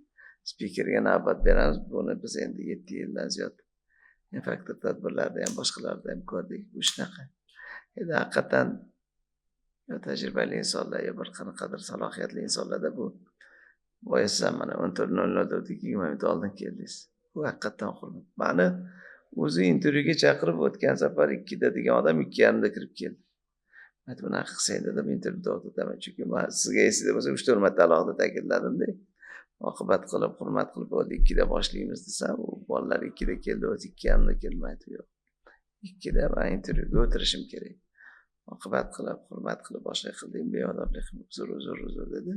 spikerga navbat beramiz. Buni biz endi 7 yildan ziyod faktor tadbirlarda ham boshqalarda ham ko'rdik. Bu shunaqa. Endi haqiqatan tajribali insonlar yo bir qanaqadir salohiyatli insonlarda bu boyasiz mana 14:00 da 20 minut oldin keldingiz. Bu haqiqatan hurmat. Mani o'zi intervyuga chaqirib o'tgan safar 2 da degan odam 2:30 da kirib keldi. Aytib bunaqa qilsang dedim, intervyuda o'taman. Chunki men sizga esingizda bo'lsa 3-4 marta alohida ta'kidladim-da. Oqibat qilib, hurmat qilib bo'ldi 2 da boshlaymiz desam, u bolalar 2 da keldi, o'zi 2:30 da kelmaydi. Yo'q. 2 da men intervyuga o'tirishim kerak. Oqibat qilib, hurmat qilib boshqa qildim, beodoblik qilib, uzr dedi.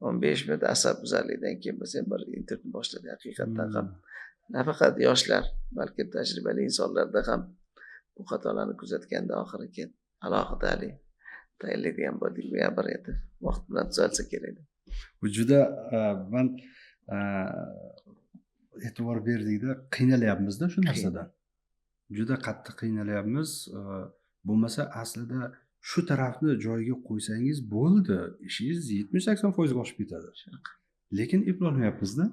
15 minut asabbuzarlikdan keyin biz ham bir intervyu boshladik. Haqiqatan ham nafaqat yoshlar, balki tajribali insonlarda ham bu xatolarni kuzatganda oxiri keyin alohida tayinlaydigan bo'ldik. Bu ham bir edi. Vaqt bilan tuzalsa kerak. Bu juda men e'tibor berdikda qiynalyapmiz-da shu narsadan. Juda qattiq qiynalyapmiz. Bo'lmasa aslida shu tarafni joyiga qo'ysangiz bo'ldi, ishingiz 70-80% oshib ketadi. Lekin eplolmayapmiz-da.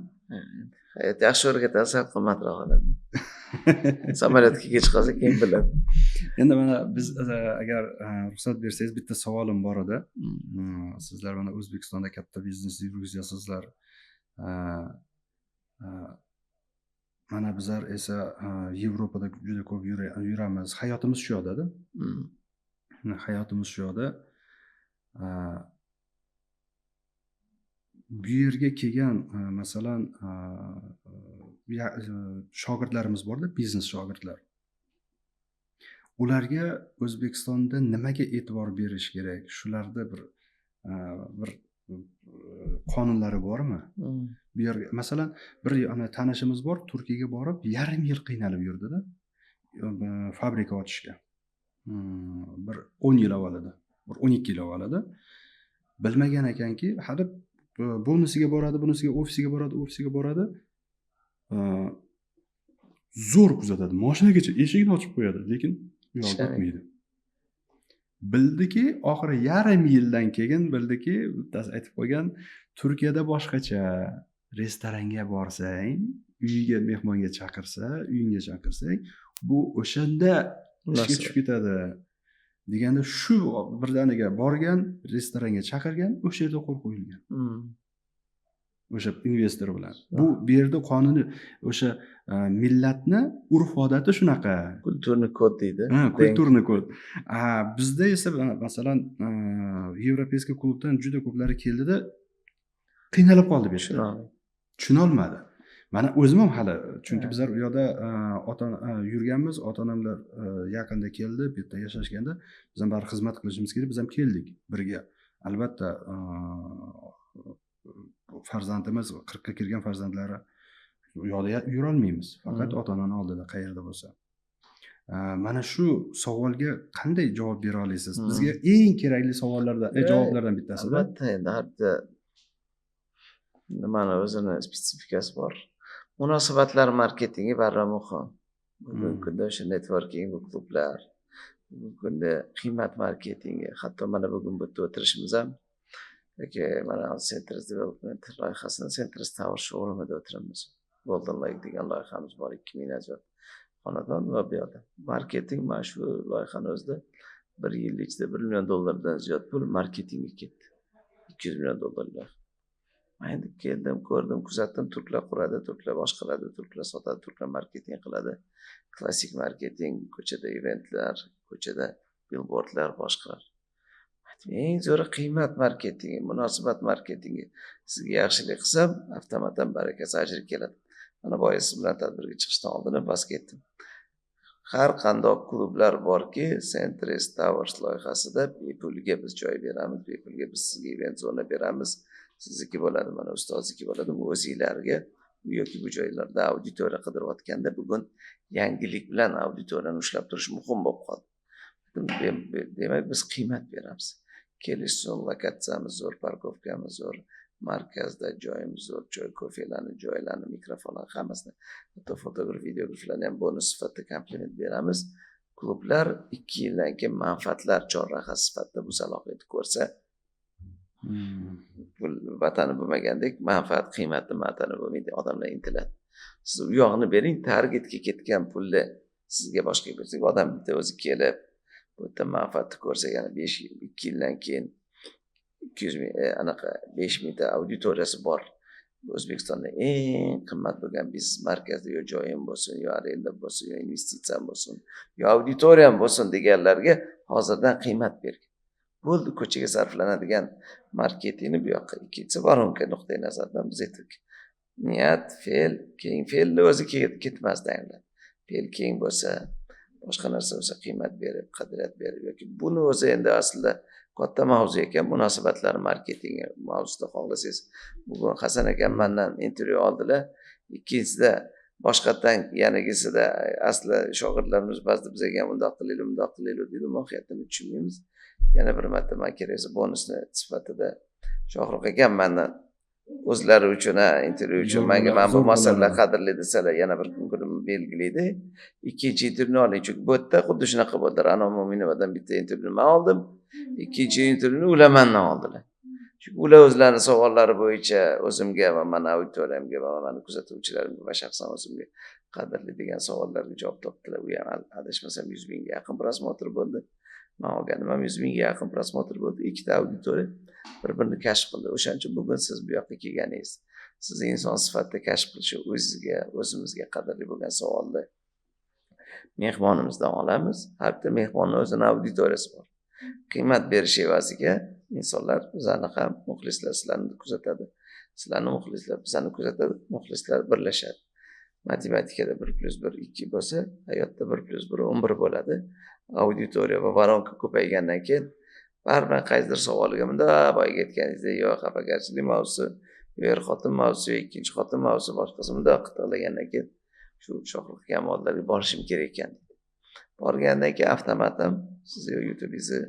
Hayot yaxshi o'rgatsa qimmatroq oladi. Samolyotga kech qolsa keyin biladi. Endi mana biz agar ruxsat bersangiz bitta savolim bor edi. Sizlar mana O'zbekistonda katta biznes yurgizasizlar. Mana bizlar esa Yevropada juda ko'p yuramiz. Hayotimiz shu yoqda-da. Hayotimiz shu yoqda. Bu yerga kelgan masalan shogirdlarimiz borda, biznes shogirdlar. Ularga O'zbekistonda nimaga e'tibor berish kerak? Shularda bir qonunlari bormi? Bu yerga masalan bir tanishimiz bor, Turkiyaga borib, yarim yil qiynalib yurdi-da. Fabrika ochishga. Bir 10 yil avvalida, bir 12 yil avvalida bilmagan ekanki, hali bunisiga boradi, bunisiga ofisiga boradi. Zo'r kuzatadi. Mashinagacha eshigini ochib qo'yadi, lekin u yoqqa o'tmaydi. Bildiki, oxiri yarim yildan keyin bildiki, bittasi aytib qo'ygan, Turkiyada boshqacha. Restoranga borsang, uyiga mehmonga uyingga chaqirsang, bu o'shanda ishga tushib ketadi. Deganda shu birdaniga borgan, restoranga chaqirgan, o'sha yerda qo'l qo'yilgan. O'sha investor bilan. Bu yerda qonuni o'sha millatni urf-odati shunaqa. Kulturni kod deydi. Kulturni kod. Bizda esa masalan Yevropeyskiy klubdan juda ko'plari keldida qiynalib qoldi bu yerda. Tushunolmadi. Mana o'zim ham hali, chunki bizlar u yoqda yurganmiz, ota-onamlar yaqinda keldi, bu yerda yashashganda, biz ham bir xizmat qilishimiz kerak, biz ham keldik birga. albatta farzandimiz 40 ga kirgan farzandlari u yoqda yurolmaymiz. Faqat ota-onani oldida qayerda bo'lsa. Mana shu savolga qanday javob bera olasiz? Bizga eng kerakli savollardan, javoblardan bittasida. Albatta, endi har bitta nimani o'zini spesifikasi bor. Munosabatlar marketingi baribir muhim. Bugungi kunda o'sha networking, bu klublar, bugungi kunda qiymat marketingi, hatto mana bugun bu yerda o'tirishimiz ham yoki mana Centers Development loyihasini Centers Tower showroomida o'tiramiz. Golden Lake degan loyihamiz bor, 2000 ajab xonadon va bu yoqda. Marketing mana shu loyihani o'zida 1 yil ichida $1 million ziyod pul marketingga ketdi. $200 million. Men endi keldim, ko'rdim, kuzatdim, turklar quradi, turklar boshqaradi, turklar sotadi, turklar marketing qiladi. Klassik marketing, ko'chada eventlar, ko'chada billboardlar boshqalar. Eng zo'ri qiymat marketingi, munosabat marketingi. Sizga yaxshilik qilsam, avtomatdan barakasi ajri keladi. Mana boya siz bilan tadbirga chiqishdan oldin bas ketdim. Har qanday klublar borki, Centers Towers loyihasida bepulga biz joy beramiz, bepulga biz sizga event zona beramiz. Sizniki bo'ladi, mana ustozniki bo'ladi. Bu o'zingizlarga bu yoki bu joylarda auditoriya qidirayotganda bugun yangilik bilan auditoriyani ushlab turish muhim bo'lib qoldi. Demak, biz qiymat beramiz. Kelish zo'r, lokatsiyamiz zo'r, parkovkamiz zo'r, markazda joyimiz zo'r, joy kofelarni, joylarni, mikrofonlar hammasini, hatto fotograf, videograflarni ham bonus sifatida kompliment beramiz. Klublar 2 yildan keyin manfaatlar chorrahasi sifatida bu salohiyatni ko'rsa, pul vatani bo'lmagandek manfaat qiymatni vatani bo'lmaydi, odamlar intiladi. Siz u yoqni bering, targetga ketgan pulni sizga boshqa bersak, odam bitta o'zi kelib bu yerda manfaatni ko'rsa, yana 2 yildan keyin 200 ming anaqa 5000 ta auditoriyasi bor. O'zbekistonda eng qimmat bo'lgan biznes markazi yo joyim bo'lsin, yo arenda bo'lsin, yo investitsiya bo'lsin, yo auditoriyam bo'lsin deganlarga hozirdan qiymat bergan. Bo'ldi, ko'chaga sarflanadigan marketingni bu yoqqa ikkinchisi varonka nuqtai nazaridan biz aytdik. Niyat, fe'l, keyin fe'lni o'zi ketmasdi anglar. Fe'l keng bo'lsa, boshqa narsa bo'lsa qiymat berib, qadriyat berib yoki buni o'zi endi aslida katta mavzu ekan, munosabatlar marketingi mavzusida xohlasangiz. Bugun Hasan akam mendan intervyu oldilar. Ikkinchisida boshqatdan yanigisida asli shogirdlarimiz ba'zida bizga ham undoq qilaylik deydi, mohiyatini tushunmaymiz. Yana bir marta men keraksa bonusni sifatida Shohruh akam mendan o'zlari uchun intervyu uchun menga mana bu masalalar qadrli desalar yana bir kunimni belgilaydi. Ikkinchi intervyuni oling, chunki bu yerda xuddi shunaqa bo'ldi. Ra'no Mo'minovadan bitta intervyuni men oldim. Ikkinchi intervyuni ular mendan oldilar. Chunki ular o'zlarining savollari bo'yicha o'zimga va mana auditoriyamga va mana kuzatuvchilarimga va shaxsan o'zimga qadrli degan savollarga javob topdilar. U ham adashmasam 100 mingga yaqin prosmotr bo'ldi. Men olganim ham 100 mingga yaqin prosmotr bo'ldi. Ikkita auditoriya bir-birini kashf qildi. O'shaning uchun bugun siz bu yoqqa kelganingiz, siz inson sifatida kashf qilishi o'zingizga, o'zimizga qadrli bo'lgan savolni mehmonimizdan olamiz. Har bitta mehmonning o'zining auditoriyasi bor. Qiymat berish evaziga insonlar bizani ham muxlislar sizlarni kuzatadi. Sizlarni muxlislar bizani kuzatadi. Muxlislar birlashadi. Matematikada 1 + 1 2 bo'lsa, hayotda 1 + 1 11 bo'ladi. Auditoriya va varonka ko'paygandan keyin baribir qaysidir savoliga bunda boyga aytganingizdek yo xafagarchilik mavzusi, yo xotin mavzusi, yo ikkinchi xotin mavzusi boshqasi bunda qitalagandan keyin shu Shohruh akam oldilariga borishim kerak ekan. Borgandan keyin avtomatim siz YouTube'ingizni,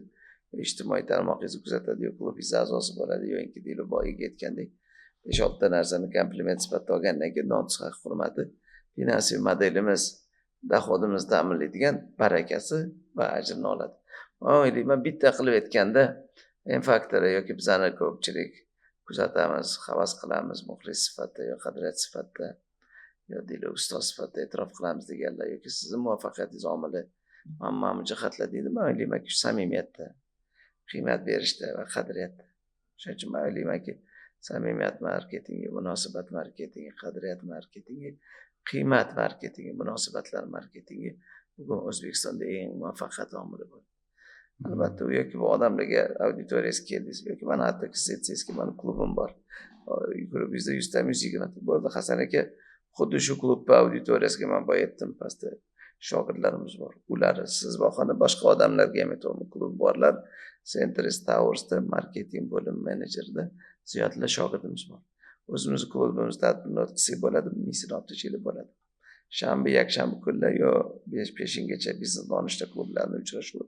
ijtimoiy tarmoqingizni kuzatadi, yo klubingiz a'zosi bo'ladi, yoki deyli boyga aytgandek 5-6 ta narsani kompliment sifatida olgandan keyin notiq haq hurmati finansiy modelimiz dohodimizni ta'minlaydigan barakasi va ajrini oladi. O'ylayman bitta qilib aytganda M-faktori yoki bizani ko'pchilik kuzatamiz, havas qilamiz, muxlis sifatida yo qadriyat sifatida yo deyli ustoz sifatida e'tirof qilamiz deganlar yoki sizning muvaffaqiyatingiz omili mana jihatlar deydi. Men o'ylaymanki shu samimiyatda, qiymat berishda va qadriyatda. Shuning uchun men o'ylaymanki samimiyat marketingi, munosabat marketingi, qadriyat marketingi, qiymat marketingi, munosabatlar marketingi bugun O'zbekistonda eng muvaffaqiyat omili bo'ldi. Albatta u yoki bu odamlarga auditoriyasi keldingiz yoki mana hatto siz aytsangizki mani klubim bor. Klubingizda 100 ta 120 ta bo'ldi. Hasan aka xuddi shu klubni auditoriyasiga men boya aytdim, pastda shogirdlarimiz bor. Ular siz bahona boshqa odamlarga ham aytdim, klub borlar. Centris Towers'da marketing bo'limi menejerida Ziyodilla shogirdimiz bor. O'zimizni klubimiz tadbirlar qilsak bo'ladi, misli haftachilik bo'ladi. Shanba, yakshanba kunlar yo peshingacha biznes donishta klublarning uchrashuvi,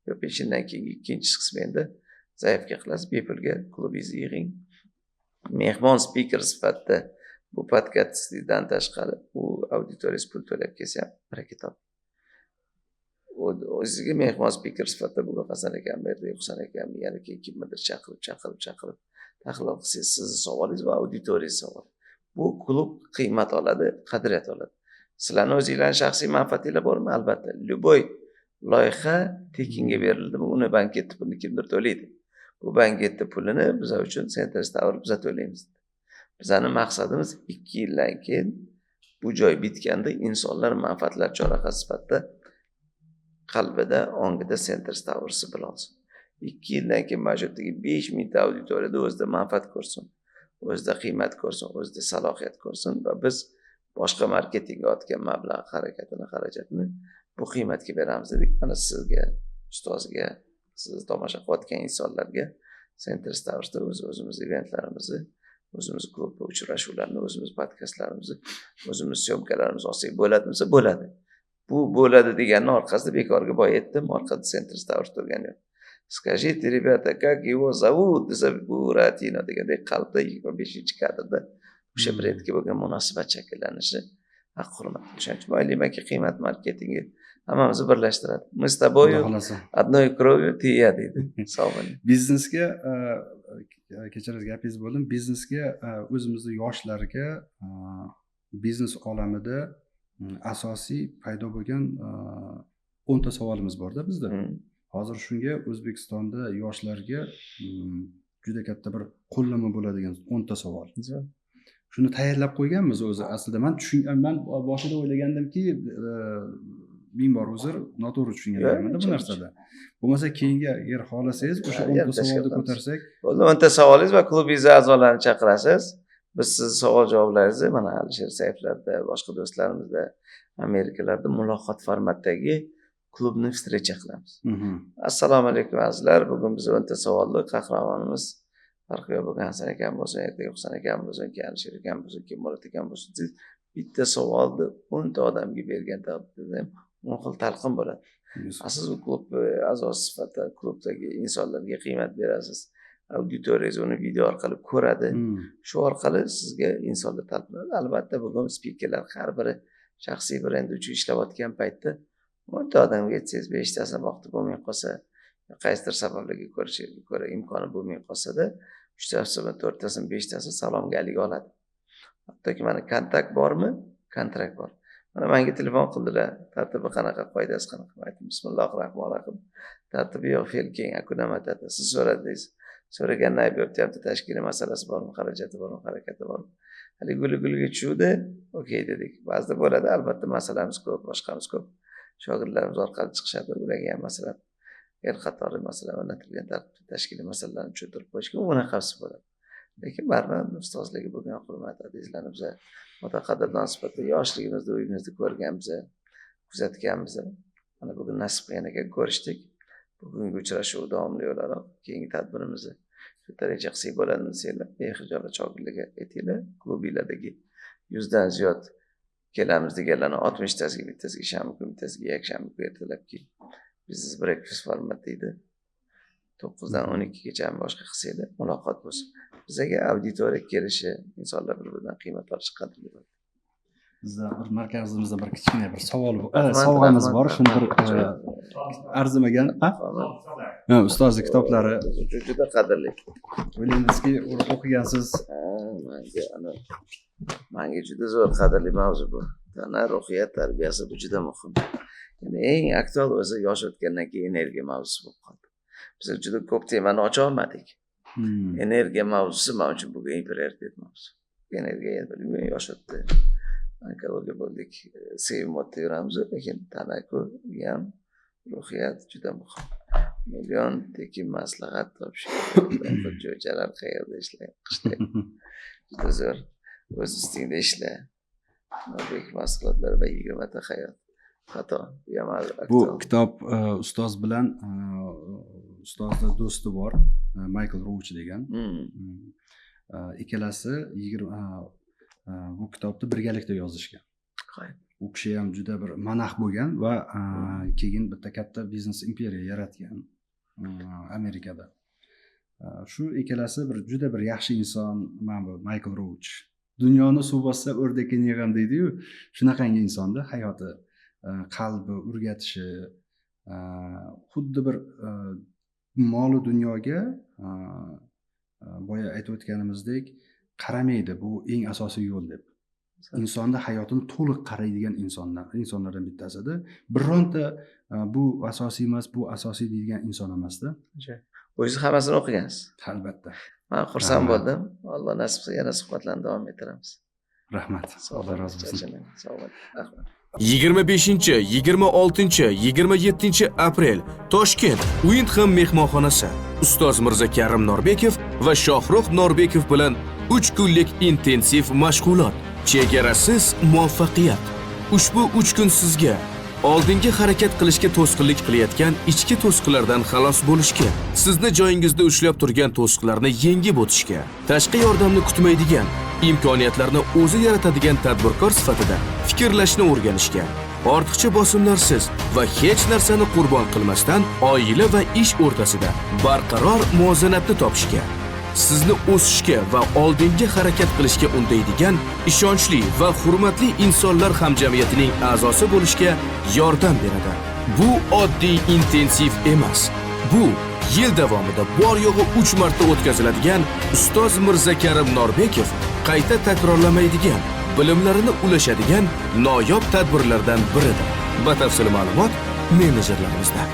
yo peshindan keyingi ikkinchi qismi endi zaifga qilasiz, bepulga klubingizni yig'ing. Mehmon spiker sifatida bu podkastdan tashqari u auditoriyasi pul to'lab kelsa ham baraka top. O'ziga mehmon spiker sifatida bugun Hasan akam berdi, Husan akam yana kimnidir chaqirib tahlil qilsangiz sizni savolingiz va auditoriyangiz savol. Bu klub qiymat oladi, qadriyat oladi. Sizlarning o'zingizlarning shaxsiy manfaatinglar bormi? Albatta. Любой loyiha tekinga berildi. Uni banketni pulini kimdir to'laydi. Bu banketni pulini biz uchun Centris Tower biz to'laymiz. Bizning maqsadimiz 2 yildan keyin bu joy bitganda insonlar manfaatlar chorrahasi sifatida qalbida, ongida Centris Towers'ni bilolsin. 2 yildan keyin mavjuddagi 5000 ta auditoriyada o'zida manfaat ko'rsin, o'zida qiymat ko'rsin, o'zida salohiyat ko'rsin va biz boshqa marketingga otgan mablag' xarajatini bu qiymatga beramiz dedik. Mana sizga, ustozga, sizni tomosha qilayotgan insonlarga Centris Towers'da o'zimiz eventlarimizni, o'zimiz klubda uchrashuvlarni, o'zimiz podkastlarimizni, o'zimiz syomkalarimizni olsak bo'ladimi? Bo'ladi. Bu bo'ladi deganning orqasida bekorga boy aytdim, orqada Centris Towers turgani yo'q. Скажите, ребята, как его зовут? Desa Buratino degandek qalbda 25-kadrda o'sha brendga bo'lgan munosabat shakllanishi haq hurmat. O'shaning uchun o'ylayman qiymat marketingi hammamizni birlashtiradi. Мы с тобою одной кровью ты и я deydi. Sog' bo'ling. Biznesga kechirasiz gapingiz bo'ldim. Biznesga o'zimizni yoshlarga biznes olamida asosiy paydo bo'lgan 10 ta savolimiz bor-da bizda. Hozir shunga O'zbekistonda yoshlarga juda katta bir qo'llanma bo'ladigan 10 ta savol. Shuni tayyorlab qo'yganmiz o'zi. Aslida men boshida o'ylagandimki, ming bor uzr, noto'g'ri tushunganman bu narsada. Bo'lmasa keyingi agar xohlasangiz o'sha 10 ta savolni ko'tarsak, bo'ldi. 10 ta savolingiz va klubingiz a'zolarini chaqirasiz. Biz sizni savol javoblaringizni mana Alisher sayflarda, boshqa do'stlarimizda, Amerikalarda muloqot formatdagi klubni встреча qilamiz. Assalomu alaykum azizlar. Bugun biz 10 ta savolli qahramonimiz Farqiyo bo'lgan Hasan akam bo'lsin, ertaga Husan akam bo'lsin, Alisher akam bo'lsin, Murat akam bo'lsin. Siz bitta savolni 10 ta odamga bergan taqdirda ham 10 xil talqin bo'ladi. Siz u klub a'zosi sifatida klubdagi insonlarga qiymat berasiz. Auditoriyangiz uni video orqali ko'radi. Shu orqali sizga insonlar talpinadi. Albatta bugun spikerlar har biri shaxsiy brendi uchun ishlayotgan paytda 10 ta odamga aytsangiz 5 tasi vaqti bo'lmay qolsa, qaysidir sabablarga ko'ra imkoni bo'lmay qolsa-da, 3 tasi, 4 tasi, 5 tasi salomgalik oladi. Hattoki mana kontakt bormi? Kontrakt bor. Mana menga telefon qildilar. Tartibi qanaqa, qoidasi qanaqa? Aytdim, bismillahirrohmanirrohim. Tartibi yo'q, fe'l keng, akuna matata. Siz so'radingiz. So'ragandan aytyapti, tashkiliy masalasi bormi, xarajati bormi, harakati bormi? Hali guli-guliga tushdi, okey dedik. Ba'zida bo'ladi, albatta masalamiz ko'p, boshqamiz ko'p. Shogirdlarimiz orqali chiqishadi, ularga ham masalan qatori masalan o'rnatilgan tartibda tashkiliy masalalarni tushuntirib qo'yishga bunaqasi bo'ladi. Lekin baribir ustozlarga bo'lgan hurmat, azizlarni biz mutaqaddirdan sifatida yoshligimizda uyimizda ko'rganmiz, kuzatganmiz. Mana bugun nasib qilgan ekan ko'rishdik. Bugungi uchrashuv davomli o'laroq keyingi tadbirimizni shu daraja qilsak bo'ladimi desanglar, behijolat shogirdlarga aytinglar, klubinglardagi 100 dan ziyod kelamiz deganlarni 60 tasiga bittasiga shanba kuni, bittasiga yakshanba kuni ertalabki biznes breakfast format deydi. 9 dan 12 gacha boshqa qilsanglar muloqot bo'lsin. Bizga auditoriya kelishi, insonlar bir-biridan qiymat olishi qadrli bo'ladi. Bizda bir markazimizda bir kichkina bir savol bor. Sovg'amiz bor, shuni bir arzimagan. Ustozning kitoblari juda qadrli. O'ylaymizki, o'qigansiz. Menga juda zo'r qadrli mavzu bu. Tana ruhiyat tarbiyasi bu juda muhim. Ya'ni eng aktual o'zi yosh o'tgandan keyin energiya mavzusi bo'lib qoldi. Biz juda ko'p temani ocha olmadik. Energiya mavzusi men uchun bugun prioritet mavzu. Energiya bugun yosh o'tdi. Onkologiya bo'ldik, sevib yuramiz, lekin tanaku ham ruhiyat juda muhim. Million tekin maslahat topish, jo'jalar qayerda ishlaydi, qishlaydi. Juda zo'r. O'z ustingda ishla. Norbek mahsulotlar va 20 ta hayot. Xato. Bu kitob ustoz bilan ustozni do'sti bor, Maykl Rouch degan. Ikkalasi bu kitobni birgalikda yozishgan. U kishi ham juda bir manax bo'lgan va keyin bitta katta biznes imperiya yaratgan Amerikada. Shu ikkalasi juda bir yaxshi inson, mana bu Maykl Rouch. Dunyoni suv bossa o'rdakka yig'am deydi-yu, shunaqangi insonda hayoti, qalbi o'rgatishi, xuddi bir mol dunyoga boya aytib o'tganimizdek qaramaydi, bu eng asosiy yo'l deb. Insonni hayotini to'liq qaraydigan insonlardan bittasidir. Bironta bu asosiy emas, bu asosiy deydigan inson emasda. O'zingiz hammasini o'qigansiz. Albatta. Men xursand bo'ldim. Alloh nasib qilsa yana suhbatlarni davom ettiramiz. Rahmat. Alloh rozi bo'lsin. Sog' bo'ling. Rahmat. 25-26-27 aprel Toshkent Uinthem mehmonxonasi. Ustoz Mirza Karim Norbekov va Shohrux Norbekov bilan 3 kunlik intensiv mashg'ulot. Chegarasiz muvaffaqiyat. Ushbu 3 kun sizga oldinga harakat qilishga to'sqinlik qilayotgan ichki to'siqlardan xalos bo'lishga, sizni joyingizda ushlab turgan to'siqlarni yengib o'tishga, tashqi yordamni kutmaydigan, imkoniyatlarni o'zi yaratadigan tadbirkor sifatida fikrlashni o'rganishga, ortiqcha bosimlarsiz va hech narsani qurbon qilmasdan oila va ish o'rtasida barqaror muvozanatni topishga, sizni o'sishga va oldinga harakat qilishga undaydigan ishonchli va hurmatli insonlar hamjamiyatining a'zosi bo'lishga yordam beradi. Bu oddiy intensiv emas. Bu yil davomida bor yo'g'i 3 marta o'tkaziladigan ustoz Mirza Karim Norbekov qayta takrorlamaydigan, bilimlarini ulashadigan noyob tadbirlardan biridir. Batafsil ma'lumot menejerlarimizda.